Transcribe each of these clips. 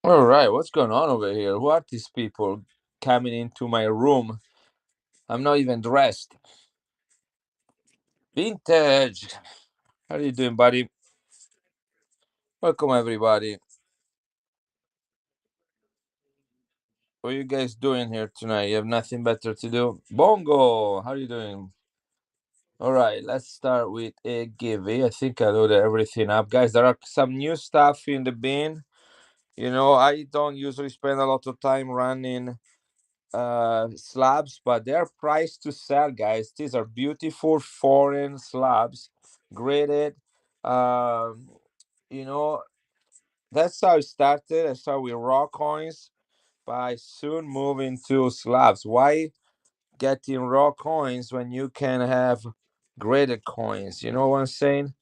All right, what's going on over here? Who are these people coming into my room? I'm not even dressed. Vintage. How are you doing, buddy? Welcome, everybody. What are you guys doing here tonight? You have nothing better to do? Bongo, how are you doing? All right, let's start with a giveaway. I think I loaded everything up. Guys, there are some new stuff in the bin. I don't usually spend a lot of time running slabs, but they're priced to sell, guys. These are beautiful foreign slabs, graded. Um, you know, that's how it started. I started with raw coins, but I soon moved into slabs. Why getting raw coins when you can have graded coins? You know what I'm saying?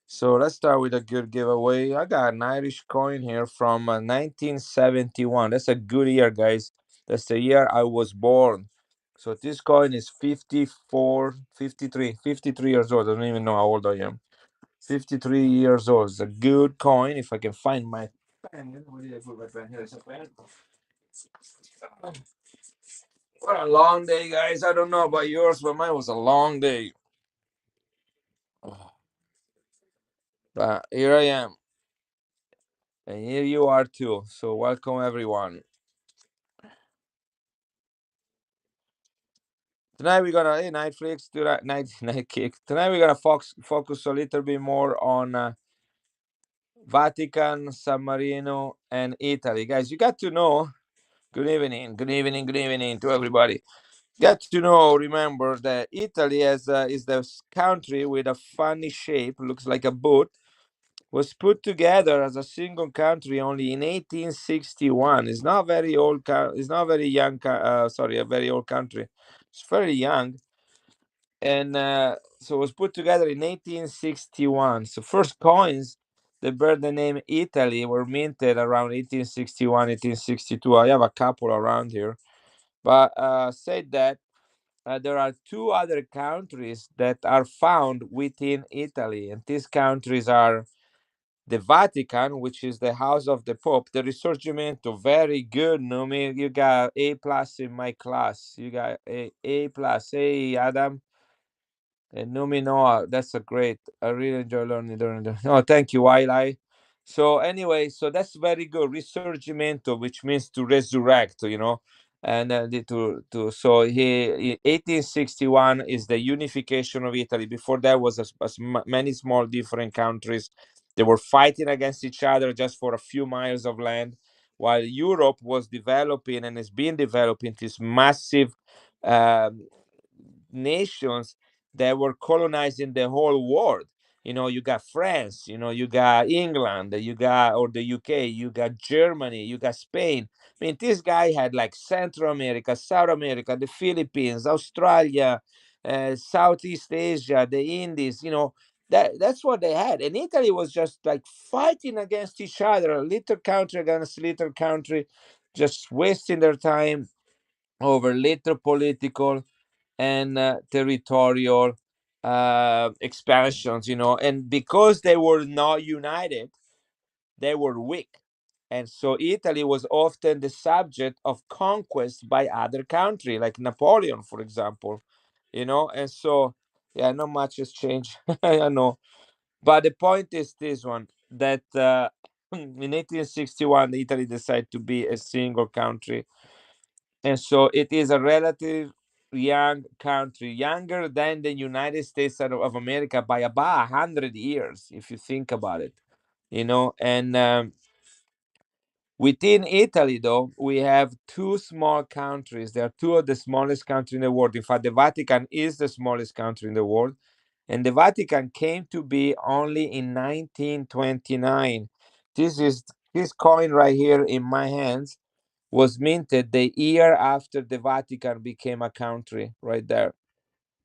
So let's start with a good giveaway. I got an Irish coin here from 1971. That's a good year, guys. That's the year I was born. So this coin is 54, 53 years old. I don't even know how old I am. 53 years old. It's a good coin. If I can find my pen. Where did I put my pen? Here's a pen. What a long day, guys. I don't know about yours, but mine was a long day. But here I am. And here you are too. So welcome everyone. Tonight we're gonna Netflix do that night kick. Tonight we're gonna focus a little bit more on Vatican, San Marino, and Italy. Guys, you got to know. Good evening, good evening, good evening to everybody. Got to know. Remember that Italy is the country with a funny shape, looks like a boot. Was put together as a single country only in 1861. It's not very old. It's not very young. Sorry, a very old country. It's very young, and so it was put together in 1861. So first coins that bear the name Italy were minted around 1861, 1862. I have a couple around here, but said that there are two other countries that are found within Italy, and these countries are the Vatican, which is the house of the Pope, the Risorgimento. Very good, Numi. You got A plus in my class. You got A plus. Hey, Adam. And Numi Noah, that's a great. I really enjoy learning during the. Oh, thank you, Wiley. So anyway, so that's very good. Risorgimento, which means to resurrect, and so 1861 is the unification of Italy. Before that was many small different countries. They were fighting against each other just for a few miles of land, while Europe was developing and is being developing this massive um, nations that were colonizing the whole world. You got France, you got England, you got, or the UK, you got Germany, you got Spain. I mean, this guy had like Central America, South America, the Philippines, Australia, Southeast Asia, the Indies. That's what they had. And Italy was just like fighting against each other, a little country against little country, just wasting their time over little political and territorial expansions, and because they were not united, they were weak. And so Italy was often the subject of conquest by other countries, like Napoleon, for example, and so, yeah, not much has changed. I know. But the point is this one, that in 1861, Italy decided to be a single country, and so it is a relative young country, younger than the United States of America by about 100 years, if you think about it. And within Italy, though, we have two small countries. They are two of the smallest countries in the world. In fact, the Vatican is the smallest country in the world, and the Vatican came to be only in 1929. This coin right here in my hands was minted the year after the Vatican became a country, right there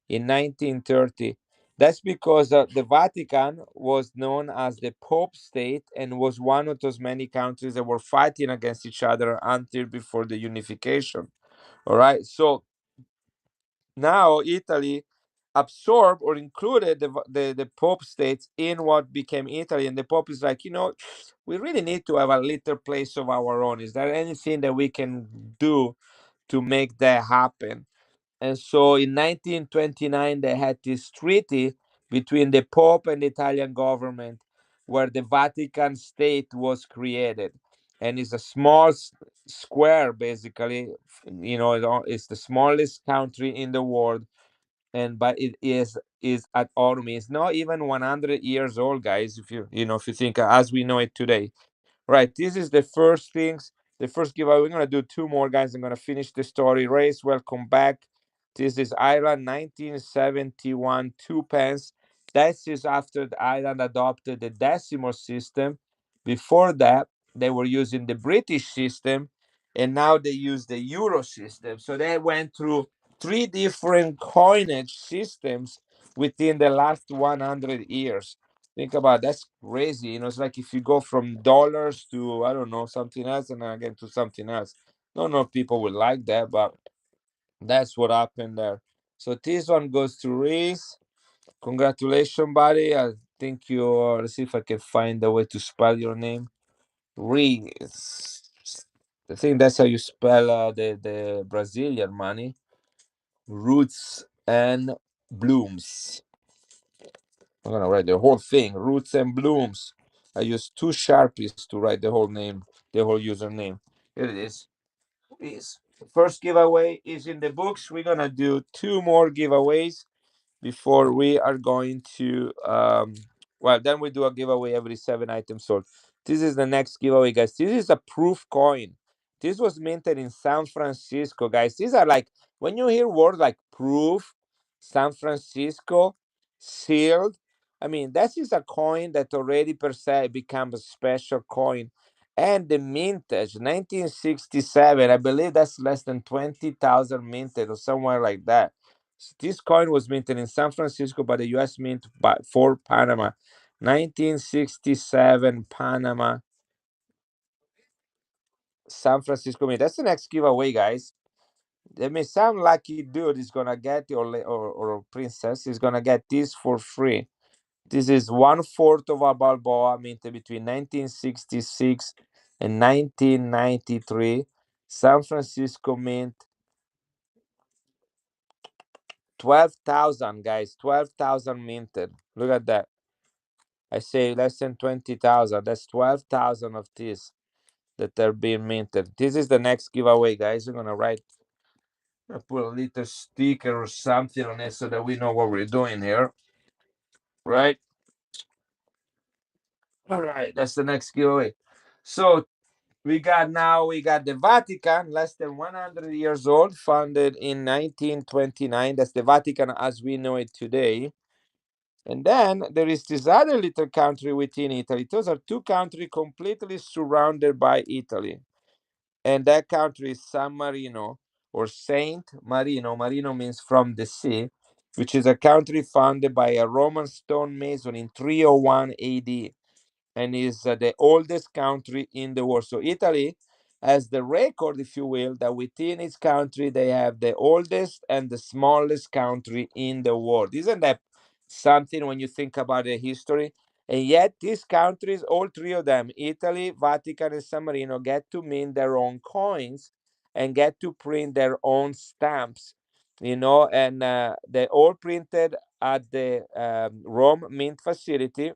in 1930. That's because the Vatican was known as the Pope state and was one of those many countries that were fighting against each other until before the unification. All right. So now Italy absorbed or included the Pope states in what became Italy, and the Pope is like, we really need to have a little place of our own. Is there anything that we can do to make that happen? And so in 1929, they had this treaty between the Pope and the Italian government where the Vatican State was created. And it's a small square, basically. It's the smallest country in the world. And but it is autonomy. It's not even 100 years old, guys. If you think as we know it today. Right. This is the first things, the first giveaway. We're gonna do two more, guys. I'm gonna finish the story. Race, welcome back. This is Ireland, 1971, two pence. That is after the Ireland adopted the decimal system. Before that, they were using the British system, and now they use the Euro system. So they went through three different coinage systems within the last 100 years. Think about it, that's crazy. It's like if you go from dollars to I don't know something else, and then again to something else. Don't know if people would like that, but that's what happened there. So this one goes to Reese. Congratulations, buddy. I think you. Let's see if I can find a way to spell your name. Reese. I think that's how you spell the Brazilian money. Roots and blooms. I'm gonna write the whole thing, roots and blooms. I used two sharpies to write the whole name, the whole username. Here it is. First giveaway is in the books. We're gonna do two more giveaways before we are going to then we do a giveaway every 7 items sold. This is the next giveaway, guys. This is a proof coin. This was minted in San Francisco, guys. These are like when you hear words like proof, San Francisco, sealed. I mean, that is a coin that already per se becomes a special coin. And the mintage 1967, I believe that's less than 20,000 minted or somewhere like that. This coin was minted in San Francisco by the U.S. Mint for Panama. 1967 Panama San Francisco Mint. That's the next giveaway, guys. That may some lucky dude is gonna get or princess is gonna get this for free. This is 1/4 of a Balboa minted between 1966 and 1993. San Francisco Mint. 12,000, guys. 12,000 minted. Look at that. I say less than 20,000. That's 12,000 of this that are being minted. This is the next giveaway, guys. We're gonna put a little sticker or something on it so that we know what we're doing here. Right? All right, that's the next giveaway. So we got the Vatican, less than 100 years old, founded in 1929. That's the Vatican as we know it today. And then there is this other little country within Italy. Those are two countries completely surrounded by Italy. And that country is San Marino or Saint Marino. Marino means from the sea, which is a country founded by a Roman stonemason in 301 AD and is the oldest country in the world. So Italy has the record, if you will, that within its country they have the oldest and the smallest country in the world. Isn't that something when you think about the history? And yet these countries, all three of them, Italy, Vatican, and San Marino, get to mint their own coins and get to print their own stamps. And they all printed at the Rome Mint facility,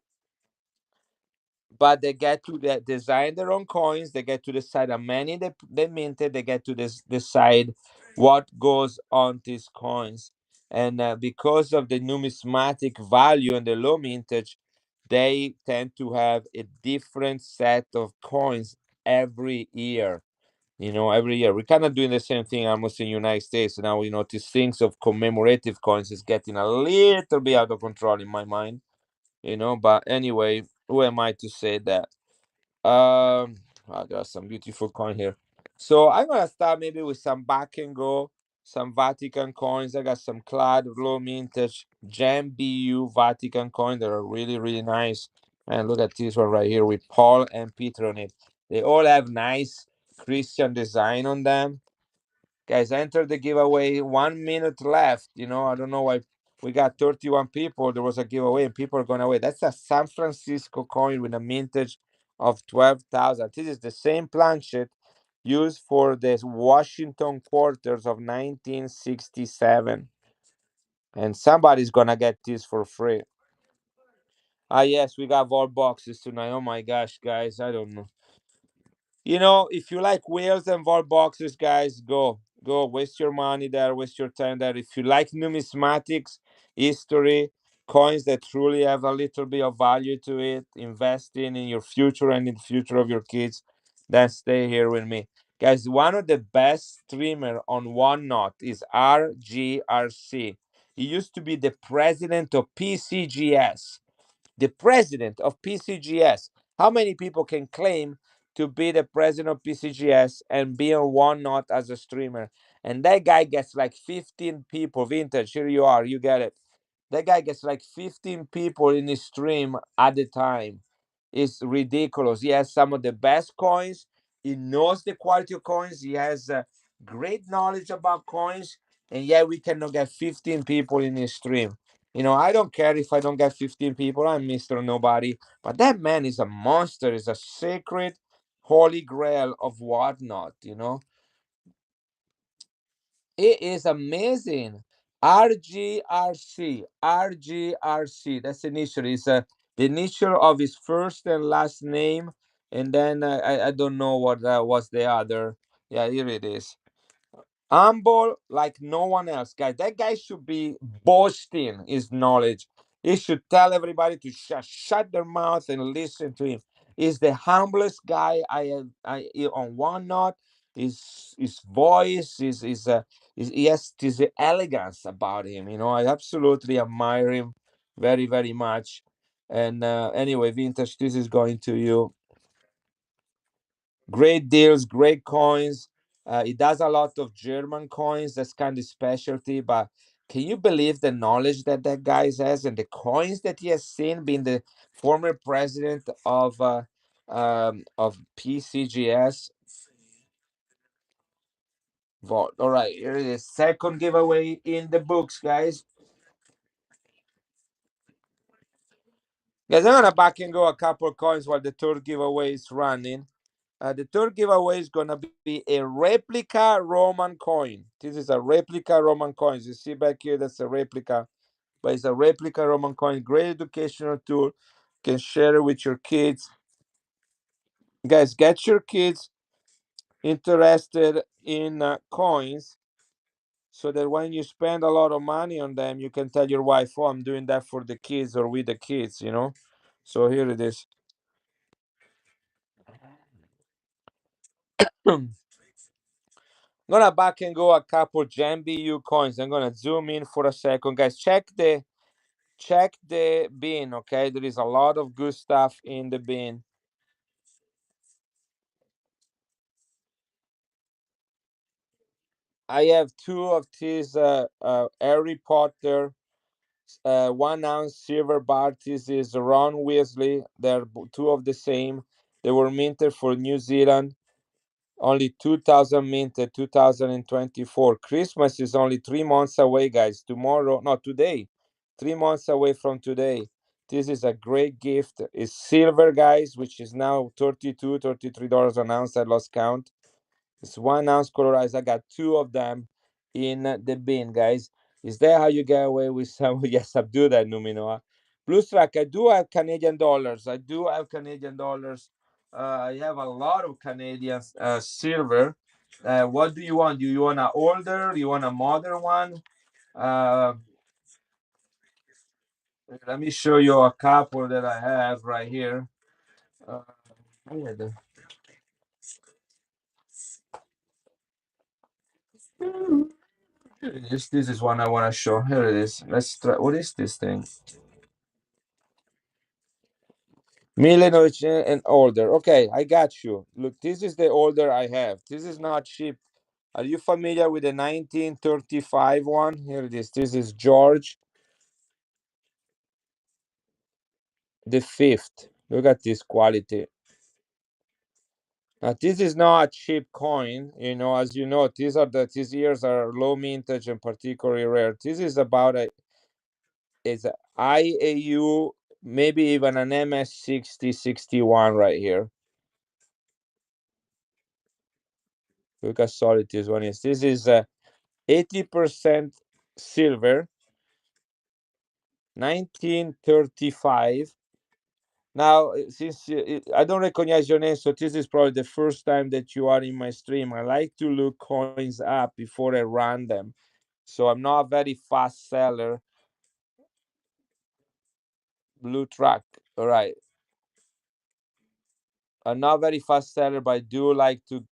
but they get to design their own coins. They get to decide how many they minted. They get to decide what goes on these coins. And because of the numismatic value and the low mintage, they tend to have a different set of coins every year. Every year we're kind of doing the same thing almost in the United States. Now, these things of commemorative coins is getting a little bit out of control in my mind. But anyway, who am I to say that? I got some beautiful coin here. So I'm gonna start maybe with some back and go, some Vatican coins. I got some clad low mintage Gem BU Vatican coin that are really, really nice. And look at this one right here with Paul and Peter on it. They all have nice Christian design on them. Guys, enter the giveaway. 1 minute left. I don't know why we got 31 people. There was a giveaway and people are going away. That's a San Francisco coin with a mintage of 12,000. This is the same planchet used for the Washington quarters of 1967. And somebody's going to get this for free. Ah, yes, we got vault boxes tonight. Oh my gosh, guys. I don't know. If you like whales and vault boxes, guys, go waste your money there, waste your time there. If you like numismatics, history, coins that truly have a little bit of value to it, investing in your future and in the future of your kids, then stay here with me. Guys, one of the best streamer on one knot is RGRC. He used to be the president of PCGS, the president of PCGS. How many people can claim to be the president of PCGS and be on one knot as a streamer? And that guy gets like 15 people. Vintage, here you are, you get it. That guy gets like 15 people in his stream at the time. It's ridiculous. He has some of the best coins. He knows the quality of coins. He has great knowledge about coins. And yet we cannot get 15 people in his stream. I don't care if I don't get 15 people. I'm Mr. Nobody. But that man is a monster, is a sacred holy grail of whatnot. It is amazing. RGRC. RGRC. That's the initial. It's the initial of his first and last name. And then I don't know what was the other. Yeah, here it is. Humble like no one else, guys. That guy should be boasting his knowledge. He should tell everybody to shut their mouth and listen to him. He's the humblest guy on one note. His voice he has this elegance about him. I absolutely admire him very, very much. And anyway, Vintage, this is going to you. Great deals, great coins. It does a lot of German coins. That's kind of specialty. But can you believe the knowledge that that guy has and the coins that he has seen, being the former president of PCGS? Vault. All right, here it is. Second giveaway in the books, guys. Guys, I'm gonna back and go a couple coins while the third giveaway is running. The third giveaway is gonna be a replica Roman coin. This is a replica Roman coin. You see back here, that's a replica, but it's a replica Roman coin. Great educational tool. Can share it with your kids. Guys, get your kids interested in coins, so that when you spend a lot of money on them, you can tell your wife, "Oh, I'm doing that for the kids or with the kids." So here it is. I'm gonna back and go a couple JMBU coins. I'm gonna zoom in for a second, guys. Check the bin. Okay, there is a lot of good stuff in the bin. I have two of these Harry Potter 1 ounce silver bar. This is Ron Weasley. They're two of the same. They were minted for New Zealand. Only 2000 minted, 2024. Christmas is only 3 months away, guys. Tomorrow, no, today. 3 months away from today. This is a great gift. It's silver, guys, which is now $33 an ounce. I lost count. It's 1 ounce colorized. I got two of them in the bin, guys. Is that how you get away with some? Yes, I do that, Numinoa. Blue Strike, I do have Canadian dollars. I do have Canadian dollars. I have a lot of Canadian silver. What do you want? Do you want an older? You want a modern one? Uh, Let me show you a couple that I have right here. Uh, yeah, this is one I want to show. Here it is. Let's try. What is this thing? Milanovic and older. Okay, I got you. Look, this is the older I have. This is not cheap. Are you familiar with the 1935 one? Here it is. This is George the Fifth. Look at this quality. This is not a cheap coin, as you know, these years are low mintage and particularly rare. This is about it's a IAU, maybe even an MS6061 right here. Look how solid this one is. This is 80% silver, 1935. Now, since I don't recognize your name, so this is probably the first time that you are in my stream. I like to look coins up before I run them. So I'm not a very fast seller. Blue track. All right. I'm not very fast seller, but I do like to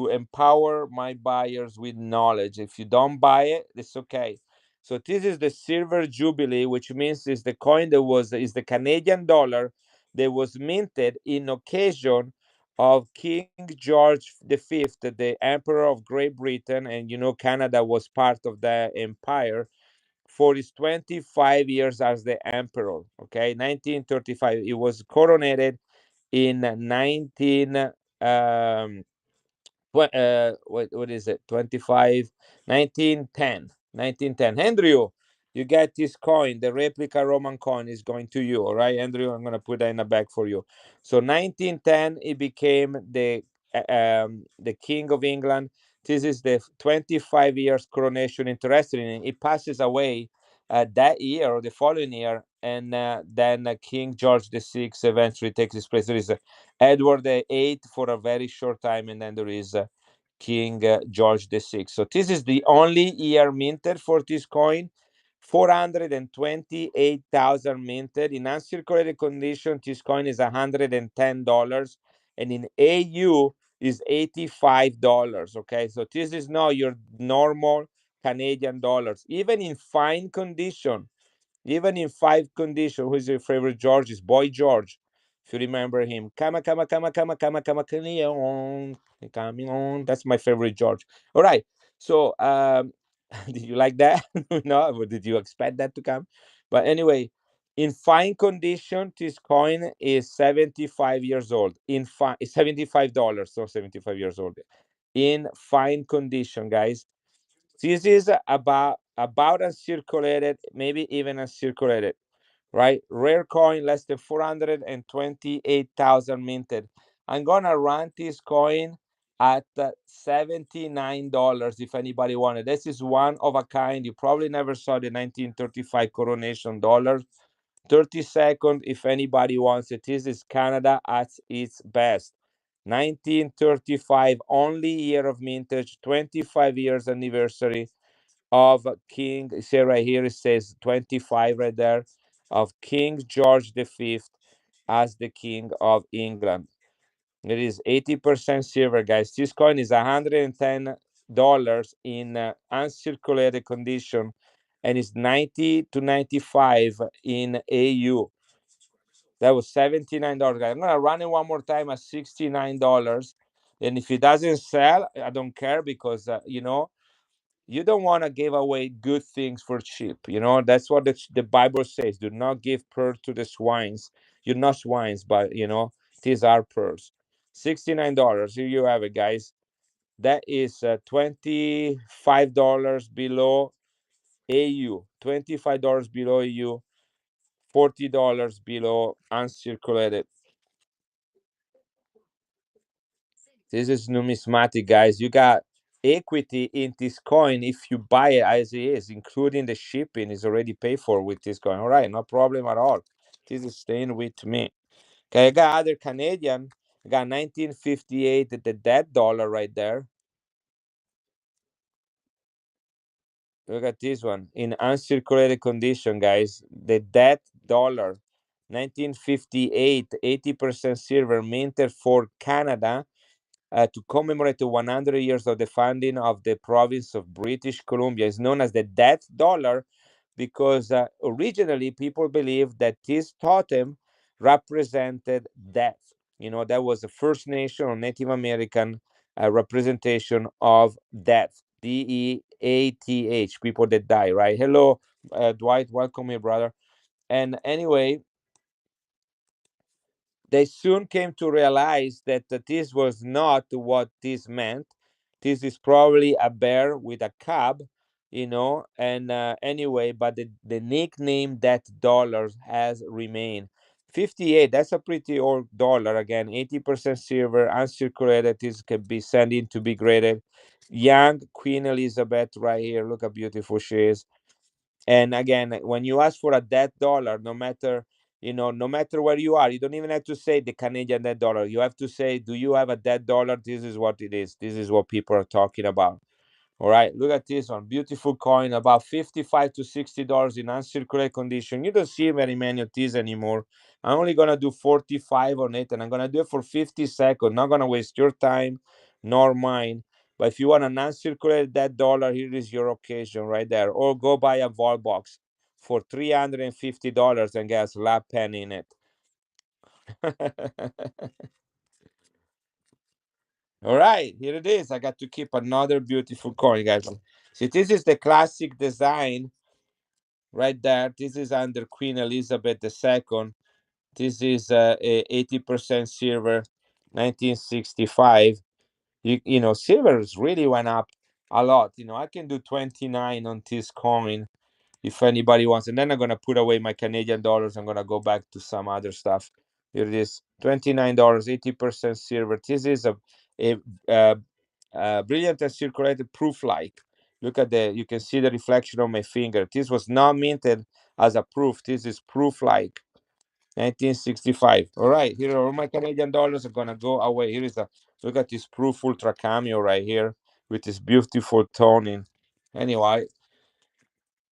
empower my buyers with knowledge. If you don't buy it, it's okay. So this is the silver jubilee, which means is the coin that was is the Canadian dollar that was minted in occasion of King George V, the Emperor of Great Britain, and Canada was part of the empire for his 25 years as the emperor. Okay, 1935. He was coronated in 19 what is it, 25, 1910, 1910. Andrew, you get this coin, the replica Roman coin is going to you. All right, Andrew, I'm going to put that in the bag for you. So 1910 he became the king of England. This is the 25 years coronation. Interesting, he passes away that year or the following year, and then King George VI eventually takes his place. There is Edward VIII for a very short time, and then there is King George VI. So this is the only year minted for this coin. 428,000 minted. In uncirculated condition, this coin is $110, and in AU is $85. Okay, so this is not your normal Canadian dollars. Even in five condition, who's your favorite George? Is Boy George. If you remember him. Coming on. That's my favorite George. All right. So did you like that? No, but did you expect that to come? But anyway, in fine condition, this coin is 75 years old. In fine, $75, so 75 years old. In fine condition, guys. This is about uncirculated, maybe even uncirculated, right? Rare coin, less than 428,000 minted. I'm gonna run this coin at $79 if anybody wanted. This is one of a kind. You probably never saw the 1935 coronation dollar. 30-second if anybody wants it. This is Canada at its best. 1935, only year of mintage, 25 years anniversary of King. See right here, it says 25 right there, of King George V as the King of England. It is 80% silver, guys. This coin is $110 in uncirculated condition, and it's 90 to 95 in AU. That was $79, guys. I'm gonna run it one more time at $69. And if it doesn't sell, I don't care, because you don't want to give away good things for cheap. That's what the Bible says. Do not give pearl to the swines. You're not swines, but these are pearls. $69. Here you have it, guys. That is $25 below AU. $25 below AU. $40 below uncirculated. This is numismatic, guys. You got equity in this coin if you buy it as it is, including the shipping is already paid for with this coin. All right, no problem at all. This is staying with me. Okay, I got other Canadian. I got 1958, the dead dollar right there. Look at this one in uncirculated condition, guys. The dead dollar, 1958, 80% silver, minted for Canada to commemorate the 100 years of the founding of the province of British Columbia. Is known as the Death Dollar because originally people believed that this totem represented death. That was the First Nation or Native American representation of death. Death, people that die, right? Hello, Dwight, welcome here, brother. And anyway, They soon came to realize that this was not what this meant. This is probably a bear with a cub, and anyway, but the nickname that dollar has remained. 58, that's a pretty old dollar. Again, 80% silver, uncirculated. This can be sent in to be graded. Young Queen Elizabeth right here. Look how beautiful she is. And again, when you ask for a dead dollar, no matter where you are, you don't even have to say the Canadian dead dollar. You have to say, do you have a dead dollar? This is what it is. This is what people are talking about. All right, look at this one. Beautiful coin, about 55 to $60 in uncirculated condition. You don't see very many of these anymore. I'm only gonna do 45 on it, and I'm gonna do it for 50 seconds. Not gonna waste your time nor mine. But if you want an uncirculated that dollar, here is your occasion right there. Or go buy a vault box for $350 and get a slap pen in it. All right, here it is. I got to keep another beautiful coin, guys. See, this is the classic design right there. This is under Queen Elizabeth II. This is 80% silver, 1965. Silver really went up a lot. I can do 29 on this coin if anybody wants. And then I'm gonna put away my Canadian dollars. I'm gonna go back to some other stuff. Here it is, $29, 80% silver. This is a, a, brilliant and circulated proof like. Look at you can see the reflection on my finger. This was not minted as a proof. This is proof like 1965. All right, here are all my Canadian dollars are gonna go away. Here is a look at this proof ultra cameo right here with this beautiful toning. Anyway,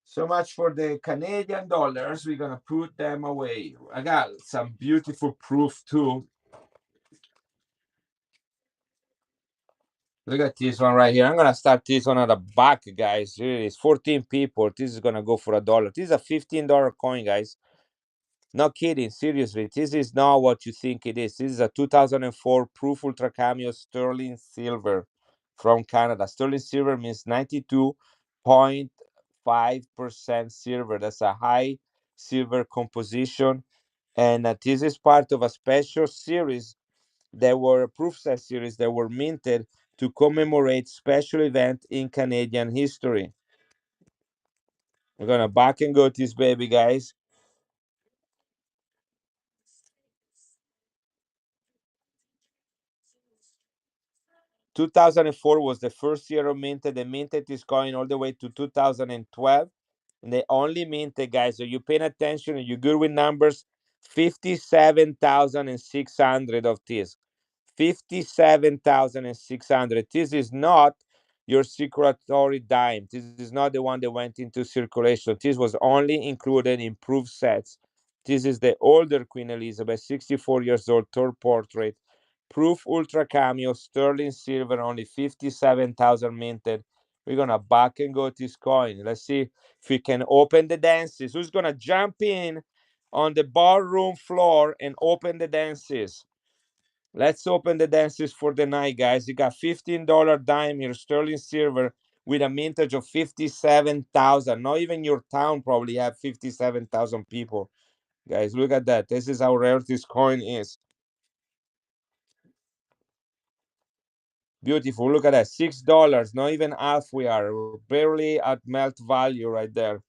so much for the Canadian dollars. We're gonna put them away. I got some beautiful proof too. Look at this one right here. I'm gonna start this one at the back, guys. Here it is. 14 people. This is gonna go for $1. This is a $15 coin, guys. Not kidding, seriously. This is not what you think it is. This is a 2004 Proof Ultra Cameo Sterling Silver from Canada. Sterling Silver means 92.5% silver. That's a high silver composition. And this is part of a special series that were a proof set series that were minted to commemorate special event in Canadian history. We're gonna back and go this baby, guys. 2004 was the first year of minted. They minted is going all the way to 2012. And they only minted, guys. So you paying attention and you're good with numbers. 57,600 of this. 57,600. This is not your circulatory dime. This is not the one that went into circulation. This was only included in proof sets. This is the older Queen Elizabeth, 64 years old, third portrait. Proof ultra cameo, sterling silver, only 57,000 minted. We're gonna back and go this coin. Let's see if we can open the dances. Who's gonna jump in on the ballroom floor and open the dances? Let's open the dances for the night, guys. You got $15 dime here, sterling silver, with a mintage of 57,000. Not even your town probably have 57,000 people. Guys, look at that. This is how rare this coin is. Beautiful. Look at that. $6. Not even half we are. We're barely at melt value right there.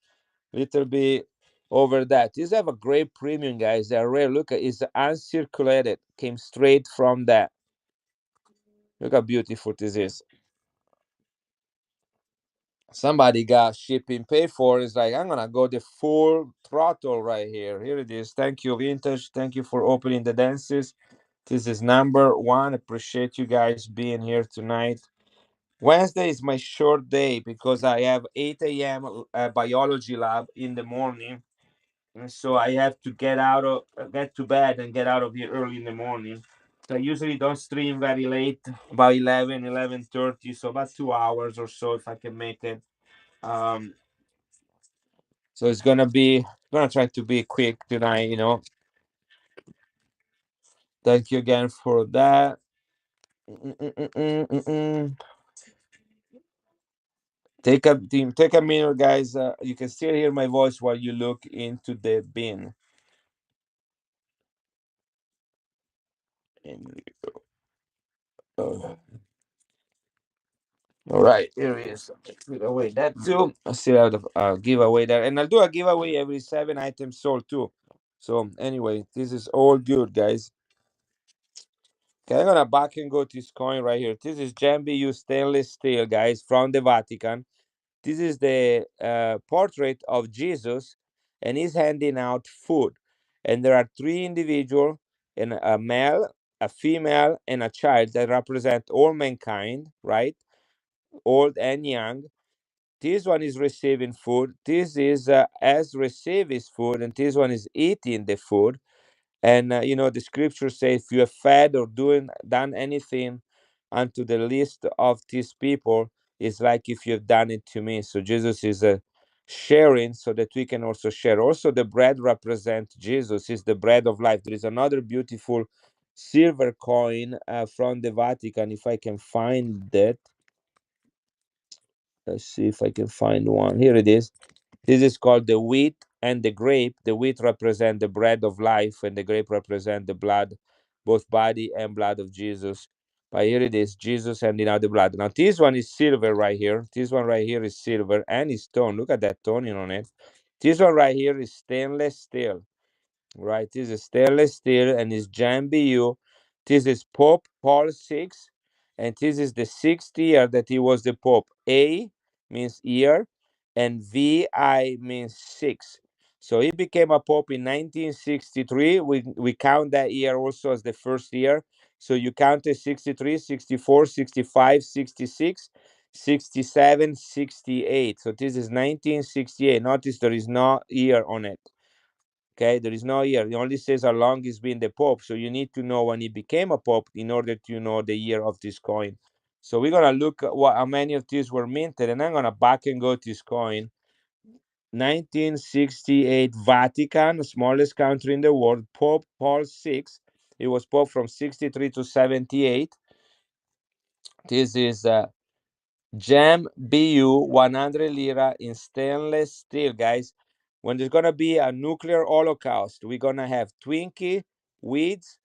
Little bit over that. These have a great premium, guys. They're rare. Look at it's uncirculated. Came straight from that. Look how beautiful this is. Somebody got shipping paid for. It's like I'm gonna go the full throttle right here. Here it is. Thank you, Vintage. Thank you for opening the dances. This is number one. Appreciate you guys being here tonight. Wednesday is my short day because I have 8 a.m. Biology lab in the morning, and so I have to get to bed and get out of here early in the morning. So I usually don't stream very late, about 11, 11:30, so about 2 hours or so if I can make it. Um, so it's gonna try to be quick tonight. Thank you again for that. Mm-mm-mm-mm-mm-mm. Take a minute, guys. You can still hear my voice while you look into the bin. And uh, all right, here it is. Give away that too. I still have the giveaway there, and I'll do a giveaway every 7 items sold too. So anyway, this is all good, guys. Okay, I'm gonna back and go to this coin right here. This is Jambu stainless steel, guys, from the Vatican. This is the portrait of Jesus, and he's handing out food. And there are three individuals, and a male, a female, and a child that represent all mankind, right? Old and young. This one is receiving food. This is as receive his food, and this one is eating the food. And the scripture says, if you have fed or done anything unto the least of these people, it's like if you have done it to me. So Jesus is sharing so that we can also share. Also, the bread represents Jesus, is the bread of life. There is another beautiful silver coin from the Vatican. If I can find that, let's see if I can find one. Here it is. This is called the wheat and the grape. The wheat represent the bread of life, and the grape represent the blood, both body and blood of Jesus. But here it is, Jesus handing out the blood. Now this one is silver right here. This one right here is silver and is stone. Look at that toning on it. This one right here is stainless steel. Right, this is stainless steel and is Jambu. This is Pope Paul VI, and this is the sixth year that he was the Pope. A means year, and VI means six. So he became a Pope in 1963. We count that year also as the first year. So you counted 63, 64, 65, 66, 67, 68. So this is 1968. Notice there is no year on it. Okay, there is no year. It only says how long he's been the Pope. So you need to know when he became a Pope in order to know the year of this coin. So we're gonna look at how many of these were minted, and I'm gonna back and go to this coin. 1968 Vatican, smallest country in the world, Pope Paul VI. He was Pope from 63 to 78. This is Gem BU 100 lira in stainless steel, guys. When there's gonna be a nuclear holocaust, we're gonna have Twinkie, weeds,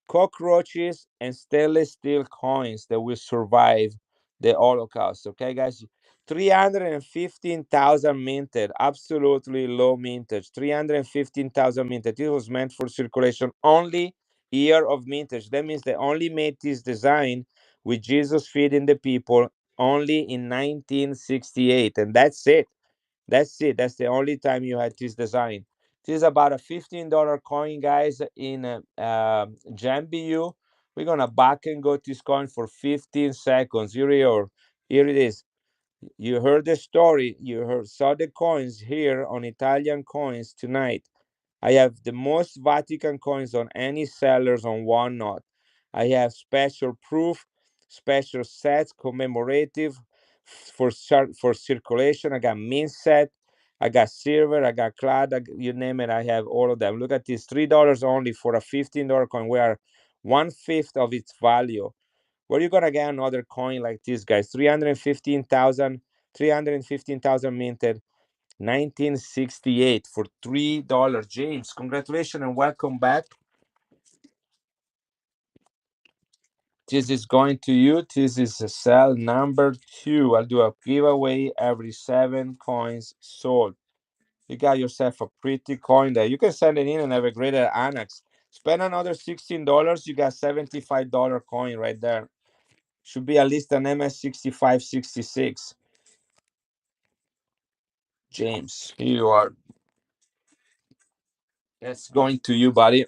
cockroaches, and stainless steel coins that will survive the Holocaust. Okay, guys. 315,000 minted, absolutely low mintage. 315,000 minted. It was meant for circulation only year of mintage. That means they only made this design with Jesus feeding the people only in 1968, and that's it. That's it. That's the only time you had this design. This is about a $15 coin, guys, in Jambu. We're gonna back and go to this coin for 15 seconds. Here it is. You heard the story. Saw the coins here on Italian Coins tonight. I have the most Vatican coins on any sellers on OneNote. I have special proof, special sets, commemorative for circulation. I got mint set, I got silver, I got clad, you name it. I have all of them. Look at this, $3 only for a $15 coin. We are 1/5 of its value. Where you gonna get another coin like this, guys? 315,000 minted. 1968 for $3. James, congratulations and welcome back. This is going to you. This is a cell number 2. I'll do a giveaway every 7 coins sold. You got yourself a pretty coin there. You can send it in and have a greater annex. Spend another $16. You got $75 coin right there. Should be at least an MS65, 66. James, here you are. That's going to you, buddy.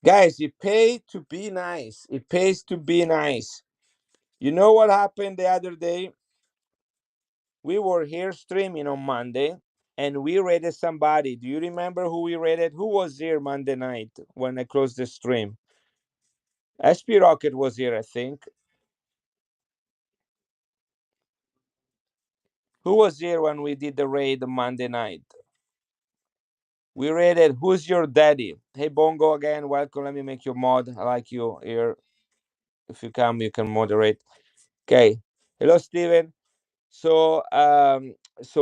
Guys, it pays to be nice. It pays to be nice. You know what happened the other day? We were here streaming on Monday and we raided somebody. Do you remember who we raided? Who was here Monday night when I closed the stream? SP Rocket was here, I think. Who was here when we did the raid Monday night? We raided Who's Your Daddy? Hey, Bongo, again, welcome. Let me make you mod. I like you here. If you come, you can moderate. Okay. Hello, Steven. So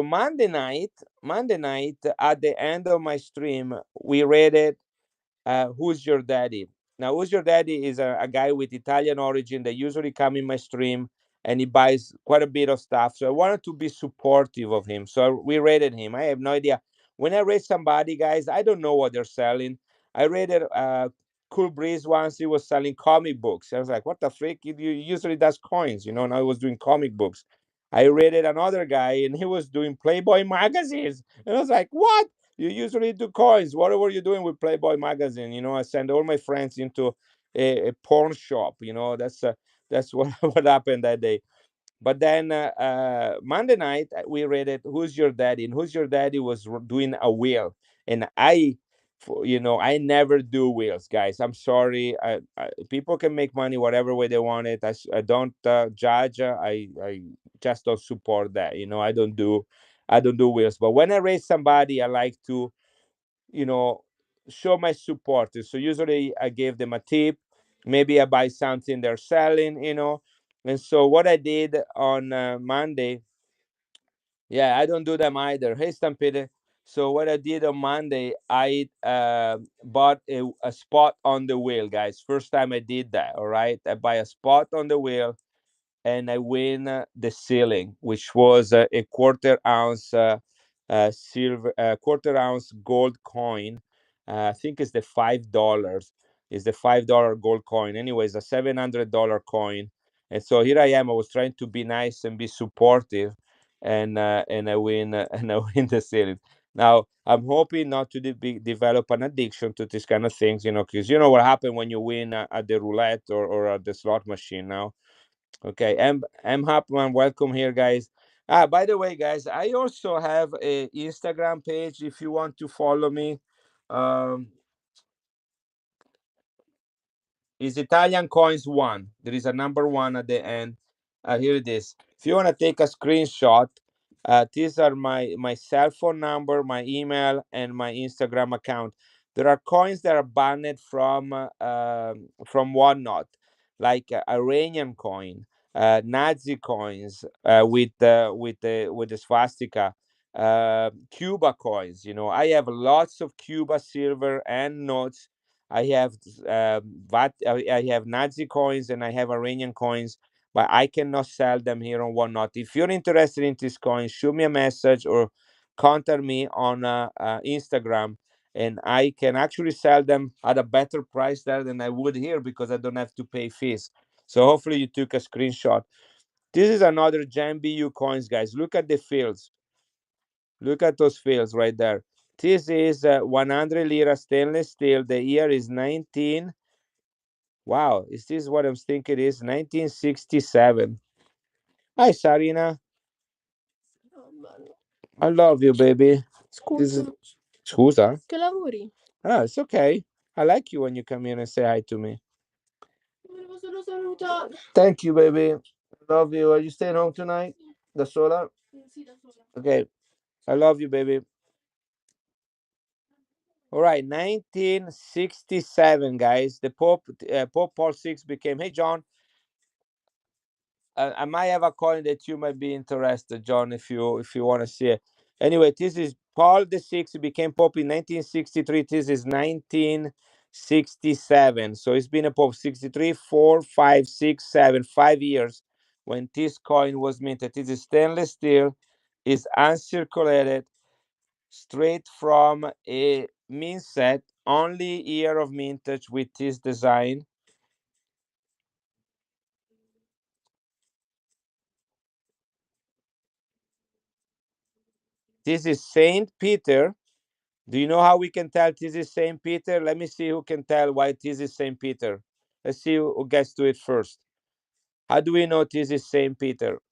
Monday night at the end of my stream, we raided Who's Your Daddy. Now, Who's Your Daddy is a guy with Italian origin that usually come in my stream, and he buys quite a bit of stuff. So I wanted to be supportive of him. So we rated him. I have no idea. When I rate somebody, guys, I don't know what they're selling. I rated Cool Breeze once. He was selling comic books. I was like, what the freak? He usually does coins, you know. Now he was doing comic books. I rated another guy, and he was doing Playboy magazines. And I was like, what? You usually do coins. What were you doing with Playboy magazine? You know, I send all my friends into a porn shop. You know, that's what what happened that day. But then Monday night we read it. Who's Your Daddy? And Who's Your Daddy was doing a wheel, and you know, I never do wheels, guys. I'm sorry. People can make money whatever way they want it. I don't judge. I just don't support that. You know, I don't do wheels. But when I raise somebody, I like to, you know, show my support. So usually I give them a tip. Maybe I buy something they're selling, you know. And so what I did on Monday, yeah, I don't do them either. Hey, Stampede. So what I did on Monday, I bought a spot on the wheel, guys. First time I did that. All right, I buy a spot on the wheel, and I win the ceiling, which was a quarter ounce silver, quarter ounce gold coin. I think it's the $5. Is the $5 gold coin? Anyways, a $700 coin. And so here I am. I was trying to be nice and be supportive, and I win and I win the ceiling. Now I'm hoping not to develop an addiction to these kind of things, you know, because you know what happened when you win at the roulette or at the slot machine now. Okay, M Hopman, welcome here, guys. By the way, guys, I also have a Instagram page if you want to follow me. Um, is Italian Coins One. There is a number one at the end. Here it is. If you want to take a screenshot, these are my cell phone number, my email, and my Instagram account. There are coins that are banned from Whatnot, like Iranian coin, Nazi coins with the swastika, Cuba coins. You know, I have lots of Cuba silver and notes. I have I have Nazi coins and I have Iranian coins, but I cannot sell them here on Whatnot. If you're interested in these coins, shoot me a message or contact me on Instagram, and I can actually sell them at a better price there than I would here because I don't have to pay fees. So hopefully you took a screenshot. This is another Gem BU coins, guys. Look at the fields. Look at those fields right there. This is 100 lira stainless steel. The year is 19. Wow, is this what I'm thinking it is? 1967. Hi, Sarina. I love you, baby. This is Scusa. Che lavori? Ah, it's okay. I like you when you come in and say hi to me. Volevo solo salutare. Thank you, baby. Love you. Are you staying home tonight? Da sola? Sì, da sola. Okay. I love you, baby. All right, 1967, guys. The Pope Paul VI became. Hey, John. I might have a coin that you might be interested, John, if you want to see it. Anyway, this is Paul the Sixth. He became Pope in 1963. This is 1967. So it's been a Pope 63, 4, 5, 6, 7, 5 years when this coin was minted. This is stainless steel, is uncirculated, straight from a mint set, only year of mintage with this design. This is Saint Peter. Do you know how we can tell this is Saint Peter? Let me see who can tell why this is Saint Peter. Let's see who gets to it first. How do we know this is Saint Peter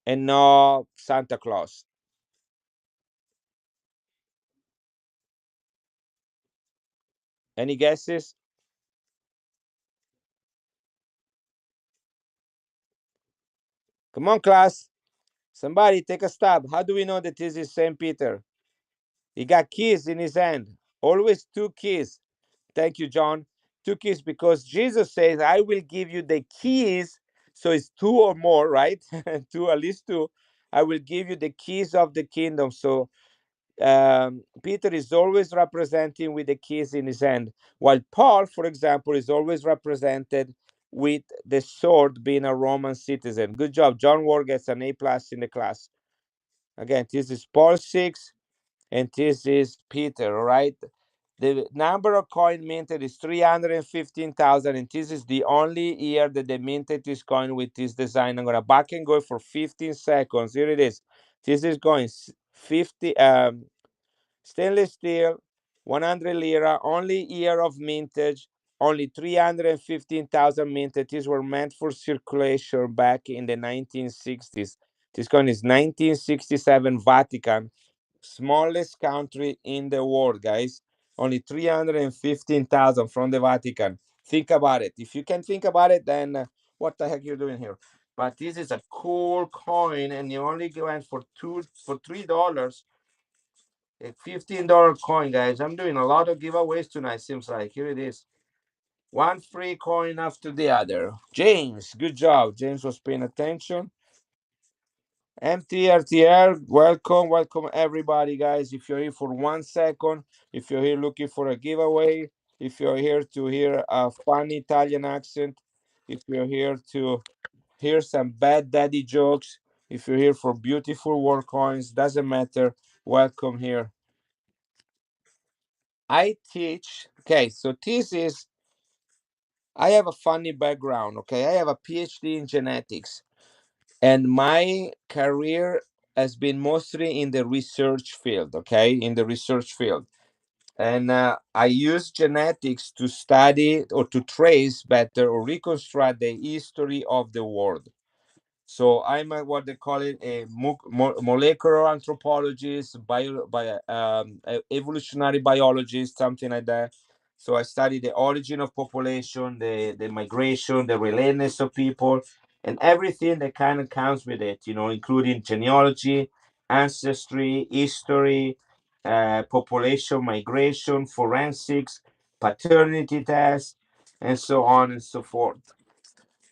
and not Santa Claus? Any guesses? Come on, class. Somebody take a stab. How do we know that this is Saint Peter? He got keys in his hand. Always two keys. Thank you, John. Two keys because Jesus says, I will give you the keys. So it's two or more, right? Two, at least two. I will give you the keys of the kingdom. So Peter is always representing with the keys in his hand, while Paul, for example, is always represented with the sword, being a Roman citizen. Good job. John Ward gets an A plus in the class. Again, this is Paul 6, and this is Peter, all right? The number of coin minted is 315,000, and this is the only year that they minted this coin with this design. I'm gonna back and go for 15 seconds. Here it is. This is going 50 stainless steel, 100 lira, only year of mintage, only 315,000 minted. These were meant for circulation back in the 1960s. This coin is 1967 Vatican, smallest country in the world, guys. Only 315,000 from the Vatican. Think about it. If you can think about it, then what the heck you're doing here? But this is a cool coin, and you only went for $3. A $15 coin, guys. I'm doing a lot of giveaways tonight, seems like. Here it is. One free coin after the other. James, good job. James was paying attention. MTRTR, welcome, welcome everybody, guys. If you're here for 1 second, if you're here looking for a giveaway, if you're here to hear a funny Italian accent, if you're here to hear some bad daddy jokes, if you're here for beautiful war coins, doesn't matter. Welcome here. I teach. Okay, so this is. I have a funny background. Okay, I have a PhD in genetics, and my career has been mostly in the research field. Okay, in the research field, and I use genetics to study or to trace better or reconstruct the history of the world. So I'm what they call it a molecular anthropologist, evolutionary biologist, something like that. So I study the origin of population, the migration, the relatedness of people, and everything that kind of comes with it. Including genealogy, ancestry, history, population migration, forensics, paternity tests, and so on and so forth.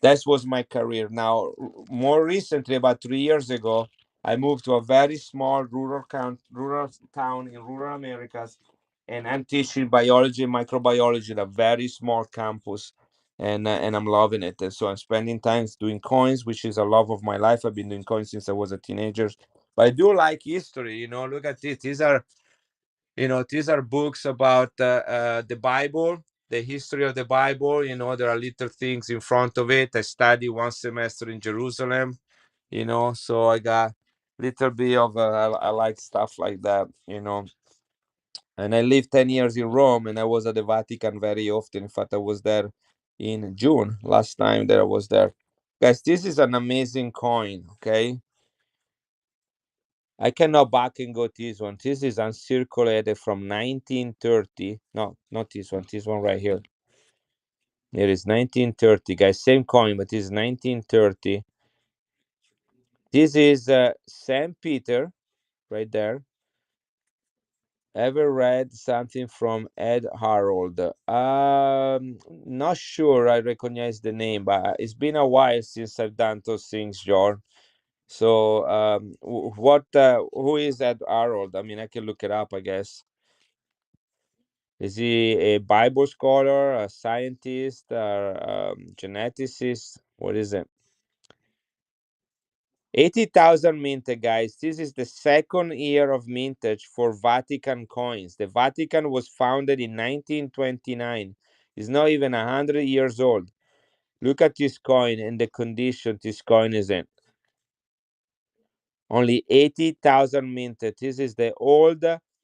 That was my career. Now, more recently, about 3 years ago, I moved to a very small rural town in rural Americas, and I'm teaching biology and microbiology at a very small campus, and I'm loving it. And so I'm spending time doing coins, which is a love of my life. I've been doing coins since I was a teenager, but I do like history. Look at this. These are books about the Bible, the history of the Bible. There are little things in front of it. I studied 1 semester in Jerusalem. So I got little bit of I like stuff like that. And I lived 10 years in Rome, and I was at the Vatican very often. In fact, I was there in June last time that I was there. Guys, this is an amazing coin. Okay, I cannot back and go this one. This is uncirculated from 1930. No, not this one. This one right here. It is 1930, guys. Same coin, but this is 1930. This is St. Peter right there. Ever read something from Ed Harold? Not sure I recognize the name, but it's been a while since I've done those things, John. So, who is Ed Harold? I mean, I can look it up, I guess. Is he a Bible scholar, a scientist, or geneticist? What is it? 80,000 minted, guys. This is the second year of mintage for Vatican coins. The Vatican was founded in 1929. It's not even 100 years old. Look at this coin and the condition this coin is in. Only 80,000 minted. This is the old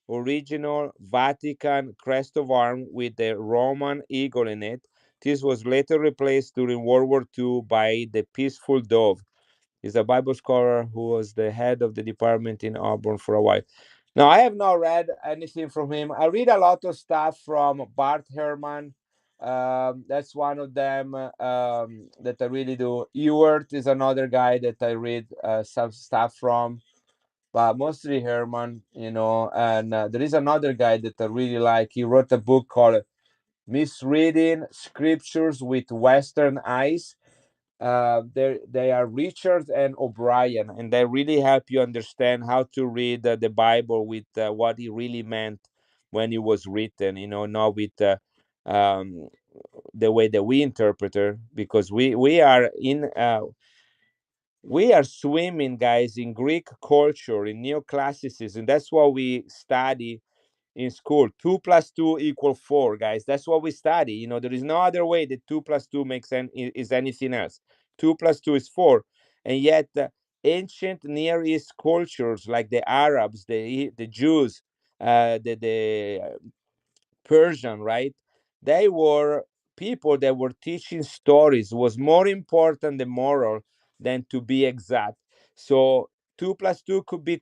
original Vatican crest of arms with the Roman eagle in it. This was later replaced during World War II by the peaceful dove. He's a Bible scholar who was the head of the department in Auburn for a while. Now, I have not read anything from him. I read a lot of stuff from Bart Herman. That's one of them that I really do. Ewert is another guy that I read some stuff from, but mostly Herman, And there is another guy that I really like. He wrote a book called Misreading Scriptures with Western Eyes. They are Richard and O'Brien, and they really help you understand how to read the Bible with what he really meant when it was written. Not with um, the way that we interpret it, because we are swimming, guys, in Greek culture, in neoclassicism. That's what we study in school. 2 plus 2 equal 4, guys. That's what we study. There is no other way that 2 plus 2 is anything else. 2 plus 2 is 4. And yet ancient Near East cultures like the Arabs, the Jews, the Persian, right? They were people that were teaching stories. Was more important the moral than to be exact. So 2 plus 2 could be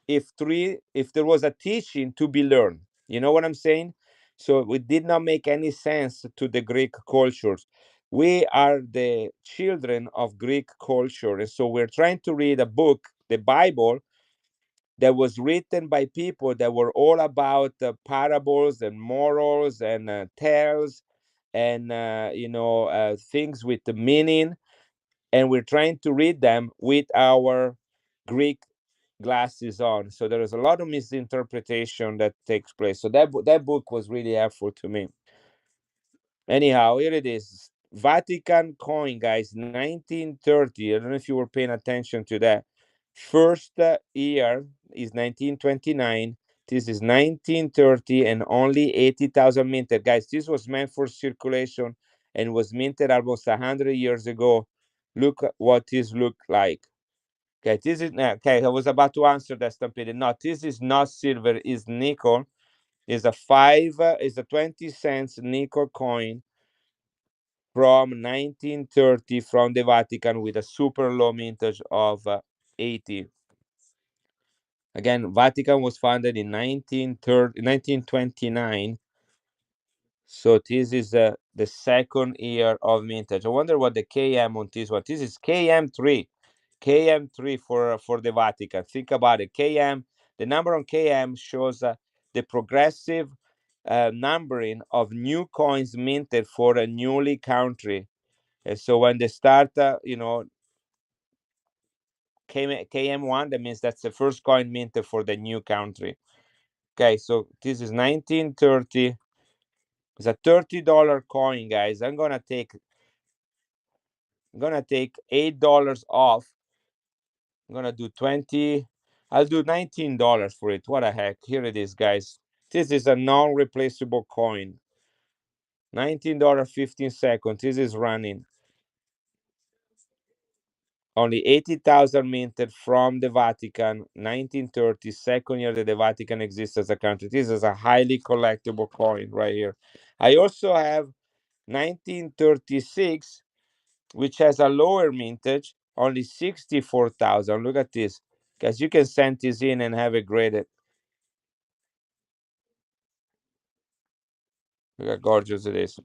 if there was a teaching to be learned. You know what I'm saying? So it did not make any sense to the Greek cultures. We are the children of Greek culture, and so we're trying to read a book, the Bible, that was written by people that were all about parables and morals and tales and things with the meaning, and we're trying to read them with our Greek glasses on. So there is a lot of misinterpretation that takes place. So that book was really helpful to me. Anyhow, here it is. Vatican coin, guys, 1930. I don't know if you were paying attention to that. First year is 1929. This is 1930 and only 80,000 minted. Guys, this was meant for circulation and was minted almost 100 years ago. Look at what this looked like. Okay, this is okay. I was about to answer that, Stampede. No, this is not silver, is nickel. Is a 20 cents nickel coin from 1930 from the Vatican with a super low mintage of 80. Again, Vatican was founded in 1929. So this is the second year of mintage. I wonder what the KM on this one. This is KM3. KM3 for the Vatican. Think about it. KM, the number on KM shows the progressive numbering of new coins minted for a newly country. And so when they start, KM1, that means that's the first coin minted for the new country. Okay, so this is 1930. It's a $30 coin, guys. I'm gonna take $8 off. I'm gonna do 20. I'll do $19 for it. What the heck? Here it is, guys. This is a non-replaceable coin. $19, 15 seconds. This is running. Only 80,000 minted from the Vatican, 1930, second year that the Vatican exists as a country. This is a highly collectible coin right here. I also have 1936, which has a lower mintage, only 64,000. Look at this. Guys, you can send this in and have it graded. Look how gorgeous it is.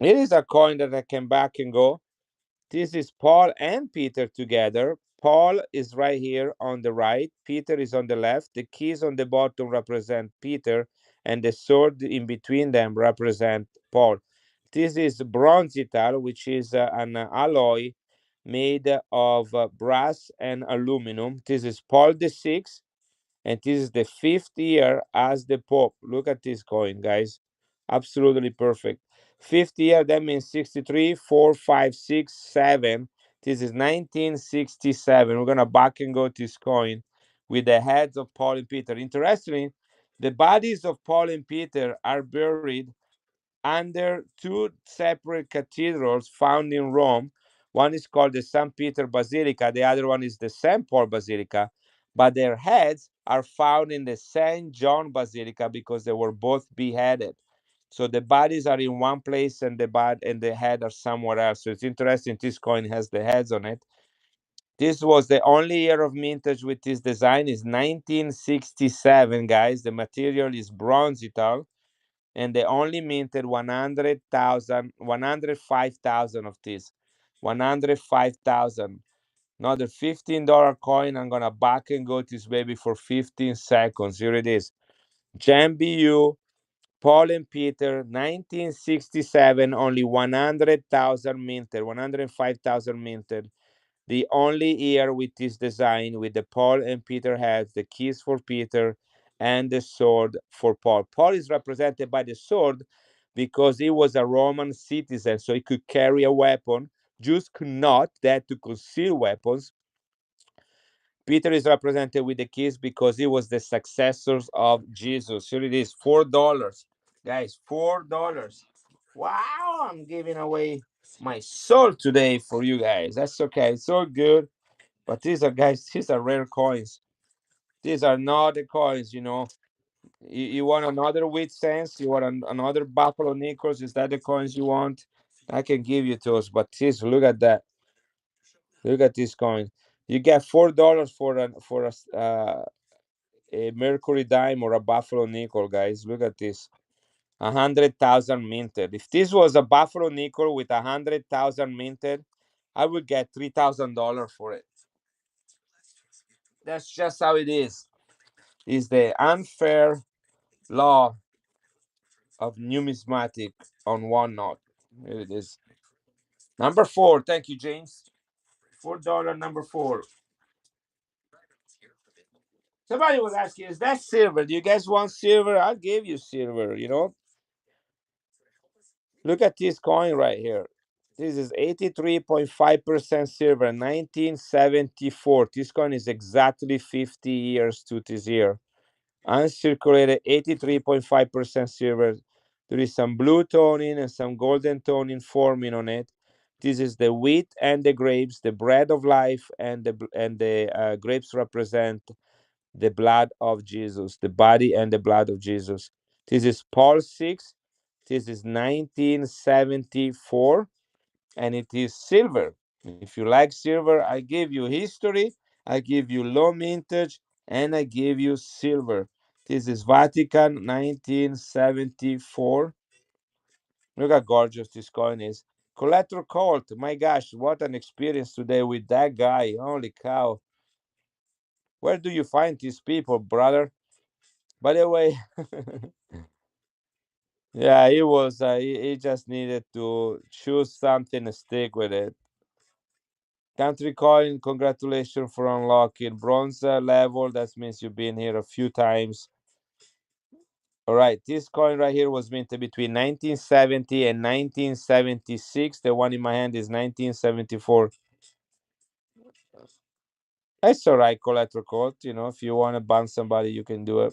It is a coin that I can back and go. This is Paul and Peter together. Paul is right here on the right. Peter is on the left. The keys on the bottom represent Peter, and the sword in between them represent Paul. This is bronzital, which is an alloy made of brass and aluminum. This is Paul the Sixth, and this is the fifth year as the Pope. Look at this coin, guys. Absolutely perfect. Fifth year, that means 63, 4, 5, 6, 7. This is 1967. We're going to back and go this coin with the heads of Paul and Peter. Interestingly, the bodies of Paul and Peter are buried under two separate cathedrals found in Rome. One is called the St. Peter Basilica, the other one is the St. Paul Basilica, but their heads are found in the St. John Basilica because they were both beheaded. So the bodies are in one place and the head are somewhere else. So it's interesting. This coin has the heads on it. This was the only year of mintage with this design is 1967, guys. The material is bronzital, and they only minted 100,000, 105,000 of this. 105,000. Another $15 coin. I'm gonna back and go this baby for 15 seconds. Here it is. Jambu Paul and Peter, 1967, only 100,000 minted, 105,000 minted. The only year with this design, with the Paul and Peter heads, the keys for Peter, and the sword for Paul. Paul is represented by the sword because he was a Roman citizen, so he could carry a weapon. Jews could not, they had to conceal weapons. Peter is represented with the keys because he was the successors of Jesus. Here it is, $4. Guys, $4. Wow, I'm giving away my soul today for you guys. That's okay. It's all good. But these are, guys, these are rare coins. These are not the coins, you know. You want another wheat cents? You want another buffalo nickels? Is that the coins you want? I can give you those. But please look at that. Look at this coin. You get $4 a mercury dime or a buffalo nickel, guys. Look at this. 100,000 minted. If this was a buffalo nickel with 100,000 minted, I would get $3,000 for it. That's just how it is. Is the unfair law of numismatic on one note. Here it is. Number four. Thank you, James. $4 number four. Somebody was asking, is that silver? Do you guys want silver? I'll give you silver, you know. Look at this coin right here. This is 83.5% silver, 1974. This coin is exactly 50 years to this year. Uncirculated, 83.5% silver. There is some blue toning and some golden toning forming on it. This is the wheat and the grapes, the bread of life, and the grapes represent the blood of Jesus, the body and the blood of Jesus. This is Paul 6. This is 1974, and it is silver. If you like silver, I give you history, I give you low mintage, and I give you silver. This is Vatican 1974. Look how gorgeous this coin is. Collector Colt, my gosh, what an experience today with that guy. Holy cow. Where do you find these people, brother? By the way, yeah, he was. He just needed to choose something and stick with it. Country coin, congratulations for unlocking bronze level. That means you've been here a few times. All right, this coin right here was minted between 1970 and 1976. The one in my hand is 1974. That's all right, collateral code. You know, if you want to ban somebody, you can do it.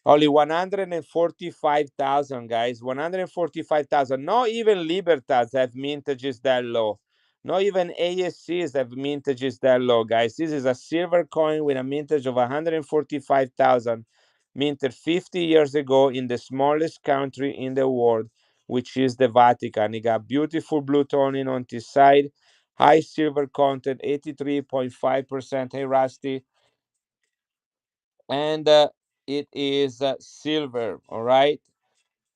Only 145,000, guys. 145,000. Not even Libertas have mintages that low. Not even ASCs have mintages that low, guys. This is a silver coin with a mintage of 145,000, minted 50 years ago in the smallest country in the world, which is the Vatican. It got beautiful blue toning on this side, high silver content, 83.5%. Hey, Rusty. And it is silver. All right,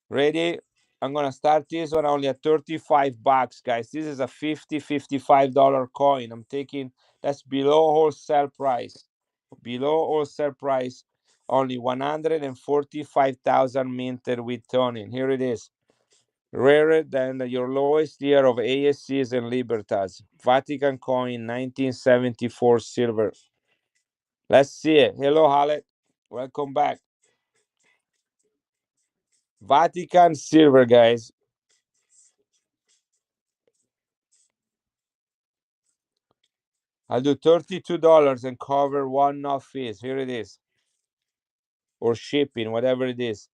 ready? I'm gonna start this one only at 35 bucks, guys. This is a $55 coin. I'm taking, that's below wholesale price, below wholesale price. Only 145,000 minted with toning. Here it is, rarer than your lowest year of ASCs and Libertas. Vatican coin, 1974 silver. Let's see it. Hello, Halle, welcome back. Vatican silver, guys. I'll do $32 and cover one off fees. Here it is. Or shipping, whatever it is.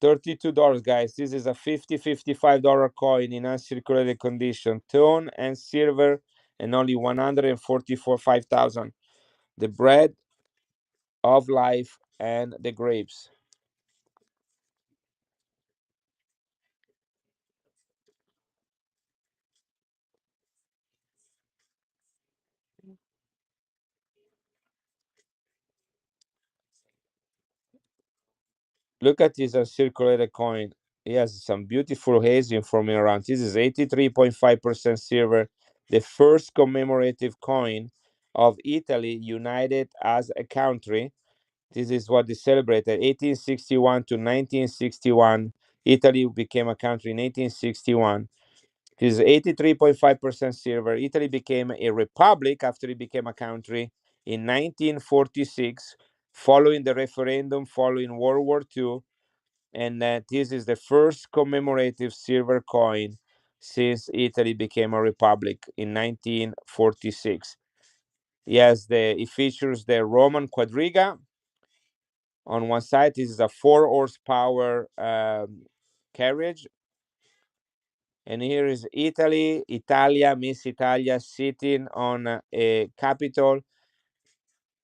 $32, guys. This is a $55 coin in uncirculated condition. Tone and silver, and only 145,000. The bread of life and the grapes. Look at this uncirculated coin. It has some beautiful hazing forming around. This is 83.5% silver, the first commemorative coin of Italy united as a country. This is what they celebrated. 1861 to 1961. Italy became a country in 1861. It is 83.5% silver. Italy became a republic after it became a country in 1946, following the referendum, following World War II. And this is the first commemorative silver coin since Italy became a republic in 1946. Yes, it features the Roman quadriga on one side. This is a 4 horsepower carriage, and here is Italy, Italia, Miss Italia, sitting on a capital,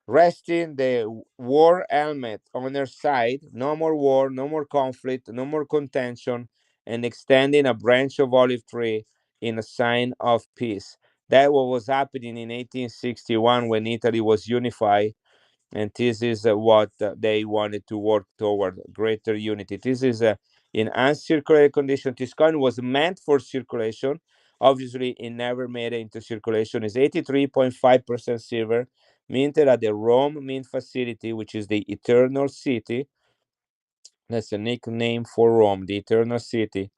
resting the war helmet on their side. No more war, no more conflict, no more contention, and extending a branch of olive tree in a sign of peace. That what was happening in 1861 when Italy was unified, and this is what they wanted to work toward, greater unity. This is in uncirculated condition. This coin was meant for circulation. Obviously it never made it into circulation. Is 83.5% silver, minted at the Rome mint facility, which is the Eternal City. That's a nickname for Rome, the Eternal City.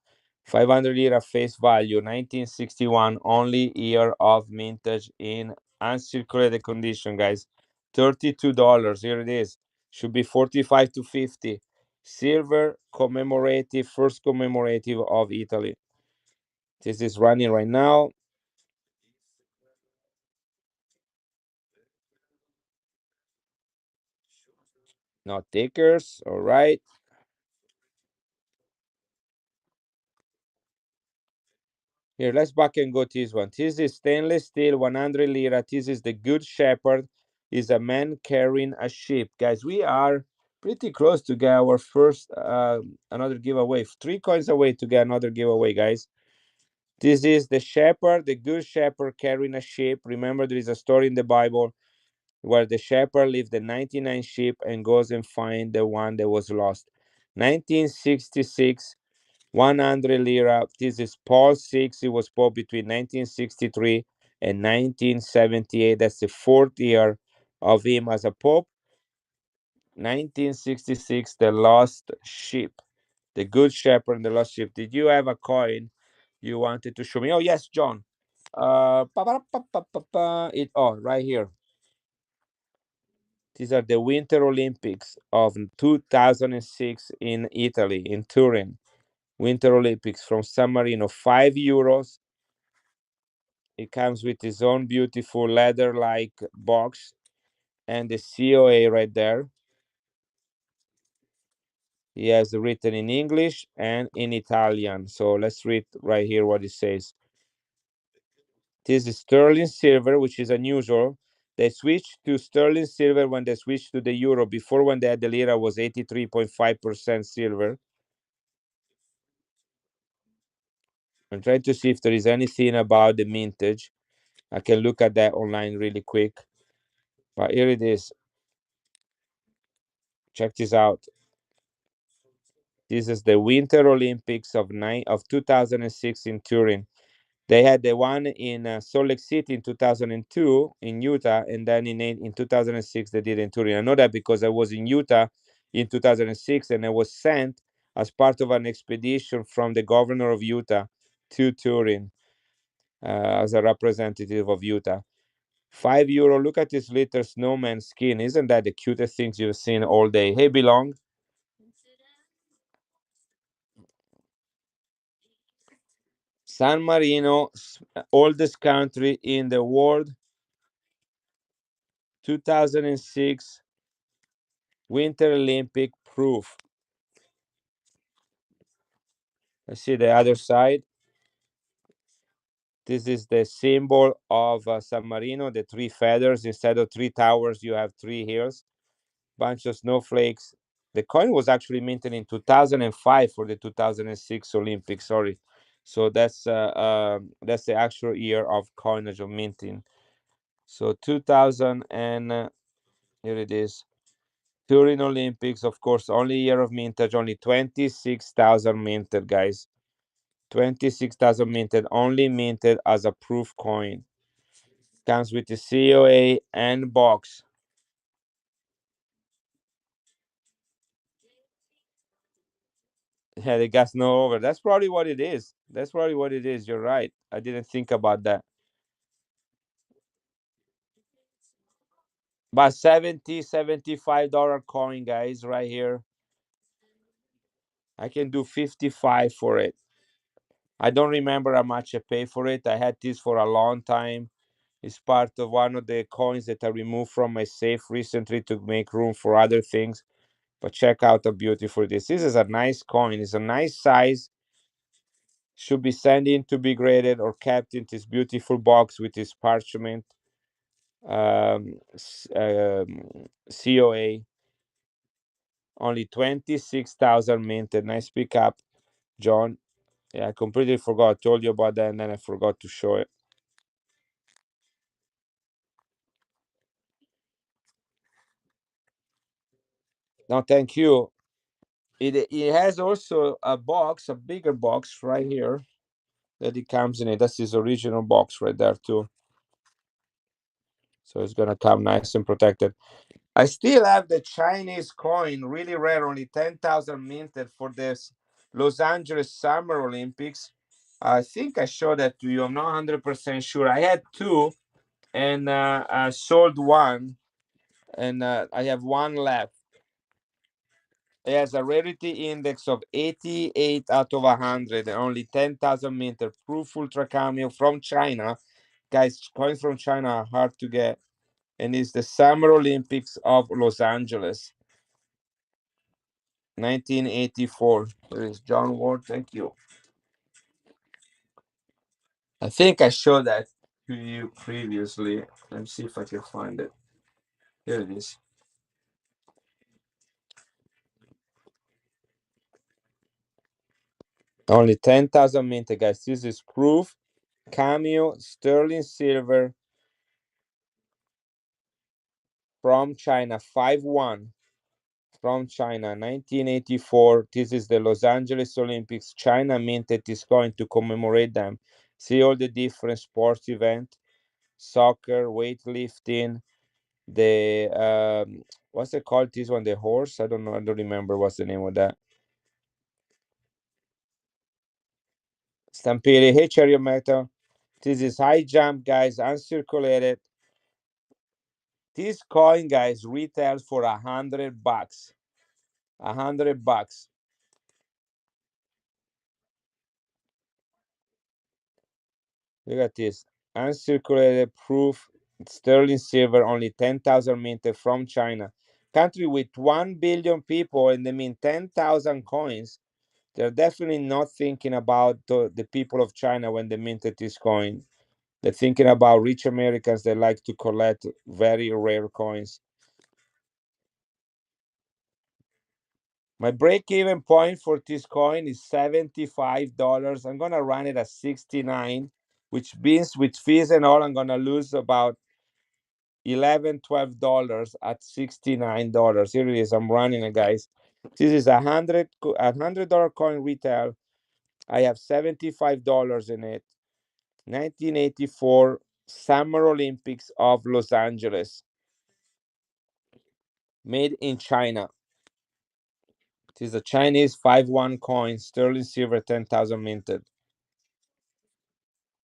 500 lira face value, 1961, only year of mintage in uncirculated condition, guys. $32. Here it is. Should be 45 to 50. Silver commemorative, first commemorative of Italy. This is running right now. Not takers. All right. Here, let's back and go to this one. This is stainless steel, 100 lira. This is the Good Shepherd. Is a man carrying a sheep. Guys, we are pretty close to get our first another giveaway. 3 coins away to get another giveaway, guys. This is the shepherd, the Good Shepherd carrying a sheep. Remember, there is a story in the Bible where the shepherd leaves the 99 sheep and goes and find the one that was lost. 1966. 100 lira. This is Paul VI. It was Pope between 1963 and 1978. That's the fourth year of him as a Pope. 1966, the lost sheep, the Good Shepherd and the lost sheep. Did you have a coin you wanted to show me? Oh, yes, John. Right here. These are the Winter Olympics of 2006 in Italy, in Turin. Winter Olympics from San Marino, €5. It comes with its own beautiful leather-like box and the COA right there. He has written in English and in Italian. So let's read right here what it says. This is sterling silver, which is unusual. They switched to sterling silver when they switched to the euro. Before, when they had the lira, was 83.5% silver. I'm trying to see if there is anything about the mintage. I can look at that online really quick. But here it is. Check this out. This is the Winter Olympics of 2006 in Turin. They had the one in Salt Lake City in 2002 in Utah, and then in 2006 they did in Turin. I know that because I was in Utah in 2006, and I was sent as part of an expedition from the governor of Utah to Turin as a representative of Utah. €5. Look at this little snowman skin. Isn't that the cutest things you've seen all day? Hey, Belong. San Marino, oldest country in the world. 2006 Winter Olympic proof. Let's see the other side. This is the symbol of San Marino, the three feathers. Instead of three towers, you have three hills. Bunch of snowflakes. The coin was actually minted in 2005 for the 2006 Olympics. Sorry. So that's the actual year of coinage of minting. So 2000 and here it is. Turin Olympics, of course, only year of mintage, only 26,000 minted, guys. 26,000 minted, only minted as a proof coin. Comes with the COA and box. Yeah, the gas no over. That's probably what it is. That's probably what it is. You're right. I didn't think about that. But 70, $75 coin, guys, right here. I can do 55 for it. I don't remember how much I paid for it. I had this for a long time. It's part of one of the coins that I removed from my safe recently to make room for other things. But check out how beautiful this is. This is a nice coin. It's a nice size. Should be sent in to be graded or kept in this beautiful box with this parchment COA. Only 26,000 minted. Nice pickup, John. Yeah, I completely forgot. I told you about that and then I forgot to show it. No, thank you. It has also a box, a bigger box right here that it comes in it. That's his original box right there too. So it's gonna come nice and protected. I still have the Chinese coin, really rare, only 10,000 minted for this Los Angeles Summer Olympics. I think I showed that to you. I'm not 100% sure. I had two and I sold one, and I have one left. It has a rarity index of 88 out of 100 and only 10,000 minted. Proof Ultra Cameo from China. Guys, coins from China are hard to get. And it's the Summer Olympics of Los Angeles, 1984. There is John Ward. Thank you. I think I showed that to you previously. Let me see if I can find it. Here it is. Only 10,000 minted, guys. This is proof. Cameo sterling silver from China, 5-1 from China, 1984. This is the Los Angeles Olympics. China minted is going to commemorate them. See all the different sports event, soccer, weightlifting, the what's it called? This one, the horse. I don't know. I don't remember what's the name of that. Stampede. Hey, Cherry Metal. This is high jump, guys. Uncirculated. This coin, guys, retails for $100. $100. Look at this. Uncirculated proof sterling silver, only 10,000 minted from China. Country with 1 billion people and they mean 10,000 coins. They're definitely not thinking about the people of China when they minted this coin. They're thinking about rich Americans that like to collect very rare coins. My break-even point for this coin is $75. I'm gonna run it at 69, which means with fees and all, I'm gonna lose about 11 $12 at $69. Here it is. I'm running it, guys. This is $100 coin retail. I have $75 in it. 1984 Summer Olympics of Los Angeles, made in China. It is a Chinese 5-1 coin, sterling silver, 10,000 minted.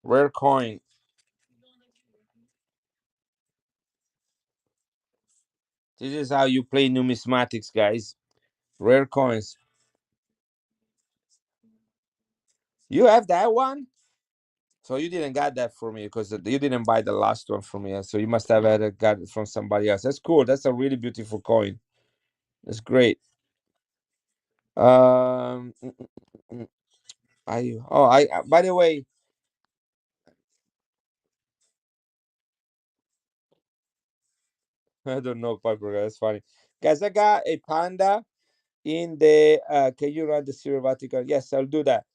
Rare coin. This is how you play numismatics, guys. Rare coins. You have that one? So you didn't got that for me because you didn't buy the last one from me. So you must have got it from somebody else. That's cool. That's a really beautiful coin. That's great. Um, mm, mm, mm, I by the way, I don't know, Piper. That's funny, guys. I got a panda in the. Can you run the Serial Vatican? Yes, I'll do that.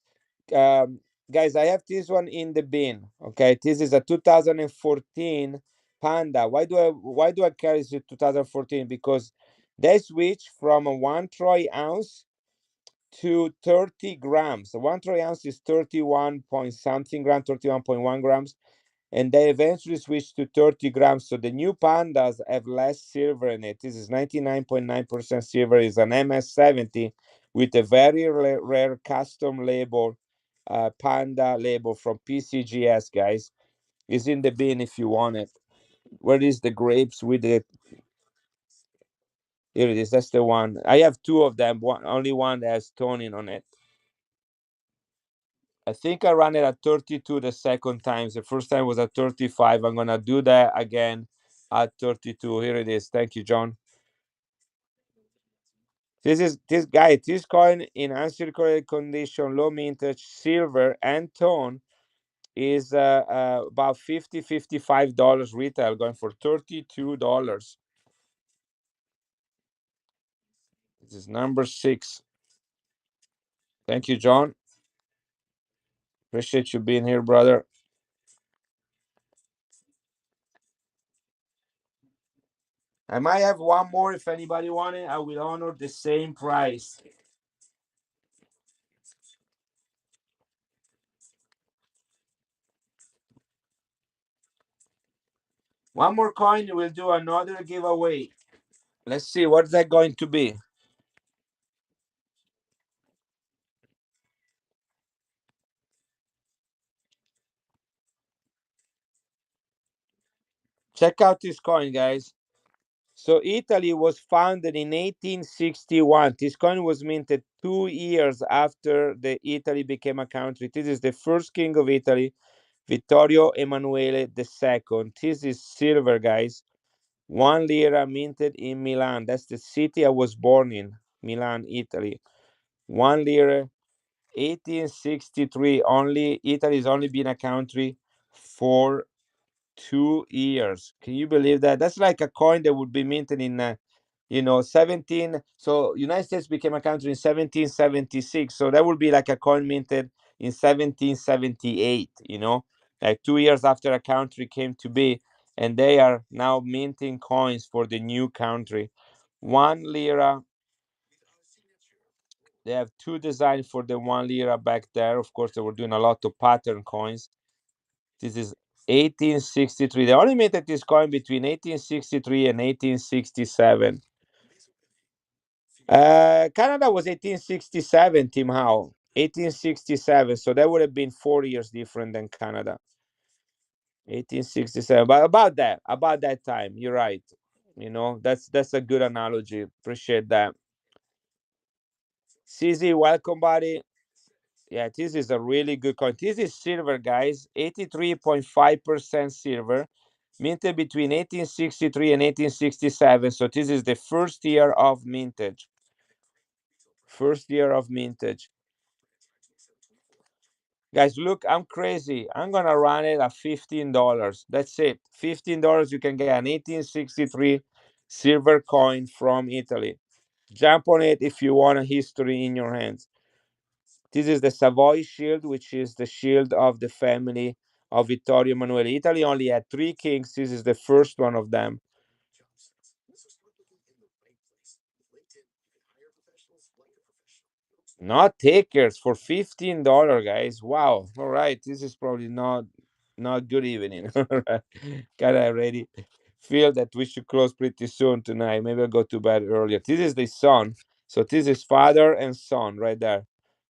Um, guys, I have this one in the bin. Okay, this is a 2014 Panda. Why do I carry this 2014? Because they switch from a 1 troy ounce to 30 grams. So 1 troy ounce is 31 point something gram, 31.1 grams, and they eventually switched to 30 grams. So the new Pandas have less silver in it. This is 99.9% silver. Is an MS 70, with a very rare custom label, Panda label from PCGS, guys. Is in the bin if you want it. Where is the grapes with the? Here it is. That's the one. I have two of them. Only one that has toning on it. I think I ran it at 32 the second time. The first time was at 35. I'm gonna do that again at 32. Here it is. Thank you, John. This guy, this coin in uncirculated condition, low mintage, silver and tone is about $50-$55 retail, going for $32. This is number 6. Thank you, John. Appreciate you being here, brother. I might have one more if anybody want it. I will honor the same price. One more coin, we'll do another giveaway. Let's see what's that going to be. Check out this coin, guys. So Italy was founded in 1861. This coin was minted 2 years after the Italy became a country. This is the first king of Italy, Vittorio Emanuele II. This is silver, guys. 1 lira minted in Milan. That's the city I was born in, Milan, Italy. 1 lira, 1863. Only Italy's only been a country for 2 years. Can you believe that? That's like a coin that would be minted in, 17. So United States became a country in 1776. So that would be like a coin minted in 1778. Like 2 years after a country came to be, and they are now minting coins for the new country. 1 lira. They have two designs for the 1 lira back there. Of course, they were doing a lot of pattern coins. This is 1863. They only minted this coin between 1863 and 1867. Canada was 1867, Tim Howe. 1867. So that would have been 4 years different than Canada. 1867. But about that time. You're right. That's a good analogy. Appreciate that. CZ, welcome, buddy. Yeah, this is a really good coin. This is silver, guys. 83.5% silver, minted between 1863 and 1867. So this is the first year of mintage. First year of mintage. Guys, look, I'm crazy. I'm gonna run it at $15. That's it. $15. You can get an 1863 silver coin from Italy. Jump on it if you want a history in your hands. This is the Savoy shield, which is the shield of the family of Vittorio Emanuele. Italy only had 3 kings. This is the first one of them. Not takers for $15, guys. Wow. All right. This is probably not good evening. All right. Got already feel that we should close pretty soon tonight. Maybe I'll go to bed earlier. This is the son. So this is father and son right there.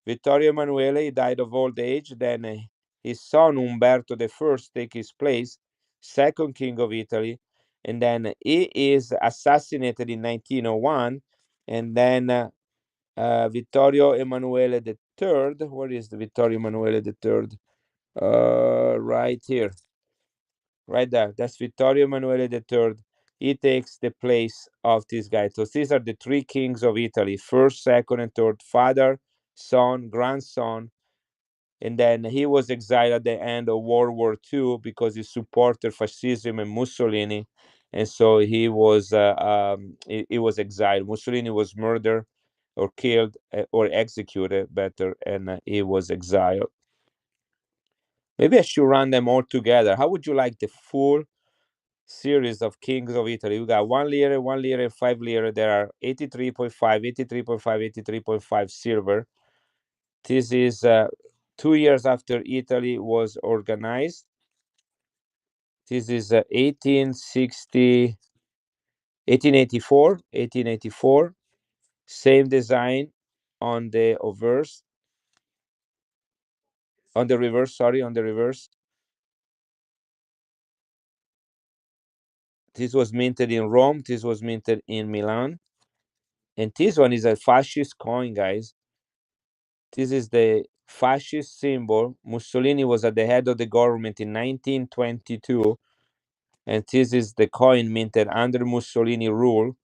Vittorio Emanuele died of old age. Then his son Umberto the First take his place, second king of Italy, and then he is assassinated in 1901. And then Vittorio Emanuele the Third. Where is the Vittorio Emanuele the Third? Right here, right there. That's Vittorio Emanuele the Third. He takes the place of this guy. So these are the 3 kings of Italy: first, second, and third. Father, son, grandson. And then he was exiled at the end of World War II because he supported fascism and Mussolini, and so he was exiled. Mussolini was murdered or killed or executed, better, and he was exiled. Maybe I should run them all together. How would you like the full series of kings of Italy? We got 1 lira, 1 lira, and 5 lira. There are 83.5, 83.5, 83.5 silver. This is 2 years after Italy was organized. This is 1860, 1884, 1884. Same design on the reverse. On the reverse, sorry, on the reverse. This was minted in Rome. This was minted in Milan. And this one is a fascist coin, guys. This is the fascist symbol. Mussolini was at the head of the government in 1922. And this is the coin minted under Mussolini rule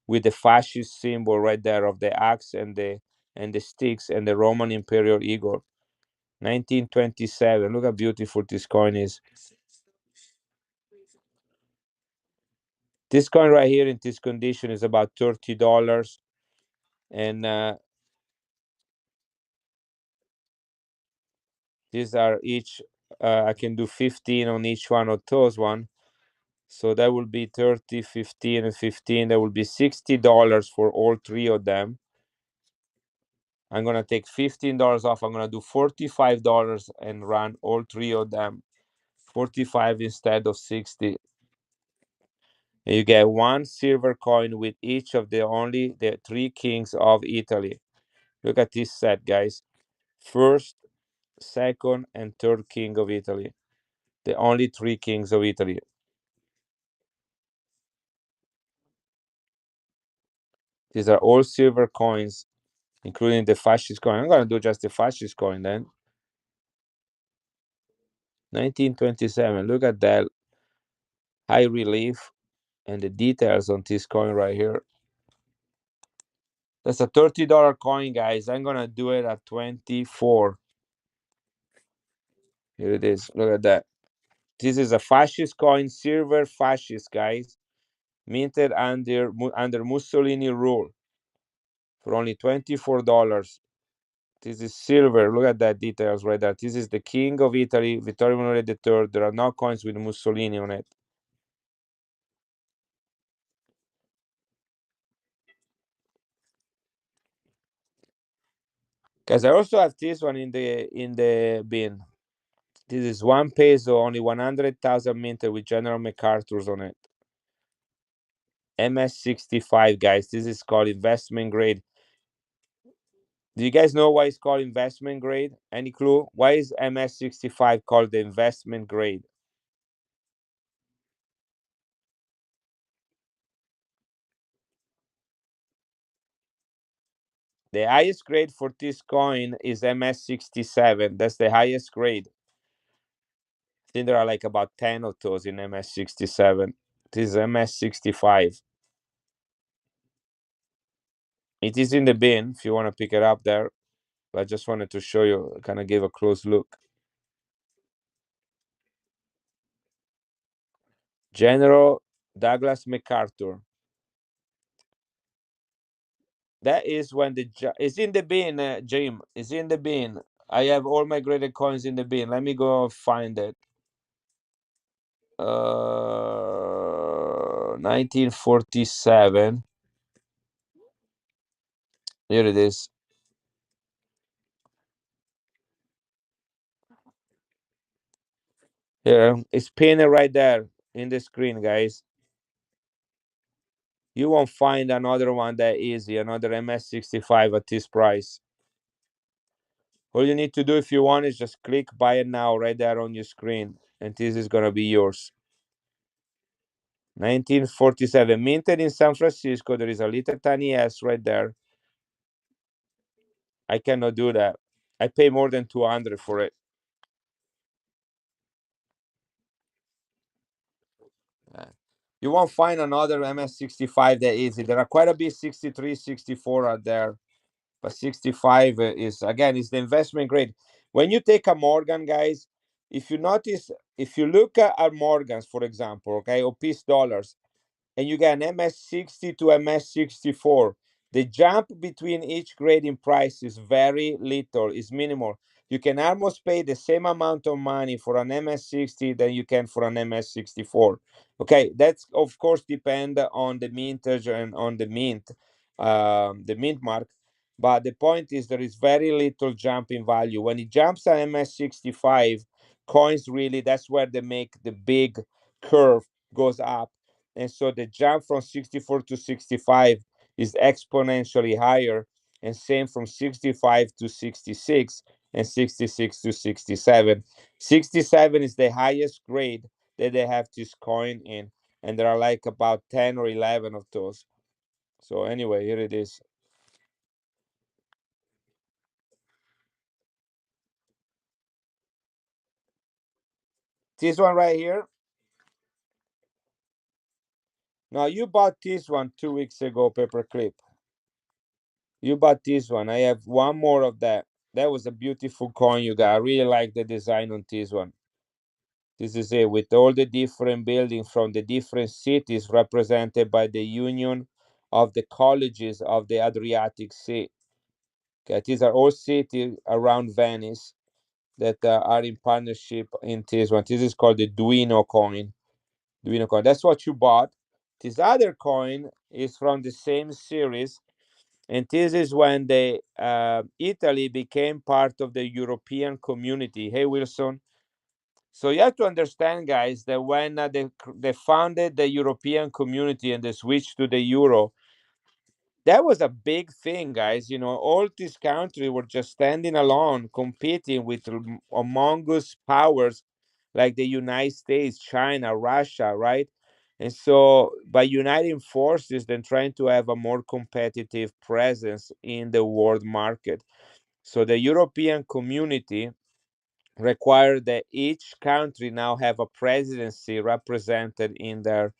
with the fascist symbol right there of the axe and the sticks and the Roman imperial eagle. 1927. Look how beautiful this coin is. This coin right here in this condition is about $30. And these are each, I can do 15 on each one of those one. So that will be 30, 15, and 15. That will be $60 for all three of them. I'm going to take $15 off. I'm going to do $45 and run all three of them. 45 instead of 60. And you get one silver coin with each of the three kings of Italy. Look at this set, guys. First, second, and third king of Italy. The only three kings of Italy. These are all silver coins, including the fascist coin. I'm going to do just the fascist coin then. 1927. Look at that high relief and the details on this coin right here. That's a $30 coin, guys. I'm going to do it at 24. Here it is. Look at that. This is a fascist coin, silver fascist, guys, minted under Mussolini rule for only $24. This is silver. Look at that details right there. This is the King of Italy, Vittorio Emanuele III. There are no coins with Mussolini on it. Guys, I also have this one in the bin. This is 1 peso, only 100,000 minted with General MacArthur's on it. MS65, guys. This is called investment grade. Do you guys know why it's called investment grade? Any clue? Why is MS65 called the investment grade? The highest grade for this coin is MS67. That's the highest grade. I think there are like about 10 of those in MS67. This is MS65. It is in the bin if you want to pick it up there. I just wanted to show you, kind of give a close look. General Douglas MacArthur. That is when it's in the bin, Jim. It's in the bin. I have all my graded coins in the bin. Let me go find it. 1947. Here it is. Here, it's pinned right there in the screen, guys. You won't find another one that easy, another MS65 at this price. All you need to do if you want is just click buy it now right there on your screen, and this is gonna be yours. 1947, minted in San Francisco. There is a little tiny S right there. I cannot do that. I pay more than 200 for it. You won't find another MS65 that easy. There are quite a bit 63, 64 out there, but 65 is, again, is the investment grade. When you take a Morgan, guys, if you notice, if you look at Morgans, for example, okay, or Peace Dollars, and you get an MS60 to MS64. The jump between each grading price is very little, is minimal. You can almost pay the same amount of money for an MS60 than you can for an MS64. Okay, that's of course depend on the mintage and on the mint mark. But the point is there is very little jump in value. When it jumps at MS65, coins really, that's where they make the big curve goes up, and so the jump from 64 to 65 is exponentially higher, and same from 65 to 66, and 66 to 67. 67 is the highest grade that they have this coin in, and there are like about 10 or 11 of those. So anyway, here it is. This one right here. Now you bought this one 2 weeks ago, Paperclip. You bought this one. I have one more of that. That was a beautiful coin you got. I really like the design on this one. This is it, with all the different buildings from the different cities represented by the union of the colleges of the Adriatic Sea. Okay, these are all cities around Venice that are in partnership in this one. This is called the Duino coin. Duino coin. That's what you bought. This other coin is from the same series, and this is when the Italy became part of the European community. Hey, Wilson. So you have to understand, guys, that when they founded the European community and they switched to the euro, that was a big thing, guys. You know, all these countries were just standing alone, competing with humongous powers like the United States, China, Russia, right? And so, by uniting forces, then trying to have a more competitive presence in the world market. So, the European community required that each country now have a presidency represented in there.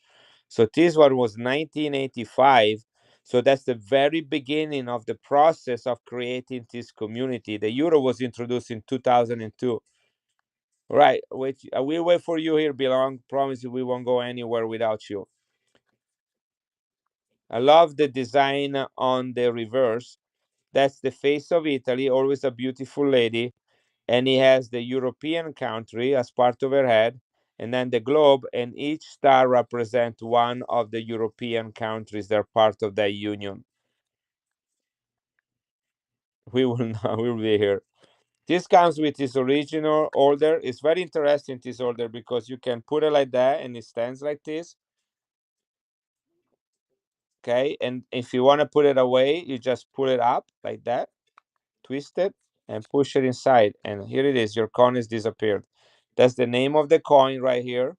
So this one was 1985. So that's the very beginning of the process of creating this community. The euro was introduced in 2002. Right. Wait, we'll wait for you here, Belong. Promise you we won't go anywhere without you. I love the design on the reverse. That's the face of Italy, always a beautiful lady, and he has the European country as part of her head, and then the globe, and each star represents one of the European countries that are part of that union. We will not, we will be here. This comes with this original order. It's very interesting, this order, because you can put it like that and it stands like this. Okay, and if you want to put it away, you just pull it up like that, twist it, and push it inside. And here it is, your coin has disappeared. That's the name of the coin right here.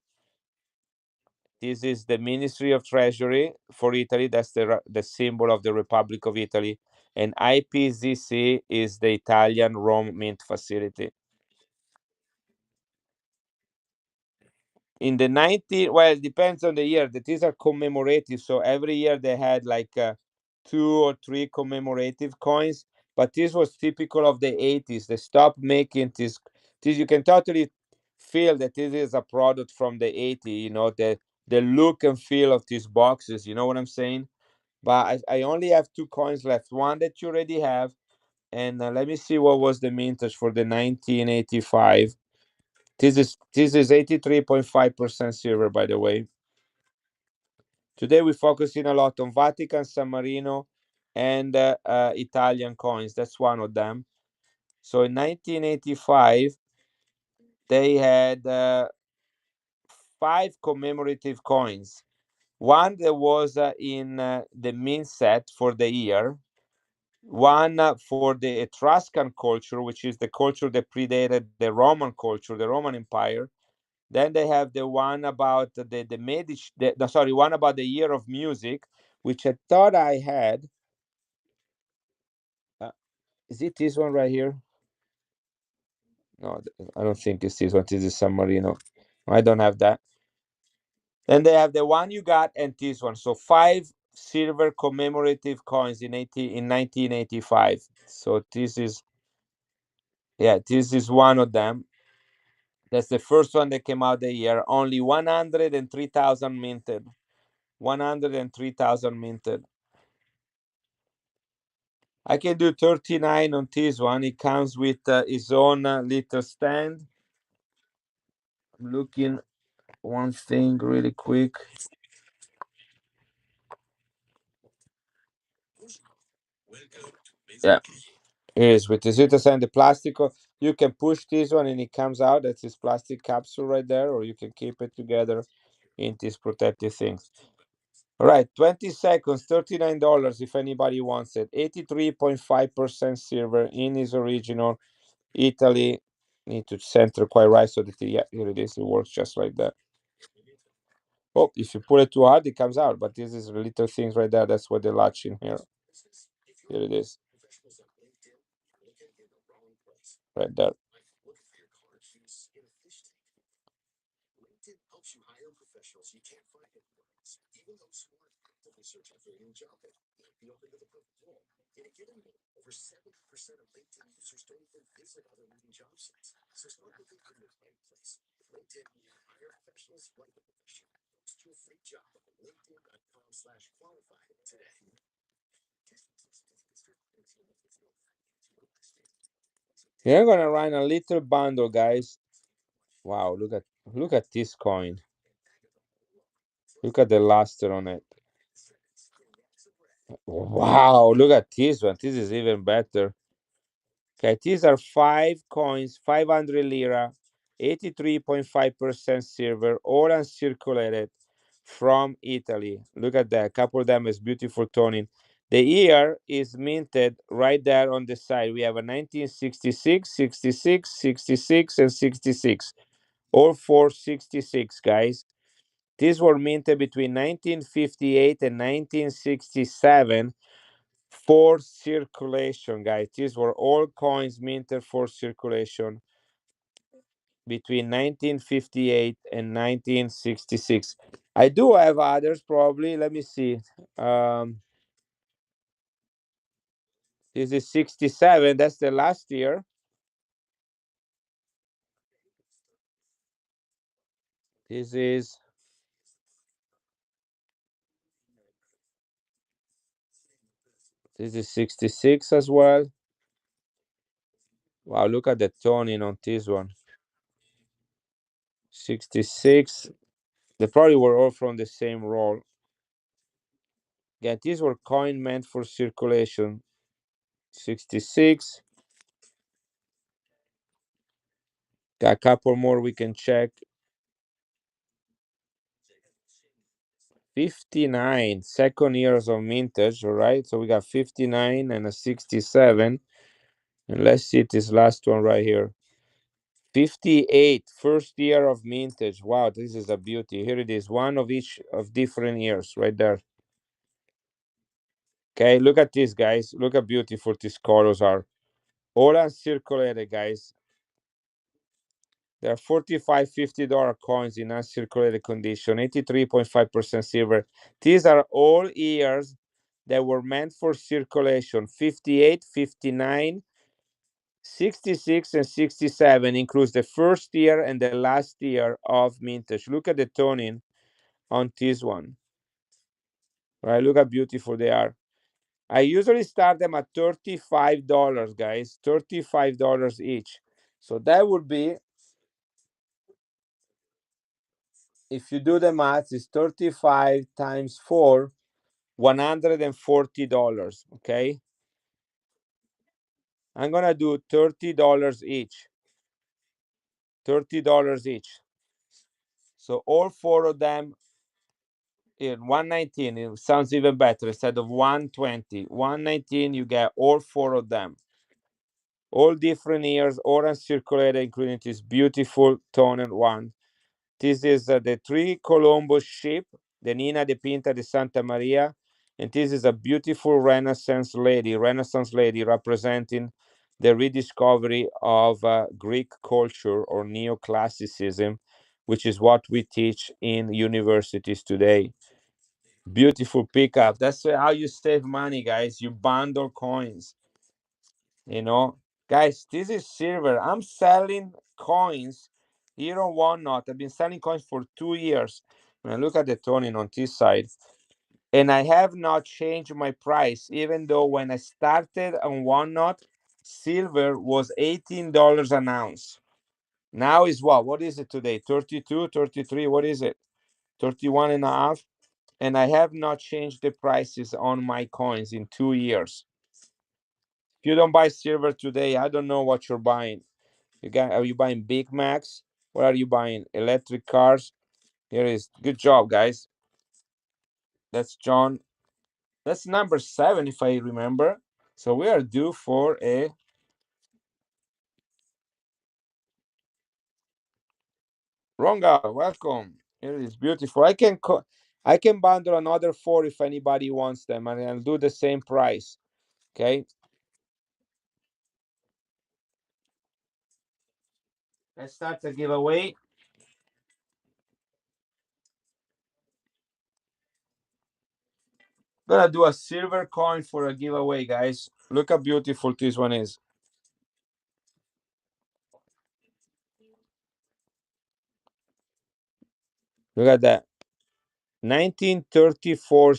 This is the Ministry of Treasury for Italy. That's the symbol of the Republic of Italy. And IPZC is the Italian Rome Mint Facility. In the 19, well, it depends on the year. That these are commemorative. So every year they had like two or three commemorative coins. But this was typical of the 80s. They stopped making this. This you can totally feel that this is a product from the 80s. You know, the look and feel of these boxes. You know what I'm saying? But I only have two coins left. One that you already have, and let me see what was the mintage for the 1985. This is 83.5% silver, by the way. Today we're focusing a lot on Vatican, San Marino, and Italian coins. That's one of them. So in 1985, they had five commemorative coins. One that was in the mint set for the year, one for the Etruscan culture, which is the culture that predated the Roman culture, the Roman Empire. Then they have the one about the Medici, sorry, one about the year of music, which I thought I had. Uh, is it this one right here? No, I don't think it's this one. This is San Marino. I don't have that. Then they have the one you got and this one. So five silver commemorative coins in 1985. So this is, yeah, this is one of them. That's the first one that came out the year. Only 103,000 minted. 103,000 minted. I can do 39 on this one. It comes with its own little stand. I'm looking one thing really quick. Yeah, here is with the little stand, the plastic. You can push this one and it comes out. That's this plastic capsule right there, or you can keep it together in these protective things. All right, 20 seconds, $39 if anybody wants it. 83.5% silver in his original Italy. Need to center quite right so that yeah, here it is. It works just like that. Oh, if you pull it too hard, it comes out. But this is little things right there. That's what they latch in here. Here it is, right there. Here I'm gonna run a little bundle, guys. Wow, look at this coin. Look at the luster on it. Wow, look at this one. This is even better. Okay, these are 5 coins, 500 lira, 83.5% silver, all uncirculated from Italy. Look at that. A couple of them is beautiful toning. The year is minted right there on the side. We have a 1966, 66, 66, and 66. All 466, guys. These were minted between 1958 and 1967 for circulation, guys. These were all coins minted for circulation between 1958 and 1966. I do have others, probably. Let me see. Um, this is 67. That's the last year. This is 66 as well. Wow, look at the toning on this one. 66. They probably were all from the same roll. Again, these were coin meant for circulation. 66. Got a couple more we can check. 59 second years of mintage. All right, so we got 59 and a 67. And let's see this last one right here. 58 first year of mintage. Wow, this is a beauty. Here it is, one of each of different years right there. Okay, look at this, guys. Look how beautiful these colors are. All uncirculated, guys. There are 45 $50 coins in uncirculated condition, 83.5% silver. These are all years that were meant for circulation. 58, 59, 66, and 67 includes the first year and the last year of mintage. Look at the toning on this one. Right? Look how beautiful they are. I usually start them at $35, guys. $35 each. So that would be, if you do the math, is 35 times 4, $140. Okay. I'm gonna do $30 each. $30 each. So all four of them in 119. It sounds even better instead of 120. 119, you get all four of them. All different years, all uncirculated, including this beautiful toned one. This is the three Colombo ship, the Nina de Pinta de Santa Maria, and this is a beautiful Renaissance lady representing the rediscovery of Greek culture or neoclassicism, which is what we teach in universities today. Beautiful pickup. That's how you save money, guys. You bundle coins, you know. Guys, this is silver. I'm selling coins here on Whatnot. I've been selling coins for 2 years. When I look at the toning on this side, and I have not changed my price, even though when I started on Whatnot, silver was $18 an ounce. Now is what? What is it today? 32, 33. What is it? 31 and a half. And I have not changed the prices on my coins in 2 years. If you don't buy silver today, I don't know what you're buying. Are you buying Big Macs? What are you buying? Electric cars? Here is good job, guys. That's John. That's number 7, if I remember. So we are due for a Ronga. Welcome. It is beautiful. I can bundle another 4 if anybody wants them, and I'll do the same price. Okay. Let's start the giveaway. Gonna do a silver coin for a giveaway, guys. Look how beautiful this one is. Look at that. 1934,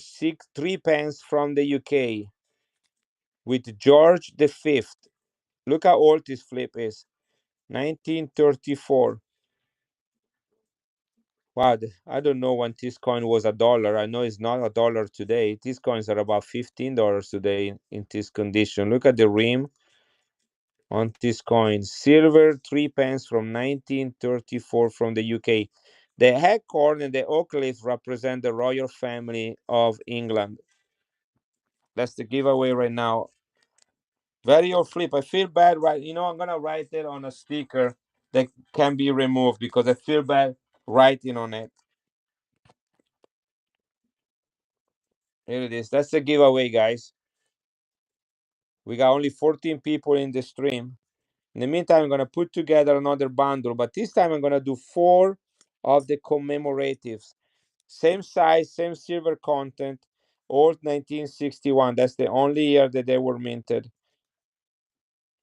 3 pence from the UK with George the Fifth. Look how old this flip is. 1934. Wow, I don't know when this coin was a dollar. I know it's not a dollar today. These coins are about $15 today in this condition. Look at the rim on this coin. Silver 3 pence from 1934 from the UK. The acorn and the oak leaf represent the royal family of England. That's the giveaway right now. Very old flip. I feel bad, right? I'm gonna write it on a sticker that can be removed because I feel bad writing on it. Here it is. That's the giveaway, guys. We got only 14 people in the stream. In the meantime, I'm gonna put together another bundle, but this time I'm gonna do 4 of the commemoratives. Same size, same silver content, old 1961. That's the only year that they were minted.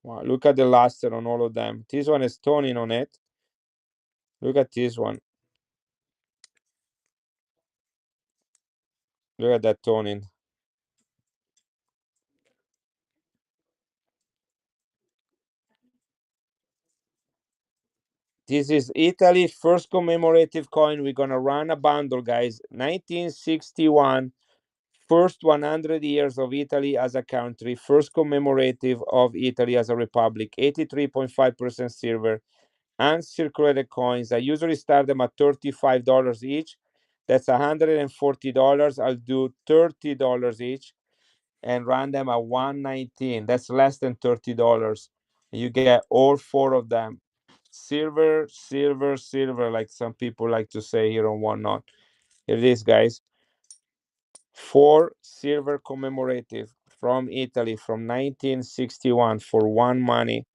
Wow, look at the luster on all of them. This one is toning on it. Look at this one. Look at that toning. This is Italy first commemorative coin. We're gonna run a bundle, guys. 1961, first 100 years of Italy as a country, first commemorative of Italy as a republic. 83.5% silver, uncirculated coins. I usually start them at $35 each. That's $140. I'll do $30 each and run them at 119. That's less than $30. You get all 4 of them. Silver, silver, silver, like some people like to say here on Whatnot. Here it is, guys. 4 silver commemorative from Italy from 1961 for one money,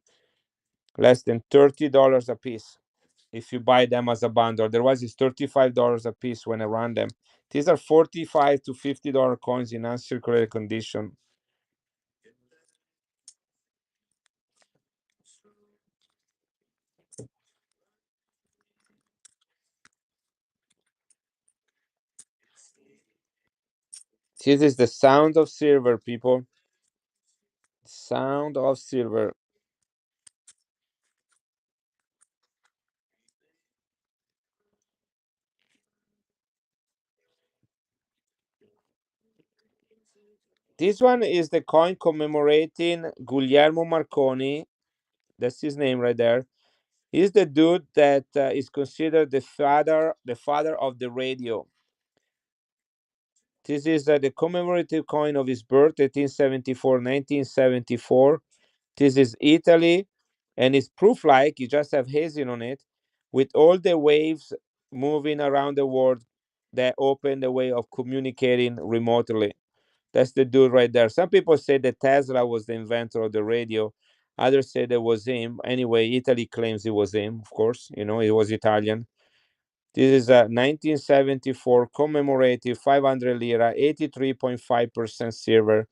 less than $30 a piece if you buy them as a bundle. Otherwise, it's $35 a piece when I run them. These are $45 to $50 coins in uncirculated condition. This is the sound of silver, people. Sound of silver. This one is the coin commemorating Guglielmo Marconi. That's his name right there. He's the dude that is considered the father of the radio. This is the commemorative coin of his birth, 1874, 1974. This is Italy, and it's proof-like. You just have hazing on it, with all the waves moving around the world that open the way of communicating remotely. That's the dude right there. Some people say that Tesla was the inventor of the radio. Others say that was him. Anyway, Italy claims it was him, of course. He was Italian. This is a 1974 commemorative 500 lira, 83.5% silver,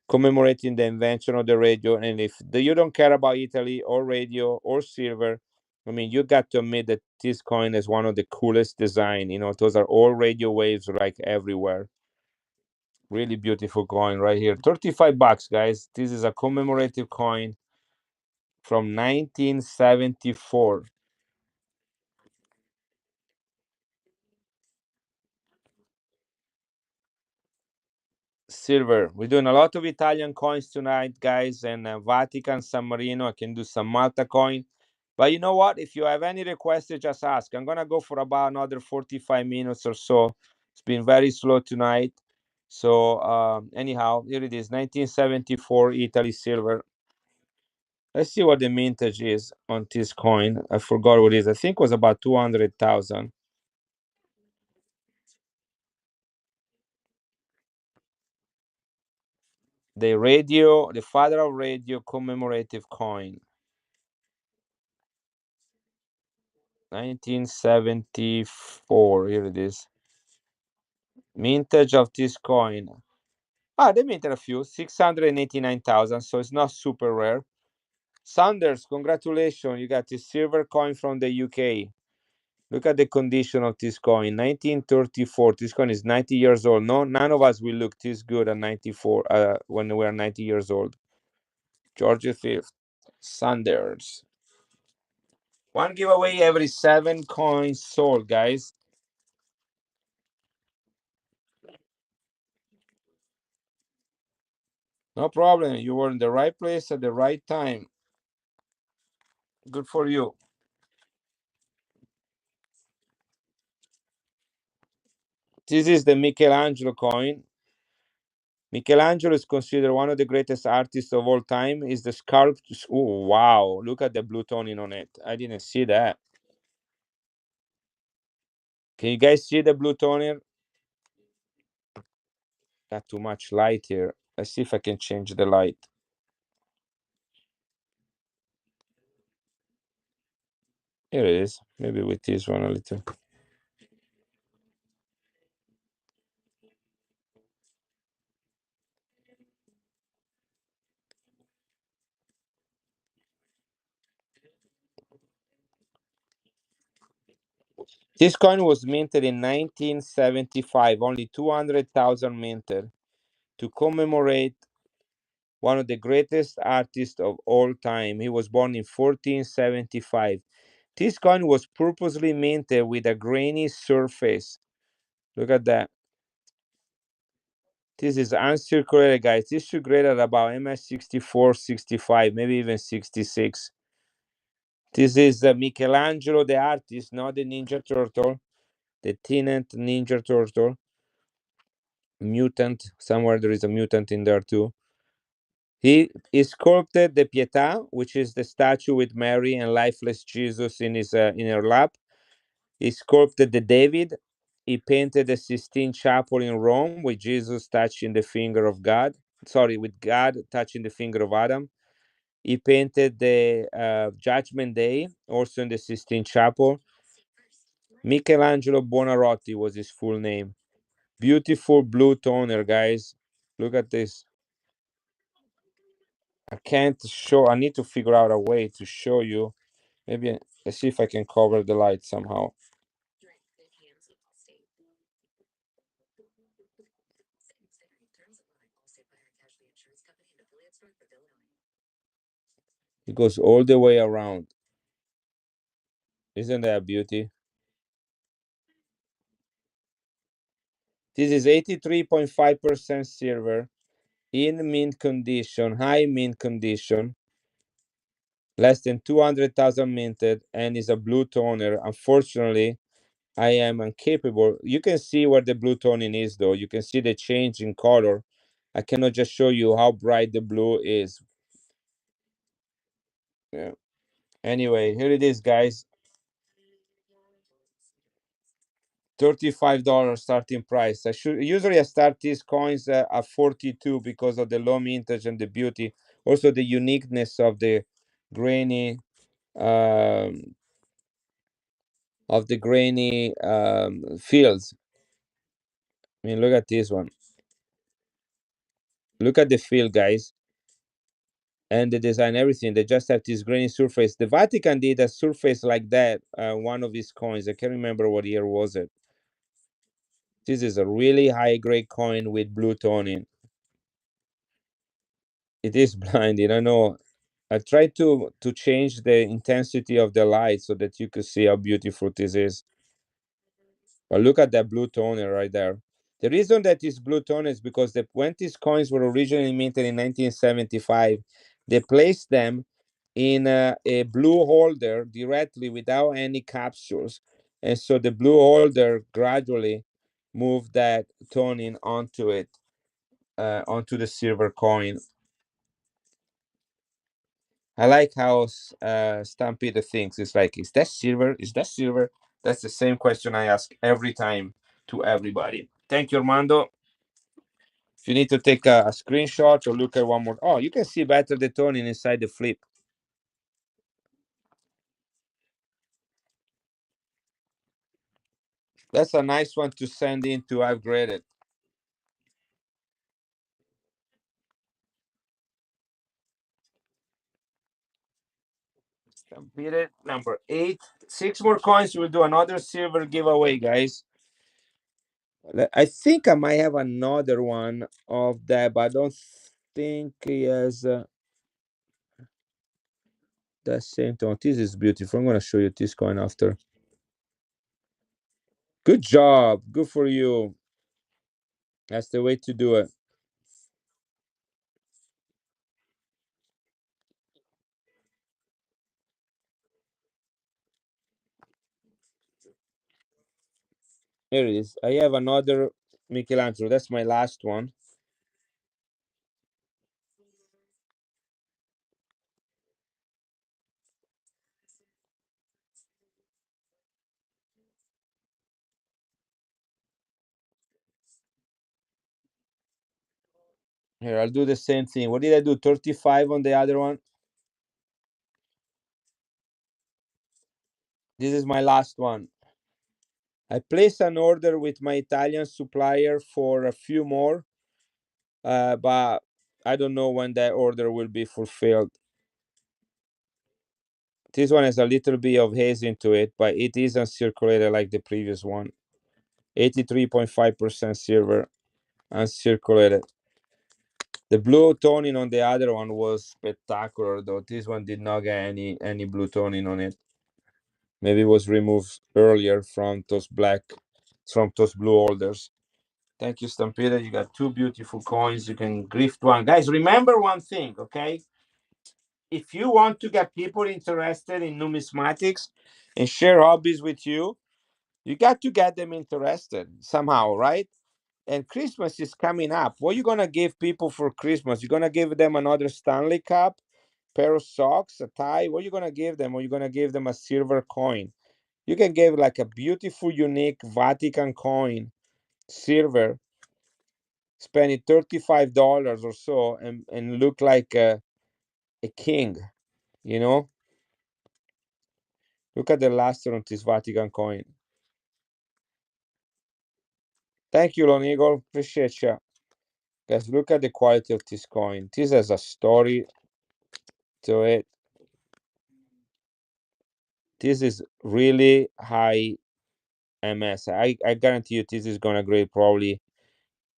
commemorating the invention of the radio. And if you don't care about Italy or radio or silver, I mean, you got to admit that this coin is one of the coolest design. Those are all radio waves like everywhere. Really beautiful coin right here. 35 bucks, guys. This is a commemorative coin from 1974. Silver. We're doing a lot of Italian coins tonight, guys, and Vatican, San Marino. I can do some Malta coin. But you know what? If you have any requests, just ask. I'm going to go for about another 45 minutes or so. It's been very slow tonight. So anyhow, here it is, 1974 Italy silver. Let's see what the mintage is on this coin. I forgot what it is. I think it was about 200,000. The father of radio commemorative coin, 1974. Here it is. Mintage of this coin. Ah, they minted a few, 689,000. So it's not super rare. Saunders, congratulations. You got this silver coin from the UK. Look at the condition of this coin. 1934. This coin is 90 years old. No, none of us will look this good at 94 when we are 90 years old. George V. Sanders. One giveaway every 7 coins sold, guys. No problem. You were in the right place at the right time. Good for you. This is the Michelangelo coin. Michelangelo is considered one of the greatest artists of all time. Is the sculpture? Oh wow! Look at the blue toning on it. I didn't see that. Can you guys see the blue toner? Got too much light here. Let's see if I can change the light. Here it is. Maybe with this one a little. This coin was minted in 1975. Only 200,000 minted to commemorate one of the greatest artists of all time. He was born in 1475. This coin was purposely minted with a grainy surface. Look at that. This is uncirculated, guys. This should grade at about MS 64, 65, maybe even 66. This is Michelangelo, the artist, not the Ninja Turtle, the Teenage Ninja Turtle. Mutant. Somewhere there is a mutant in there too. He sculpted the Pietà, which is the statue with Mary and lifeless Jesus in her lap. He sculpted the David. He painted the Sistine Chapel in Rome with Jesus touching the finger of God. Sorry, with God touching the finger of Adam. He painted the Judgment Day, also in the Sistine Chapel. Michelangelo Buonarroti was his full name. Beautiful blue toner, guys. Look at this. I can't show. I need to figure out a way to show you. Maybe let's see if I can cover the light somehow. It goes all the way around. Isn't that a beauty? This is 83.5% silver in mint condition, high mint condition, less than 200,000 minted, and is a blue toner. Unfortunately, I am incapable. You can see where the blue toning is, though. You can see the change in color. I cannot just show you how bright the blue is. Yeah. Anyway, here it is, guys. $35 starting price. I start these coins at 42 because of the low mintage and the beauty, also the uniqueness of the grainy um, fields. I mean, look at this one. Look at the field, guys, and the design, everything. They just have this grainy surface. The Vatican did a surface like that. One of these coins, I can't remember what year was it. This is a really high grade coin with blue toning. It is blinding. I know. I tried to change the intensity of the light so that you could see how beautiful this is. But look at that blue toner right there. The reason that is blue tone is because when these coins were originally minted in 1975, they placed them in a blue holder directly without any capsules. And so the blue holder gradually move that toning onto it, onto the silver coin. I like how Stampede thinks. It's like, is that silver? Is that silver? That's the same question I ask every time to everybody. Thank you, Armando. If you need to take a screenshot or look at one more, oh, you can see better the toning inside the flip. That's a nice one to send in to I've graded. Stampede number 8. 6 more coins. We'll do another silver giveaway, guys. I think I might have another one of that, but I don't think he has the same tone. This is beautiful. I'm going to show you this coin after. Good job. Good for you. That's the way to do it. Here it is. I have another Michelangelo. That's my last one. Here, I'll do the same thing. What did I do? 35 on the other one. This is my last one. I placed an order with my Italian supplier for a few more, but I don't know when that order will be fulfilled. This one has a little bit of haze into it, but it is uncirculated like the previous one. 83.5% silver, uncirculated. The blue toning on the other one was spectacular, though. This one did not get any blue toning on it. Maybe it was removed earlier from those blue holders. Thank you, Stampede. You got 2 beautiful coins. You can gift one. Guys, remember one thing, okay? If you want to get people interested in numismatics and share hobbies with you, you got to get them interested somehow, right? And Christmas is coming up. What are you gonna give people for Christmas? You're gonna give them another Stanley Cup, pair of socks, a tie. What are you gonna give them? Or you gonna give them a silver coin? You can give like a beautiful, unique Vatican coin, silver, spending $35 or so, and look like a king. You know, look at the luster on this Vatican coin. Thank you, Lon Eagle. Appreciate you. Guys, look at the quality of this coin. This has a story to it. This is really high MS. I guarantee you this is gonna grade probably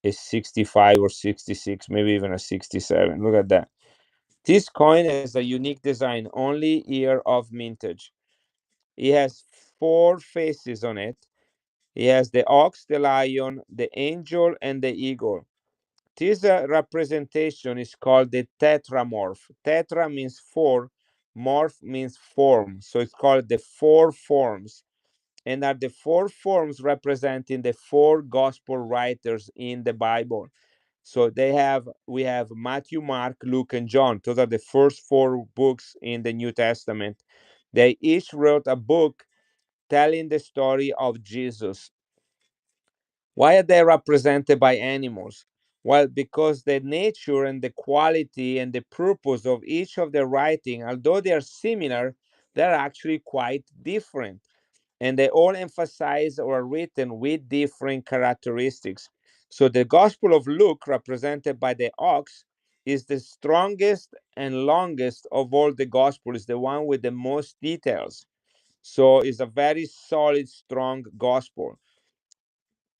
a 65 or 66, maybe even a 67. Look at that. This coin has a unique design, only year of mintage. It has 4 faces on it. It has the ox, the lion, the angel, and the eagle. This representation is called the tetramorph. Tetra means 4, morph means form. So it's called the 4 forms, and are the 4 forms representing the 4 gospel writers in the Bible. So we have Matthew, Mark, Luke, and John. Those are the first 4 books in the New Testament. They each wrote a book telling the story of Jesus. Why are they represented by animals? Well, because the nature and the quality and the purpose of each of the writing, although they are similar, they're actually quite different. And they all emphasize or are written with different characteristics. So the Gospel of Luke, represented by the ox, is the strongest and longest of all the Gospels, the one with the most details. So it's a very solid, strong Gospel.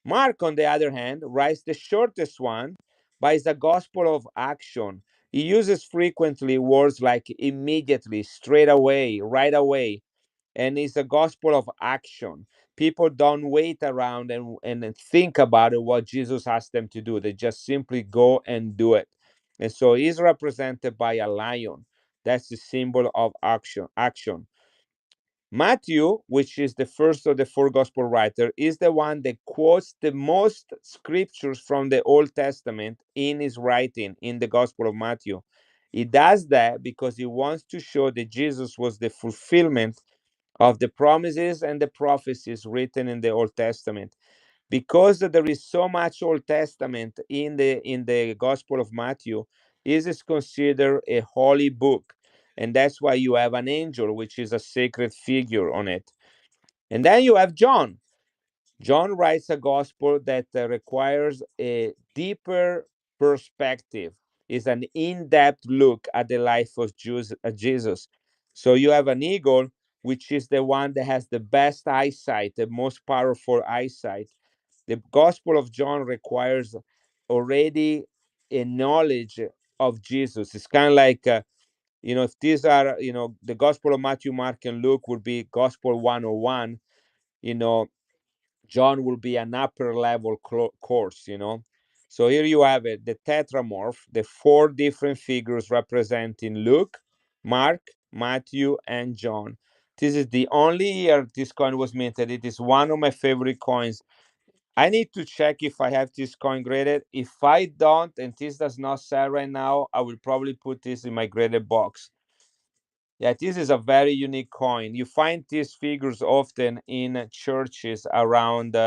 Mark, on the other hand, writes the shortest one, but is a Gospel of action. He uses frequently words like immediately, straight away, right away, and it's a gospel of action. People don't wait around and think about it, what Jesus asked them to do. They just simply go and do it. And so he's represented by a lion. That's the symbol of action. Matthew, which is the first of the four gospel writer, is the one that quotes the most scriptures from the Old Testament in his writing in the Gospel of Matthew. He does that because he wants to show that Jesus was the fulfillment of the promises and the prophecies written in the Old Testament. Because there is so much Old Testament in the Gospel of Matthew, this is considered a holy book, and that's why you have an angel, which is a sacred figure on it. And then you have John. John writes a gospel that requires a deeper perspective, is an in-depth look at the life of Jesus. So you have an eagle, which is the one that has the best eyesight, the most powerful eyesight. The Gospel of John requires already a knowledge of Jesus. It's kind of like, if these are, the Gospel of Matthew, Mark, and Luke would be Gospel 101, you know, John will be an upper level course. So here you have it, the tetramorph, the four different figures representing Luke, Mark, Matthew, and John. This is the only year this coin was minted. It is one of my favorite coins. I need to check if I have this coin graded. If I don't, and this does not sell right now, I will probably put this in my graded box. Yeah, this is a very unique coin. You find these figures often in churches around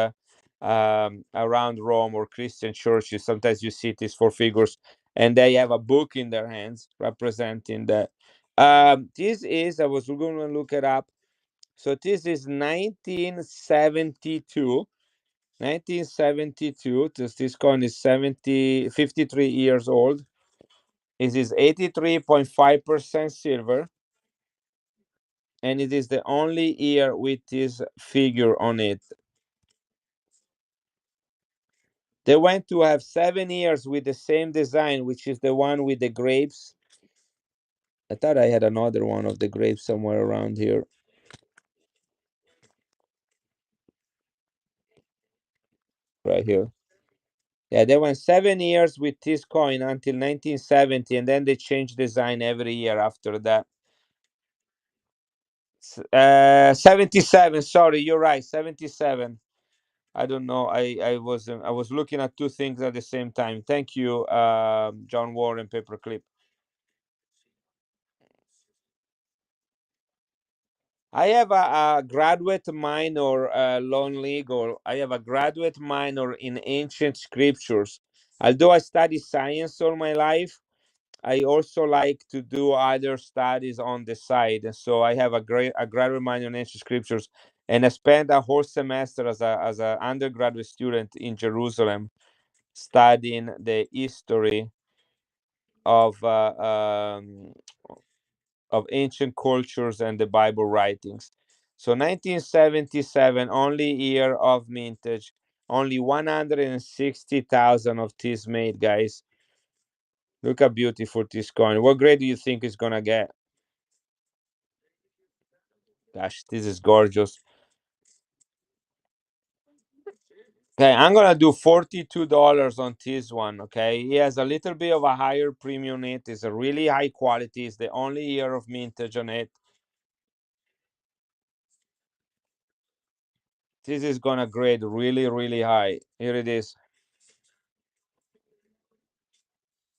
Rome or Christian churches. Sometimes you see these four figures, and they have a book in their hands representing that. This is, I was going to look it up. So this is 1972. 1972. This coin is 53 years old. It is 83.5% silver, and it is the only year with this figure on it. They went to have 7 years with the same design, which is the one with the grapes. I thought I had another one of the grapes somewhere around here. Right here. Yeah, they went 7 years with this coin until 1970, and then they changed design every year after that. 77. Sorry, you're right. 77. I don't know. I was looking at two things at the same time. Thank you, John Warren Paperclip. I have a graduate minor, Lone Legal. I have a graduate minor in ancient scriptures. Although I study science all my life, I also like to do other studies on the side. And so I have a graduate minor in ancient scriptures, and I spent a whole semester as a undergraduate student in Jerusalem studying the history of of ancient cultures and the Bible writings. So 1977, only year of mintage, only 160,000 of this made, guys. Look how beautiful this coin. What grade do you think it's gonna get? Gosh, this is gorgeous. Okay, I'm gonna do $42 on this one. Okay, he has a little bit of a higher premium. It is a really high quality. It's the only year of mintage on it. This is gonna grade really, really high. Here it is.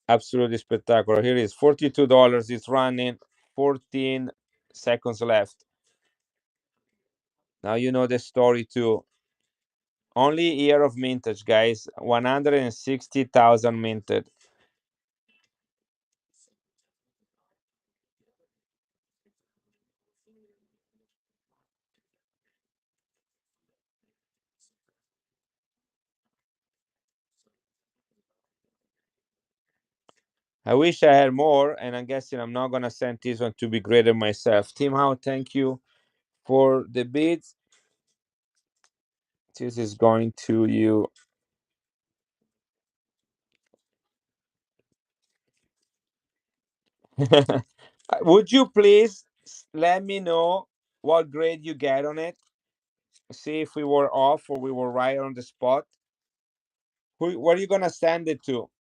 Absolutely spectacular. Here it is. $42. It's running 14 seconds left. Now you know the story too. Only year of mintage, guys. 160,000 minted. I wish I had more, and I'm guessing I'm not gonna send this one to be graded myself. Tim Howe, thank you for the beats. This is going to you. Would you please let me know what grade you get on it? See if we were off or we were right on the spot. Where are you gonna send it to?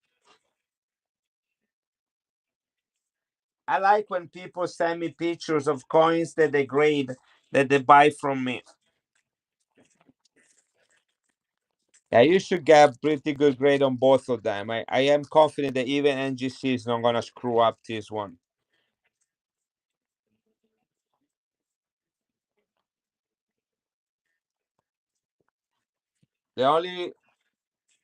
I like when people send me pictures of coins that they grade. that they buy from me. Yeah, you should get pretty good grade on both of them. I am confident that even NGC is not gonna screw up this one. The only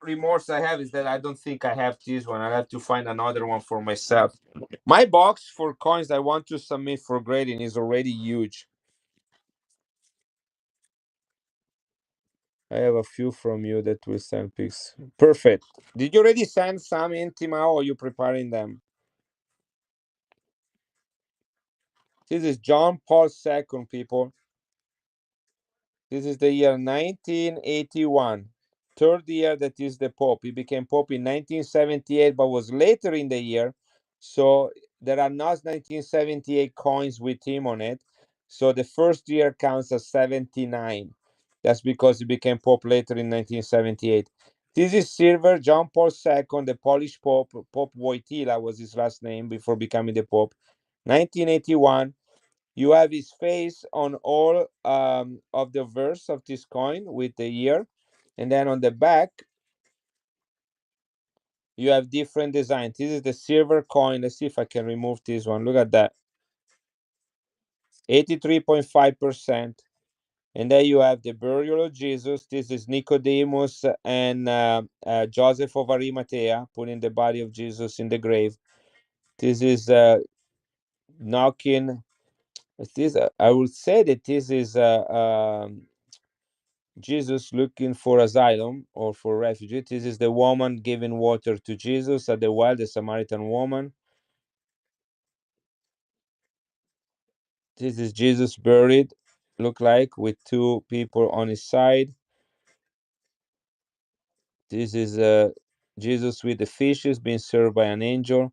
remorse I have is that I don't think I have this one. I have to find another one for myself. My box for coins I want to submit for grading is already huge. I have a few from you that will send pics. Perfect. Did you already send some in, Timao, or are you preparing them? This is John Paul II, people. This is the year 1981. Third year that is the Pope. He became Pope in 1978, but was later in the year. So there are not 1978 coins with him on it. So the first year counts as 79. That's because he became Pope later in 1978. This is silver, John Paul II, the Polish Pope. Pope Wojtyla was his last name before becoming the Pope. 1981. You have his face on all of the verse of this coin with the year. And then on the back, you have different designs. This is the silver coin. Let's see if I can remove this one. Look at that. 83.5%. And then you have the burial of Jesus. This is Nicodemus and Joseph of Arimathea putting the body of Jesus in the grave. This is knocking. This I would say that this is Jesus looking for asylum or for refuge. This is the woman giving water to Jesus at the well, the Samaritan woman. This is Jesus buried, look like, with two people on his side. This is Jesus with the fishes being served by an angel.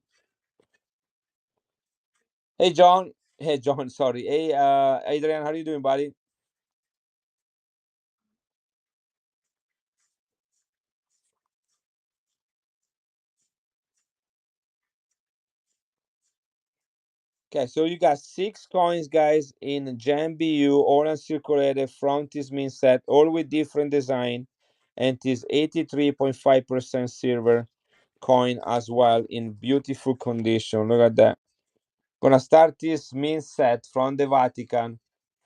Hey John, hey John, sorry. Hey Adrian, how are you doing, buddy? Okay, so you got 6 coins, guys, in JMBU, all uncirculated from this mean set, all with different design, and this 83.5% silver coin as well in beautiful condition. Look at that. Gonna start this mean set from the Vatican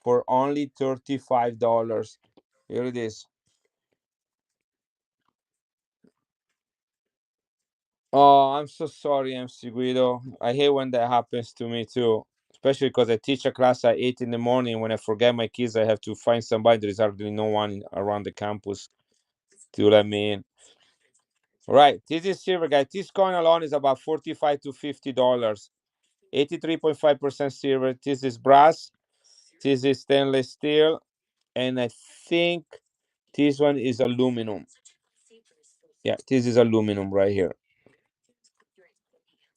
for only $35. Here it is. Oh, I'm so sorry, MC Guido. I hate when that happens to me too. Especially because I teach a class at 8 in the morning. When I forget my keys, I have to find somebody. There is hardly no one around the campus to let me in. Right. This is silver, guys. This coin alone is about 45 to $50. 83.5% silver. This is brass. This is stainless steel. And I think this one is aluminum. Yeah, this is aluminum right here.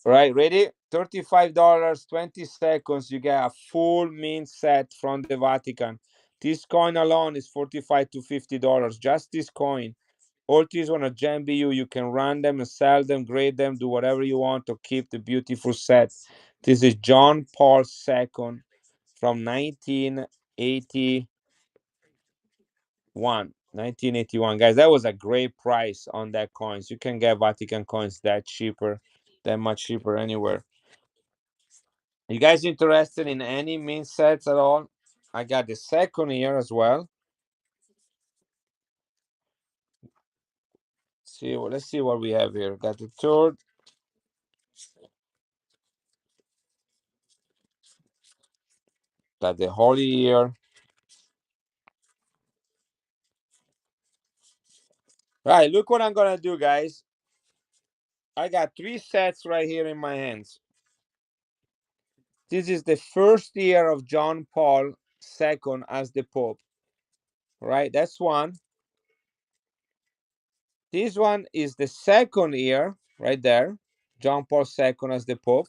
Right, ready? $35, 20 seconds. You get a full mint set from the Vatican. This coin alone is 45 to $50. Just this coin. All these on a JMBU, you can run them and sell them, grade them, do whatever you want to keep the beautiful set. This is John Paul II from 1981. Guys, that was a great price on that coins. You can get Vatican coins that cheaper, that much cheaper anywhere. You guys interested in any mint sets at all? I got the second here as well. See, well, let's see what we have here. Got the third, got the holy year. Right, look what I'm gonna do, guys. I got 3 sets right here in my hands. This is the first year of John Paul II as the Pope. Right, that's one. This one is the second year, right there. John Paul II as the Pope.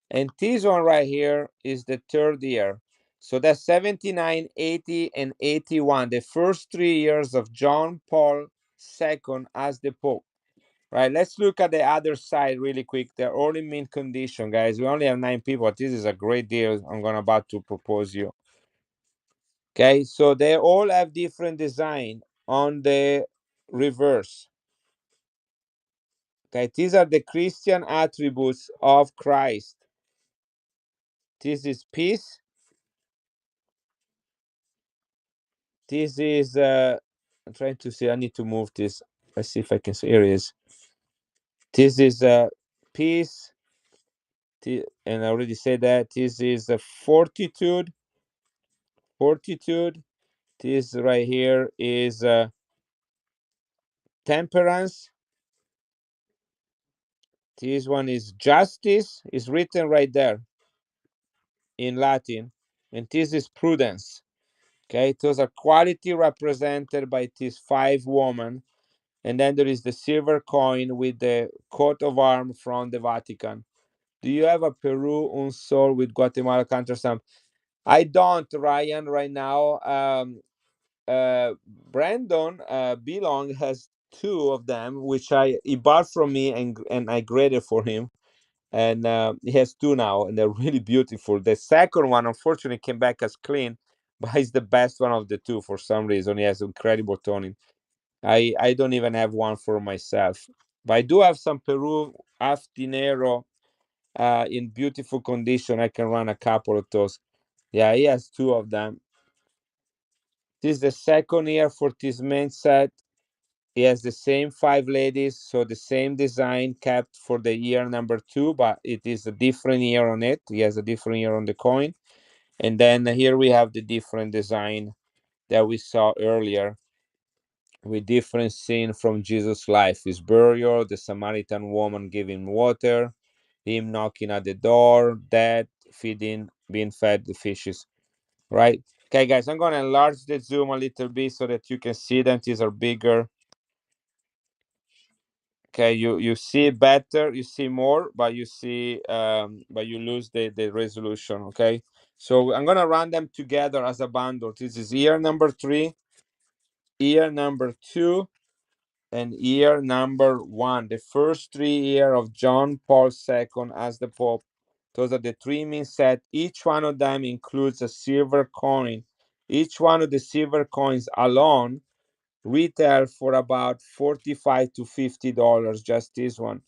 And this one right here is the third year. So that's 79, 80, and 81. The first 3 years of John Paul II as the Pope. Right, let's look at the other side really quick. They're all in mint condition, guys. We only have 9 people. This is a great deal I'm gonna about to propose you. Okay, so they all have different design on the reverse. Okay, these are the Christian attributes of Christ. This is peace. This is I'm trying to see. I need to move this. Let's see if I can see. Here it is. This is peace. And I already said that. This is fortitude. Fortitude. This right here is temperance. This one is justice. It's written right there in Latin. And this is prudence. Okay, those are quality represented by these five women. And then there is the silver coin with the coat of arms from the Vatican. Do you have a Peru un sol with Guatemala counterstamp? I don't, Ryan, right now. Brandon Belong has two of them, which he bought from me, and I graded for him. And he has two now, and they're really beautiful. The second one, unfortunately, came back as clean, but he's the best one of the two for some reason. He has incredible toning. I don't even have one for myself, but I do have some Peru Aftinero in beautiful condition. I can run a couple of those. Yeah, he has two of them. This is the second year for this main set. He has the same five ladies, so the same design kept for the year number two, but it is a different year on it. He has a different year on the coin. And then here we have the different design that we saw earlier with different scene from Jesus' life, his burial, the Samaritan woman giving water, him knocking at the door, dead, feeding, being fed the fishes. Right? Okay, guys, I'm gonna enlarge the zoom a little bit so that you can see them. These are bigger. Okay, you see better, you see more, but you see but you lose the resolution. Okay, so I'm gonna run them together as a bundle. This is year number 3, year number 2, and year number 1. The first 3 year of John Paul II as the Pope. Those are the three mean set. Each one of them includes a silver coin. Each one of the silver coins alone retail for about $45 to $50. Just this one.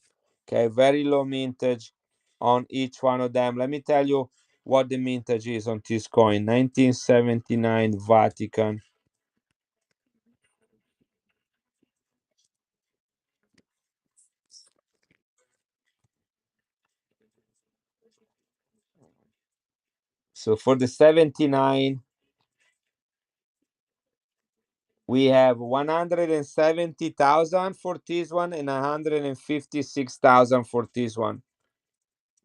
Okay, very low mintage on each one of them. Let me tell you what the mintage is on this coin. 1979 Vatican. So for the 79, we have 170,000 for this one and 156,000 for this one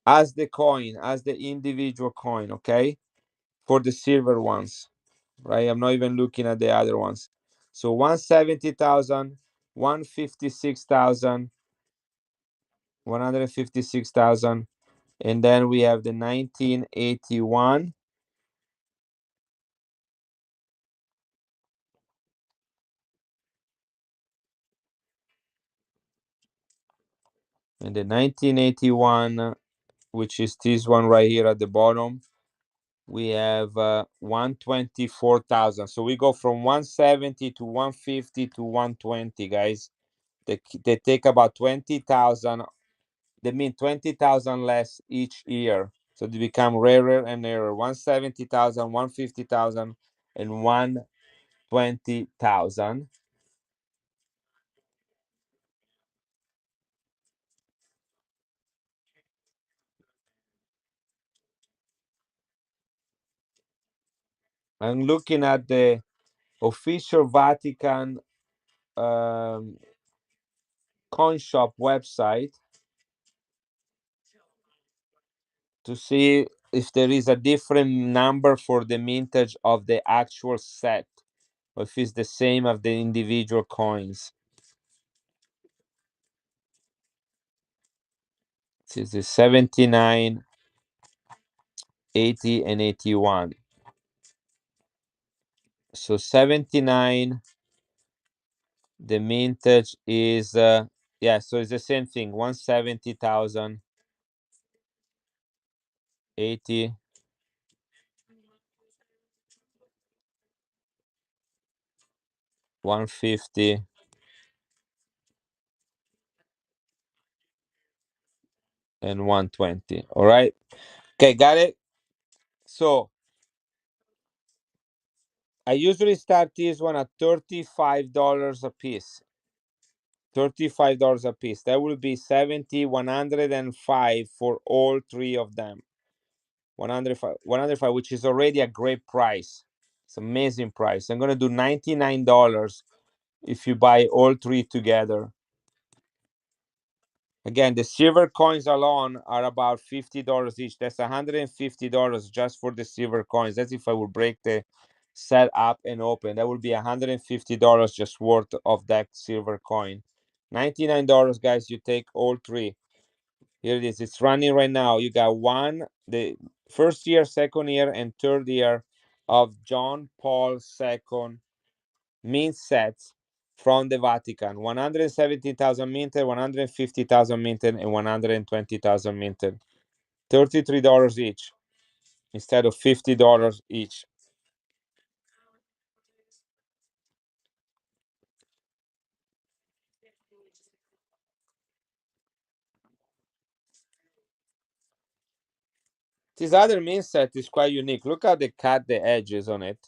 as the coin, as the individual coin. Okay, for the silver ones, right? I'm not even looking at the other ones. So 170,000, 156,000, 156,000, and then we have the 1981 and the 1981, which is this one right here at the bottom. We have 124,000. So we go from 170 to 150 to 120, guys. They take about 20,000. They mean 20,000 less each year. So they become rarer and rarer. 170,000, 150,000, and 120,000. I'm looking at the official Vatican um, coin shop website to see if there is a different number for the mintage of the actual set, or if it's the same as the individual coins. This is 79, 80, and 81. So 79, the mintage is yeah, so it's the same thing. 170,000, 80, 150, and 120. All right. Okay, got it. So I usually start this one at $35 a piece. $35 a piece. That will be 70, 105 for all three of them. 105, 105, which is already a great price. It's amazing price. I'm gonna do $99 if you buy all three together. Again, the silver coins alone are about $50 each. That's $150 just for the silver coins. That's if I would break the set up and open. That would be $150 just worth of that silver coin. $99, guys. You take all three. Here it is. It's running right now. You got one, the first year, second year, and third year of John Paul II mint sets from the Vatican. 170,000 minted, 150,000 minted, and 120,000 minted. $33 each instead of $50 each. This other mint set is quite unique. Look how they cut the edges on it.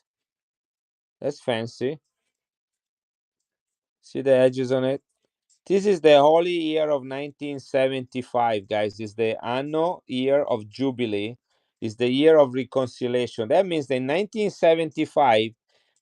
That's fancy. See the edges on it? This is the holy year of 1975, guys. It's the anno year of jubilee. It's the year of reconciliation. That means that in 1975,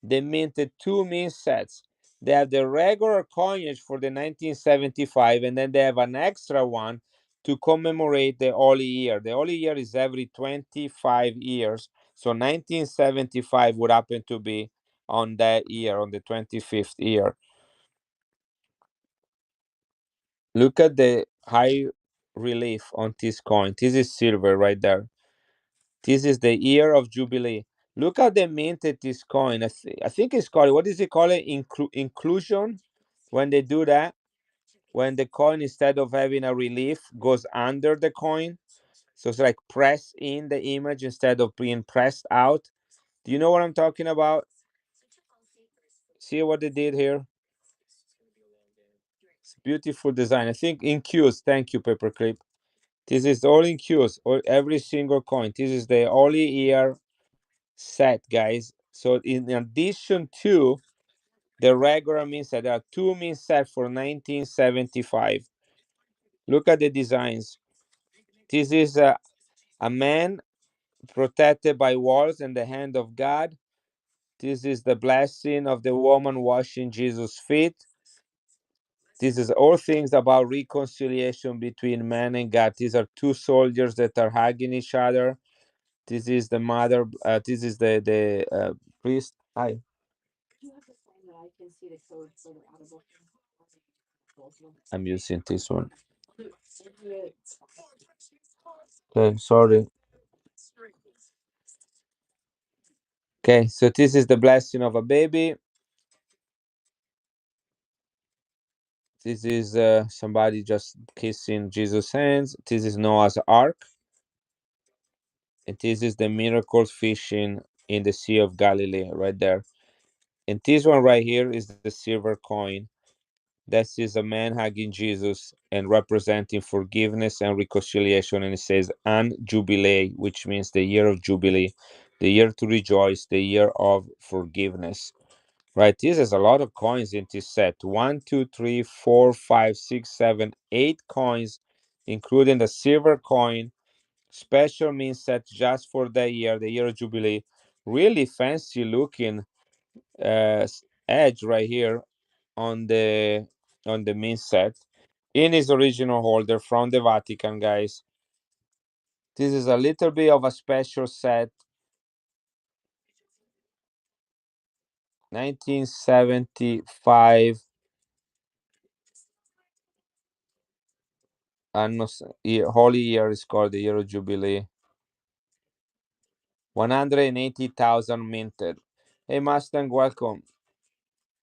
they minted two mint sets. They have the regular coinage for the 1975, and then they have an extra one to commemorate the holy year. The holy year is every 25 years. So 1975 would happen to be on that year, on the 25th year. Look at the high relief on this coin. This is silver right there. This is the year of Jubilee. Look at the minted this coin. I think it's called, what is it called? Inclusion. When they do that, when the coin, instead of having a relief, goes under the coin. So it's like press in the image instead of being pressed out. Do you know what I'm talking about? See what they did here? It's beautiful design. I think in Qs. Thank you, Paperclip. This is all in Qs, or every single coin. This is the only year set, guys. So in addition to the regular mint set, there are two mint set for 1975. Look at the designs. This is a man protected by walls and the hand of God. This is the blessing of the woman washing Jesus' feet. This is all things about reconciliation between man and God. These are two soldiers that are hugging each other. This is the mother. This is the priest. Hi. I'm using this one. Okay, sorry. Okay, so this is the blessing of a baby. This is somebody just kissing Jesus' hands. This is Noah's Ark, and this is the miracle fishing in the Sea of Galilee right there. And this one right here is the silver coin. This is a man hugging Jesus and representing forgiveness and reconciliation. And it says, An Jubilee, which means the year of Jubilee, the year to rejoice, the year of forgiveness. Right? This is a lot of coins in this set. 1, 2, 3, 4, 5, 6, 7, 8 coins, including the silver coin. Special means set just for the year of Jubilee. Really fancy looking edge right here on the main set in its original holder from the Vatican, guys. This is a little bit of a special set. 1975 Holy Year is called the Year of Jubilee. 180,000 minted. Hey Mustang, welcome.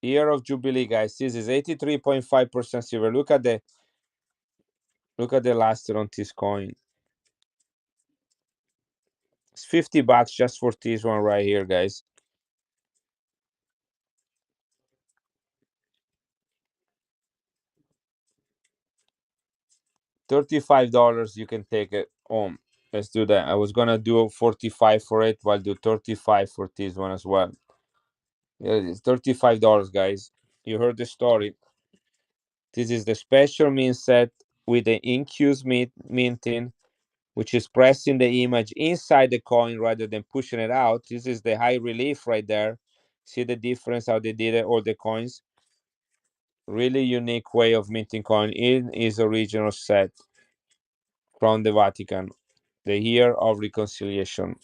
Year of Jubilee, guys. This is 83.5% silver. Look at the luster on this coin. It's $50 just for this one right here, guys. $35. You can take it home. Let's do that. I was gonna do 45 for it, but I'll do 35 for this one as well. Yeah, it's $35, guys. You heard the story. This is the special mint set with the infused minting, which is pressing the image inside the coin rather than pushing it out. This is the high relief right there. See the difference how they did it, all the coins. Really unique way of minting coin in his original set from the Vatican, the year of reconciliation.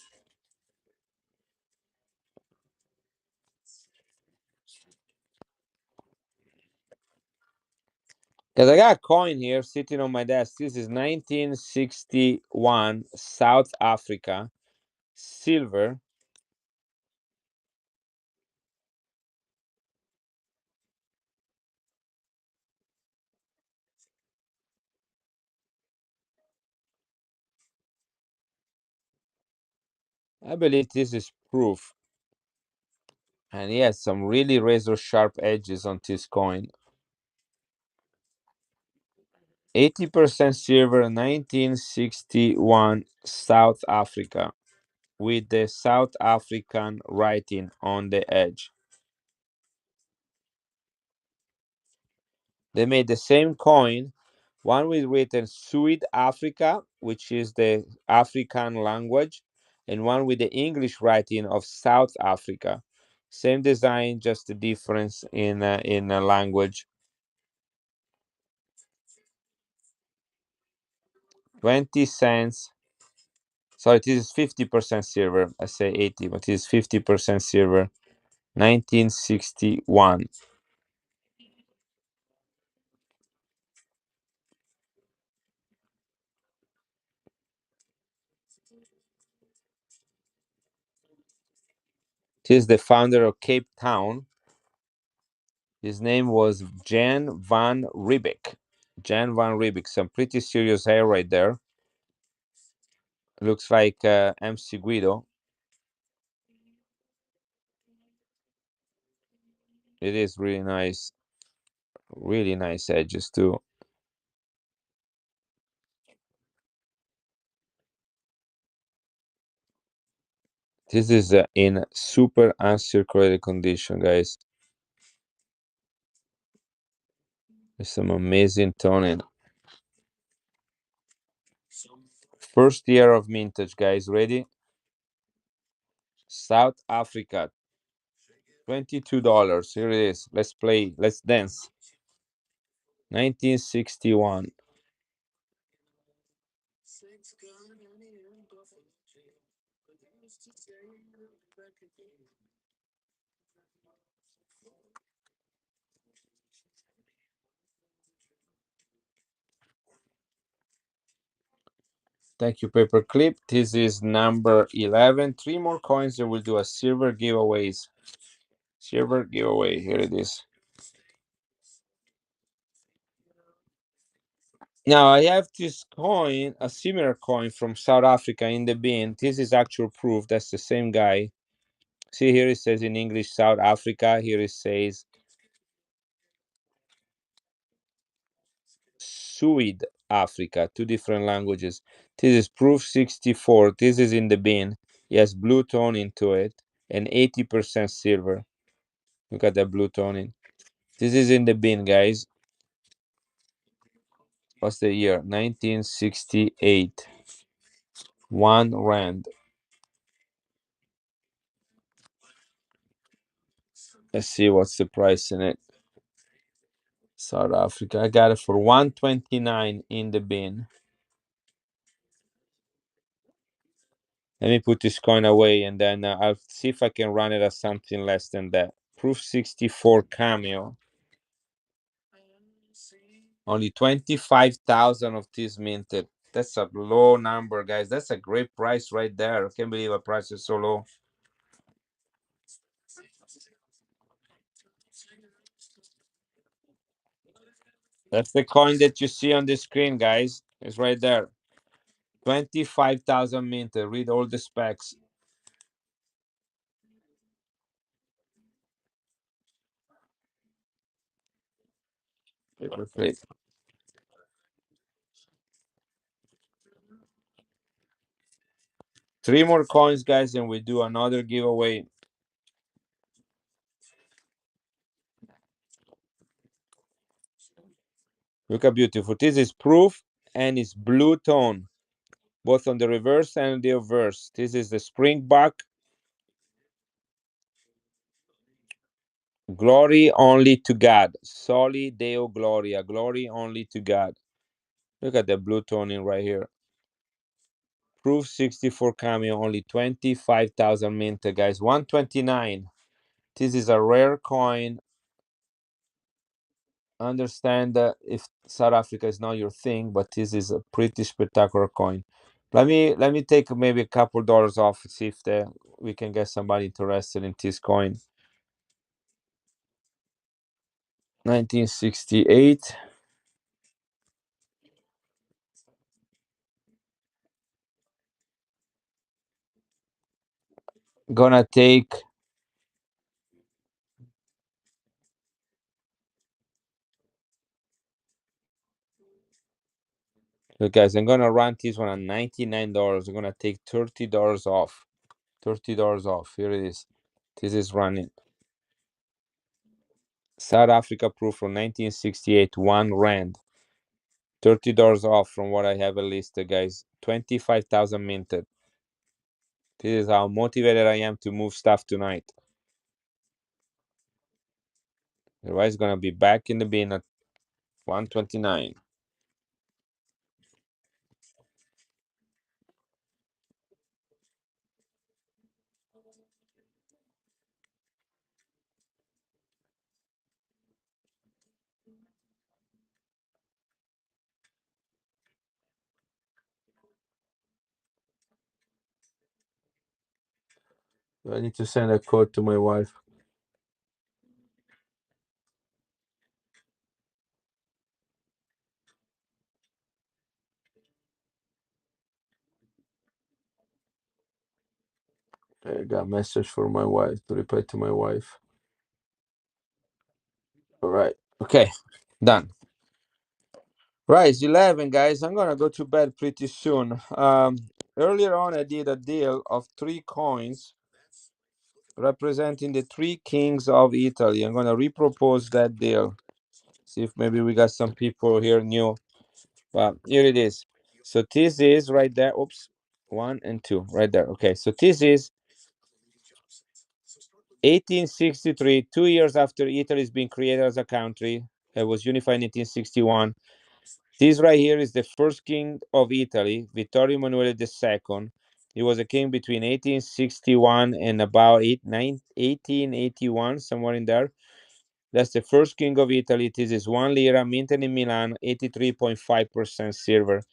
Because I got a coin here sitting on my desk. This is 1961 South Africa silver. I believe this is proof. And he has some really razor sharp edges on this coin. 80% silver, 1961 South Africa, with the South African writing on the edge. They made the same coin, one with written Suid Africa, which is the African language, and one with the English writing of South Africa. Same design, just the difference in language. 20 cents. Sorry, this is 50% silver. I say 80, but this is 50% silver. 1961. This is the founder of Cape Town. His name was Jan van Riebeck. Jan van Riebeck. Some pretty serious hair right there. Looks like MC Guido. It is really nice. Really nice edges too. This is in super uncirculated condition, guys. There's some amazing toning. First year of mintage, guys. Ready? South Africa. $22. Here it is. Let's play. Let's dance. 1961. Thank you, Paperclip. This is number 11. Three more coins and we'll do a silver giveaways. Silver giveaway. Here it is. Now I have this coin, a similar coin from South Africa in the bin. This is actual proof. That's the same guy. See here it says in English South Africa. Here it says Suid Africa. Two different languages. This is proof 64. This is in the bin. He has blue tone into it and 80% silver. Look at that blue toning. This is in the bin, guys. What's the year? 1968. 1 rand. Let's see what's the price in it. South Africa. I got it for 129 in the bin. Let me put this coin away and then I'll see if I can run it at something less than that. Proof 64 cameo. Only 25,000 of this minted. That's a low number, guys. That's a great price right there. I can't believe a price is so low. That's the coin that you see on the screen, guys. It's right there. 25,000 minted. Read all the specs. Paperclip. Three more coins, guys, and we do another giveaway. Look how beautiful. This is proof and it's blue tone, both on the reverse and the obverse. This is the Springbok. Glory only to God. Soli Deo Gloria. Glory only to God. Look at the blue toning right here. Proof 64 cameo, only 25,000 mint, guys. 129. This is a rare coin. Understand that if South Africa is not your thing, but this is a pretty spectacular coin. Let me take maybe a couple dollars off, see if we can get somebody interested in this coin. 1968. Gonna take, look guys, I'm gonna run this one at $99. I'm gonna take $30 off. $30 off. Here it is. This is running. South Africa proof from 1968, 1 rand. $30 off from what I have listed, guys. 25,000 minted. This is how motivated I am to move stuff tonight. Otherwise, it's gonna be back in the bin at 129. I need to send a code to my wife. I got a message for my wife to reply to my wife. All right. Okay. Done. Right, it's 11, guys. I'm gonna go to bed pretty soon. Earlier on, I did a deal of 3 coins representing the 3 kings of Italy. I'm gonna repropose that deal. See if maybe we got some people here new. Well, here it is. So this is right there. Oops, 1 and 2 right there. Okay, so this is 1863, 2 years after Italy has been created as a country. It was unified in 1861. This right here is the first king of Italy, Vittorio Emanuele II. He was a king between 1861 and about 1881, somewhere in there. That's the first king of Italy. This is 1 lira, minted in Milan, 83.5% silver.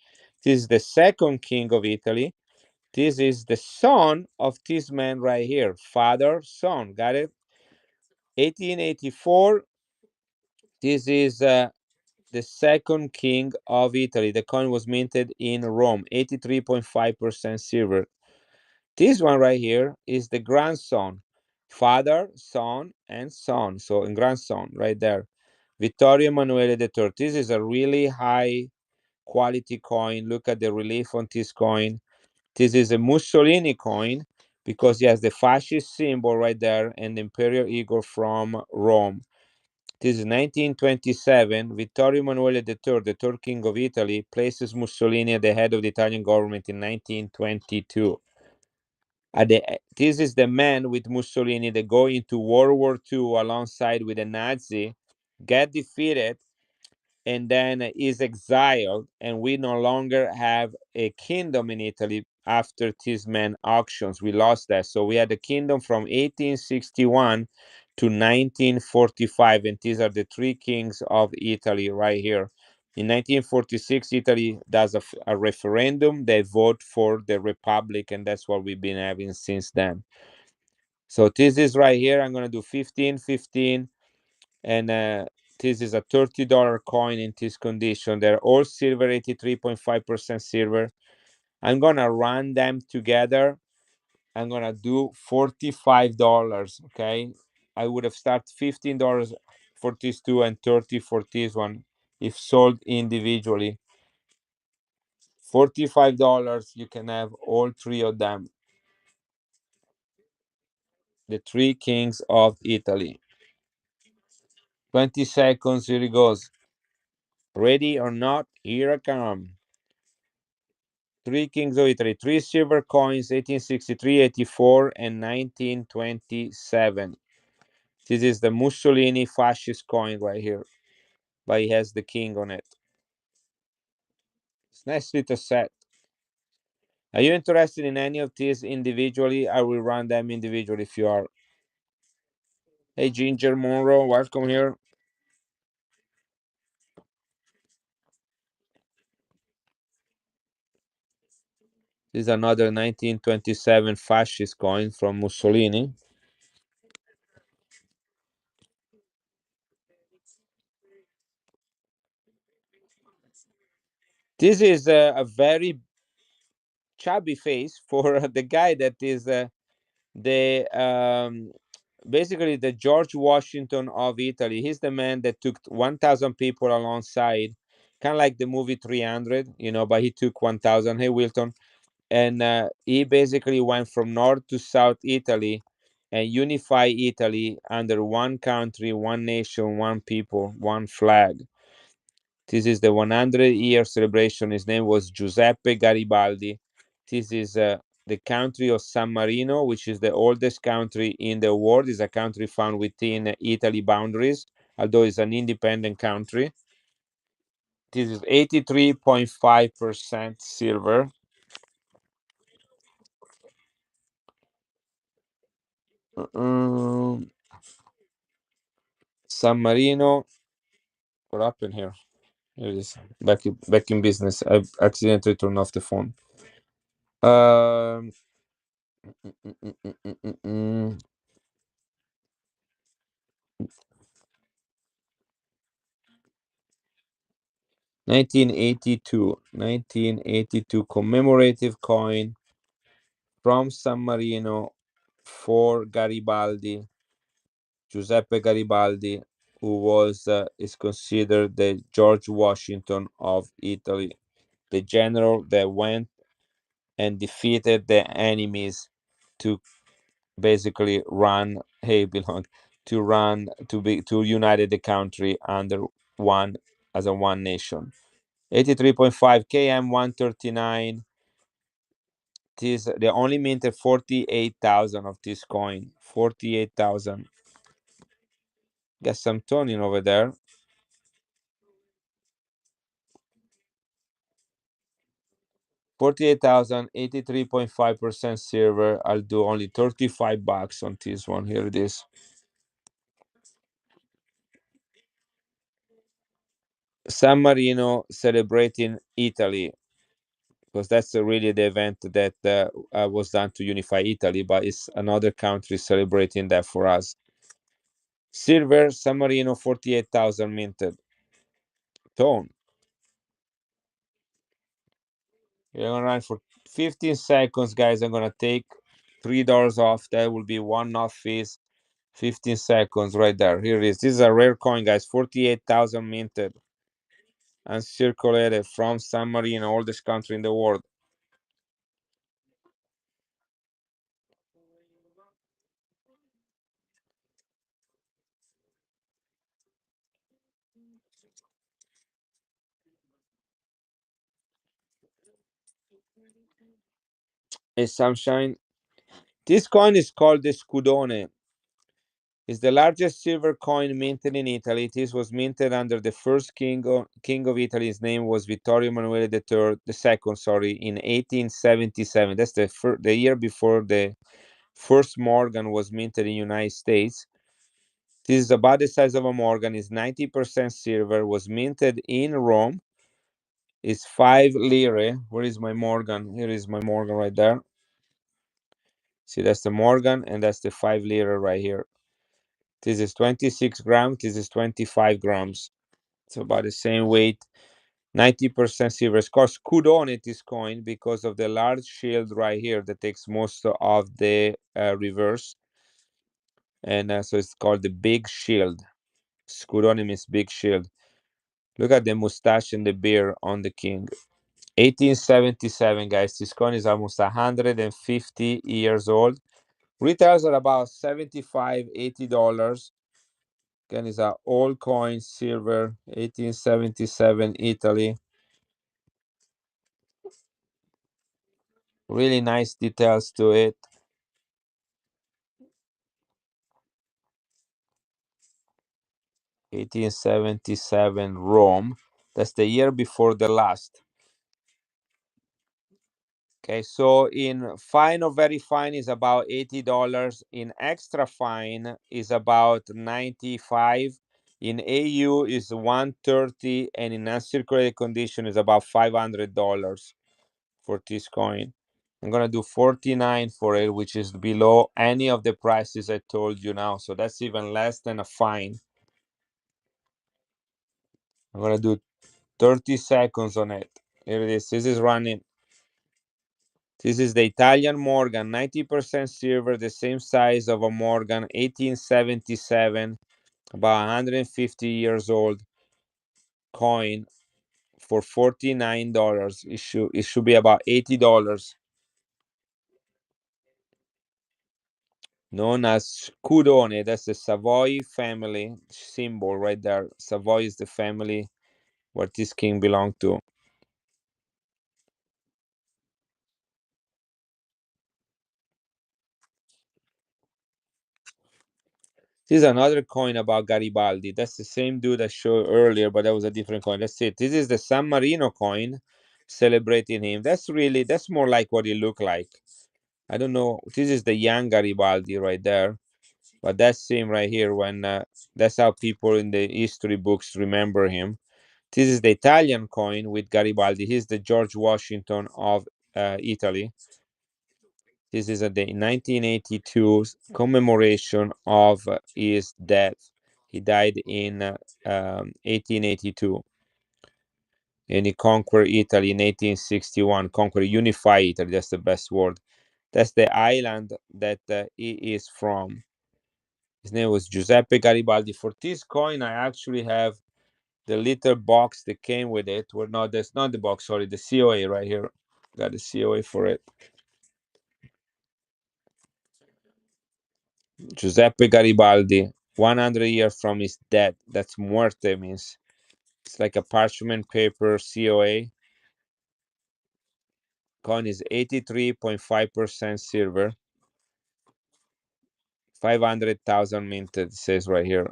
This is the second king of Italy. This is the son of this man right here, father, son. Got it? 1884. This is the second king of Italy. The coin was minted in Rome, 83.5% silver. This one right here is the grandson, father, son, and son. So, in grandson right there, Vittorio Emanuele III. This is a really high quality coin. Look at the relief on this coin. This is a Mussolini coin because he has the fascist symbol right there and the imperial eagle from Rome. This is 1927. Vittorio Emanuele III, the third king of Italy, places Mussolini at the head of the Italian government in 1922. This is the man with Mussolini that go into World War II alongside with the Nazi, get defeated, and then is exiled, and we no longer have a kingdom in Italy after this man auctions. We lost that. So we had a kingdom from 1861 to 1945, and these are the 3 kings of Italy right here. In 1946, Italy does a referendum. They vote for the republic, and that's what we've been having since then. So this is right here. I'm going to do 15, 15, and this is a $30 coin in this condition. They're all silver, 83.5% silver. I'm gonna run them together. I'm gonna do $45. Okay, I would have started $15 for these two and 30 for this one if sold individually. $45, you can have all 3 of them. The three kings of Italy. 20 seconds, here it goes. Ready or not, here I come. Three kings of Italy, three silver coins, 1863, 84, and 1927. This is the Mussolini fascist coin right here, but it has the king on it. It's nice little set. Are you interested in any of these individually? I will run them individually if you are. Hey, Ginger Monroe, welcome here. This is another 1927 fascist coin from Mussolini. This is a very chubby face for the guy that is the basically the George Washington of Italy. He's the man that took 1,000 people alongside, kind of like the movie 300, but he took 1,000. Hey, Wilton. And he basically went from north to south Italy and unify Italy under one country, one nation, one people, one flag. This is the 100-year celebration. His name was Giuseppe Garibaldi. This is the country of San Marino, which is the oldest country in the world. Is a country found within Italy boundaries, although it's an independent country. This is 83.5% silver. Um, San Marino. What happened here? Here it is. Back in business. I've accidentally turned off the phone. Um, mm, mm, mm, mm, mm, mm, mm. 1982 commemorative coin from San Marino for Garibaldi, Giuseppe Garibaldi, who was is considered the George Washington of Italy, the general that went and defeated the enemies to basically run hey belong to run to united the country under one as a one nation. 83.5 km 139. This they only minted 48,000 of this coin. 48,000. Got some toning over there. 48,000, 83.5% silver. I'll do only 35 bucks on this one. Here it is. San Marino celebrating Italy, because that's really the event that was done to unify Italy, but it's another country celebrating that for us. Silver, San Marino, 48,000 minted. Tone. You're gonna run for 15 seconds, guys. I'm gonna take $3 off. That will be one off fees. 15 seconds right there. Here it is. This is a rare coin, guys. 48,000 minted and circulated from San Marino, oldest country in the world. A sunshine. This coin is called the Scudone. It's the largest silver coin minted in Italy. This was minted under the first king of Italy. His name was Vittorio Emanuele II, sorry, in 1877. That's the year before the first Morgan was minted in the United States. This is about the size of a Morgan. Is 90% silver. Was minted in Rome. Is 5 lire. Where is my Morgan? Here is my Morgan right there. See, that's the Morgan, and that's the 5 lire right here. This is 26 grams. This is 25 grams. It's about the same weight. 90% silver. It's called Scudone, this coin, because of the large shield right here that takes most of the reverse. And so it's called the big shield. Scudone means big shield. Look at the mustache and the beard on the king. 1877, guys. This coin is almost 150 years old. Retails at about 75, $80. Again, is a old coin, silver, 1877, Italy. Really nice details to it. 1877, Rome. That's the year before the last. Okay, so in fine or very fine is about $80. In extra fine is about 95. In AU is 130, and in uncirculated condition is about $500 for this coin. I'm gonna do 49 for it, which is below any of the prices I told you now. So that's even less than a fine. I'm gonna do 30 seconds on it. Here it is. This is running. This is the Italian Morgan, 90% silver, the same size of a Morgan, 1877, about 150 years old coin for $49. It should be about $80. Known as Scudone. That's the Savoy family symbol right there. Savoy is the family where this king belonged to. This is another coin about Garibaldi. That's the same dude I showed earlier, but that was a different coin. That's it. This is the San Marino coin celebrating him. That's more like what he looked like. I don't know. This is the young Garibaldi right there, but that's him right here. When that's how people in the history books remember him. This is the Italian coin with Garibaldi. He's the George Washington of Italy. This is the 1982 commemoration of his death. He died in 1882, and he conquered Italy in 1861. Conquer, unify Italy. That's the best word. That's the island that he is from. His name was Giuseppe Garibaldi. For this coin, I actually have the little box that came with it. Well, no, that's not the box. Sorry, the COA right here. Got the COA for it. Giuseppe Garibaldi, 100 years from his death. That's muerte means. It's like a parchment paper COA. Coin is 83.5% silver. 500,000 minted, it says right here.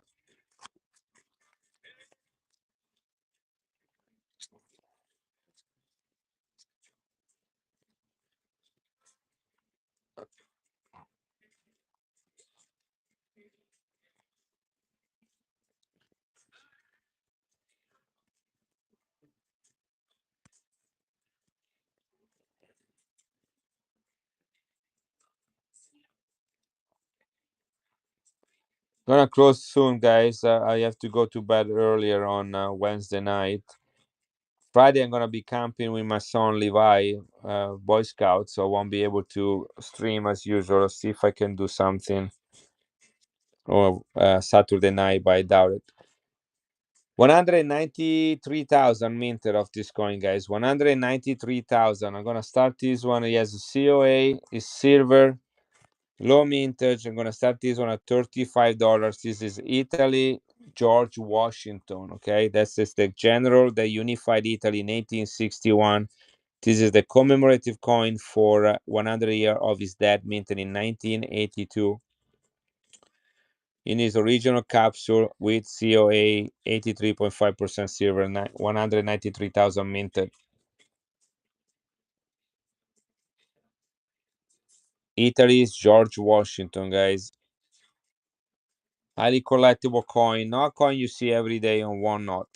Gonna close soon, guys. I have to go to bed earlier on Wednesday night. Friday, I'm gonna be camping with my son Levi, Boy Scout, so I won't be able to stream as usual. See if I can do something, or Saturday night, but I doubt it. 193,000 minted of this coin, guys. 193,000. I'm gonna start this one. It has a COA, is silver, low mintage. I'm gonna start this one at $35. This is Italy, George Washington. Okay, that's just the general that unified Italy in 1861. This is the commemorative coin for 100 year of his death, minted in 1982. In his original capsule with COA 83.5% silver, 193,000 minted. Italy's George Washington, guys. Highly collectible coin, not a coin you see every day on Whatnot.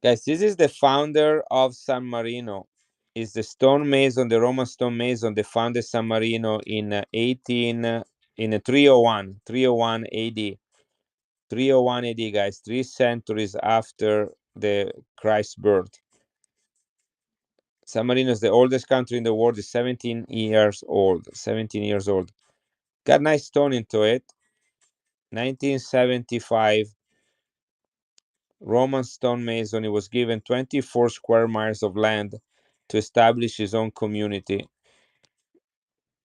Guys, this is the founder of San Marino. Is the stonemason, the Roman stonemason that founded San Marino in 301 AD. 301 AD, guys, 3 centuries after the Christ's birth. San Marino is the oldest country in the world. Is 17 years old. 17 years old. Got nice stone into it. 1975. Roman stonemason. He was given 24 square miles of land to establish his own community.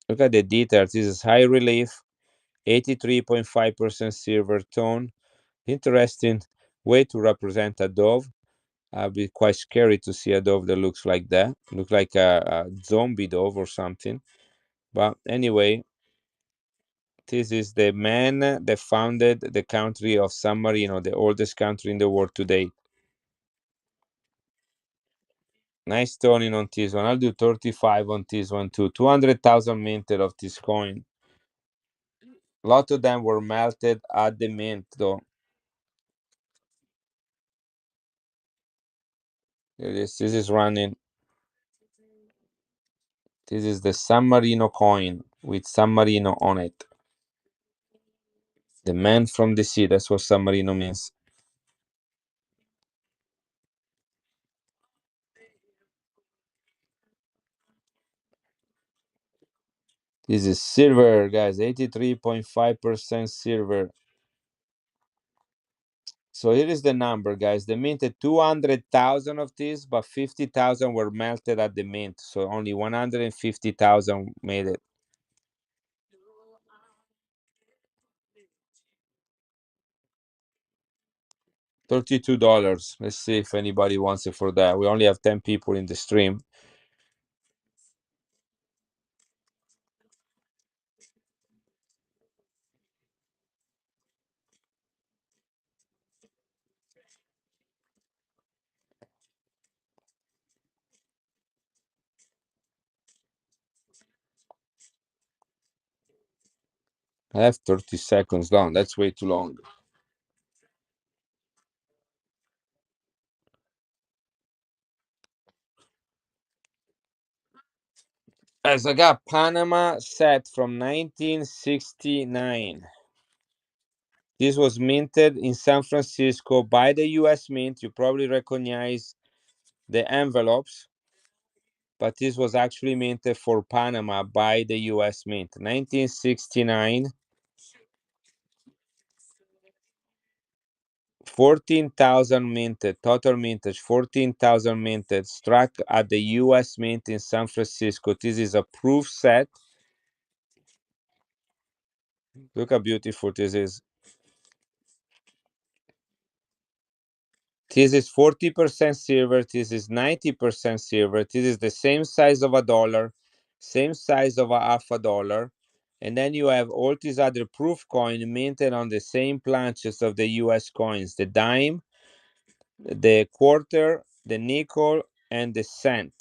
Look at the details. This is high relief, 83.5% silver tone. Interesting way to represent a dove. I'd be quite scary to see a dove that looks like that. Look like a zombie dove or something. But anyway, this is the man that founded the country of San Marino, the oldest country in the world today. Nice toning on this one. I'll do 35 on this one too. 200,000 minted of this coin. A lot of them were melted at the mint though. Here it is. This is running. This is the San Marino coin with San Marino on it. The man from the sea. That's what San Marino means. This is silver, guys. 83.5% silver. So here is the number, guys. They minted 200,000 of these, but 50,000 were melted at the mint. So only 150,000 made it. $32. Let's see if anybody wants it for that. We only have 10 people in the stream. I have 30 seconds down. That's way too long. As I got Panama set from 1969. This was minted in San Francisco by the US Mint. You probably recognize the envelopes, but this was actually minted for Panama by the US Mint. 1969. 14,000 minted, total mintage, 14,000 minted, struck at the US Mint in San Francisco. This is a proof set. Look how beautiful this is. This is 40% silver. This is 90% silver. This is the same size of a dollar, same size of a half a dollar. And then you have all these other proof coin minted on the same planches of the US coins, the dime, the quarter, the nickel, and the cent.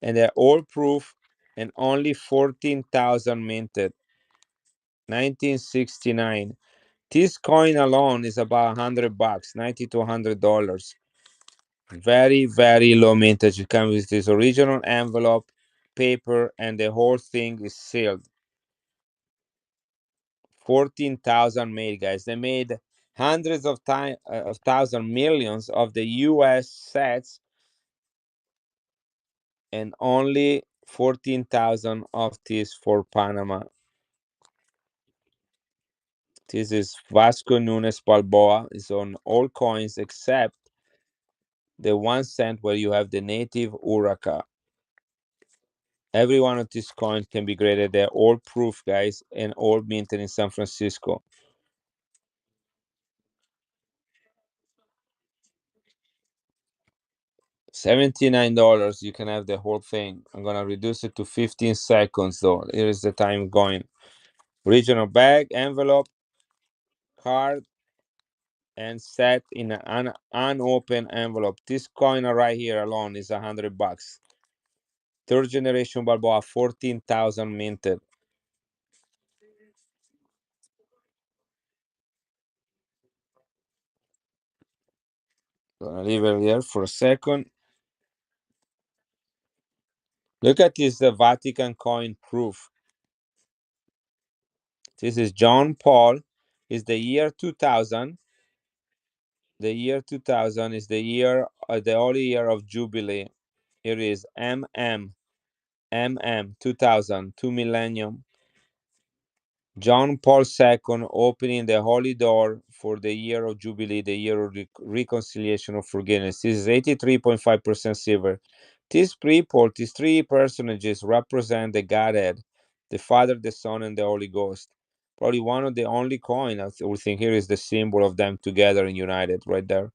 And they're all proof and only 14,000 minted. 1969. This coin alone is about $100, $90 to $100. Very, very low mintage. It comes with this original envelope, paper, and the whole thing is sealed. 14,000 made, guys. They made hundreds of thousand millions of the US sets and only 14,000 of this for Panama. This is Vasco Nunes Balboa. It's on all coins except the 1 cent where you have the native Huraca. Every one of these coins can be graded. They're all proof, guys, and all minted in San Francisco. $79. You can have the whole thing. I'm gonna reduce it to 15 seconds though. Here is the time going. Original bag, envelope, card, and set in an unopened envelope. This coin right here alone is $100. Third generation Balboa, 14,000 minted. Gonna leave it here for a second. Look at this Vatican coin proof. This is John Paul. Is the year 2000. The year 2000 is the year, the holy year of Jubilee. Here is MM 2000, 2 millennium. John Paul II opening the holy door for the year of Jubilee, the year of reconciliation of forgiveness. This is 83.5% silver. These people, these three personages represent the Godhead. the Father, the Son, and the Holy Ghost. Probably one of the only coin we think here is the symbol of them together and united right there.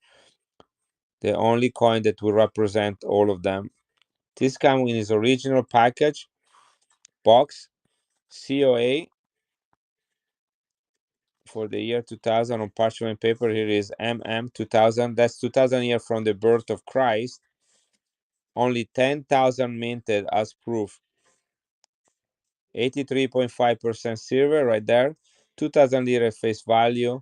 The only coin that will represent all of them. This comes in its original package, box, COA for the year 2000 on parchment paper. Here is MM 2000. That's 2000 years from the birth of Christ. Only 10,000 minted as proof. 83.5% silver right there. 2000 lira face value.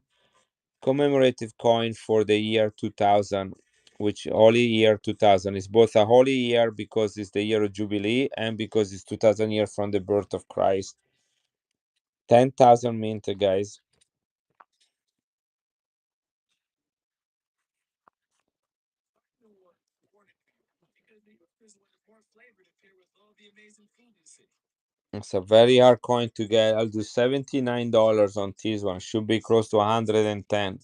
Commemorative coin for the year 2000, which holy year 2000 is both a holy year because it's the year of Jubilee and because it's 2000 years from the birth of Christ. 10,000 minted, guys. It's a very hard coin to get. I'll do $79 on this one. Should be close to 110.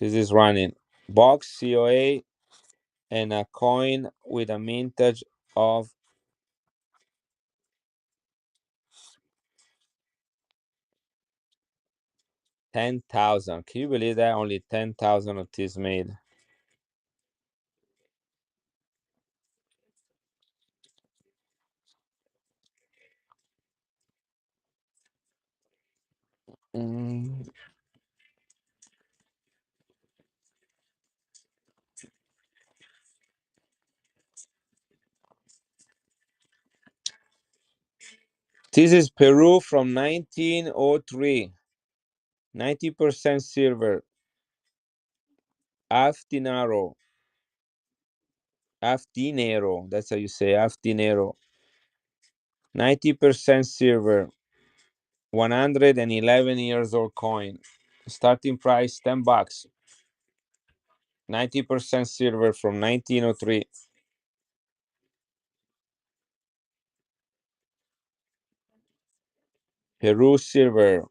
This is running box COA and a coin with a mintage of 10,000. Can you believe that? Only 10,000 of this made. Mm. This is Peru from 1903. 90% silver. Aftinaro. Aftinero. That's how you say Aftinero. 90% silver. 111 years old coin. Starting price $10. 90% silver from 1903. Peru silver.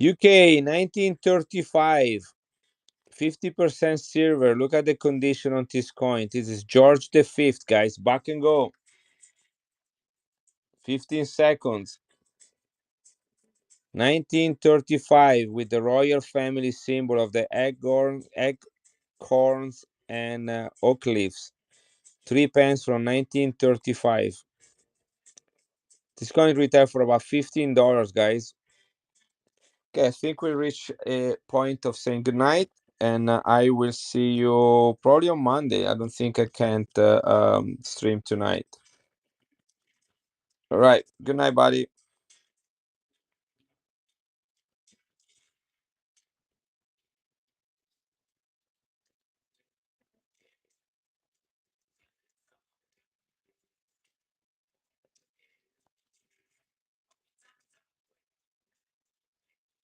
UK 1935. 50% silver. Look at the condition on this coin. This is George V, guys. Back and go. 15 seconds. 1935 with the royal family symbol of the acorns and oak leaves. 3 pence from 1935. This coin retail for about $15, guys. Okay, I think we reached a point of saying goodnight, and I will see you probably on Monday. I don't think I can't stream tonight. All right. Good night, buddy.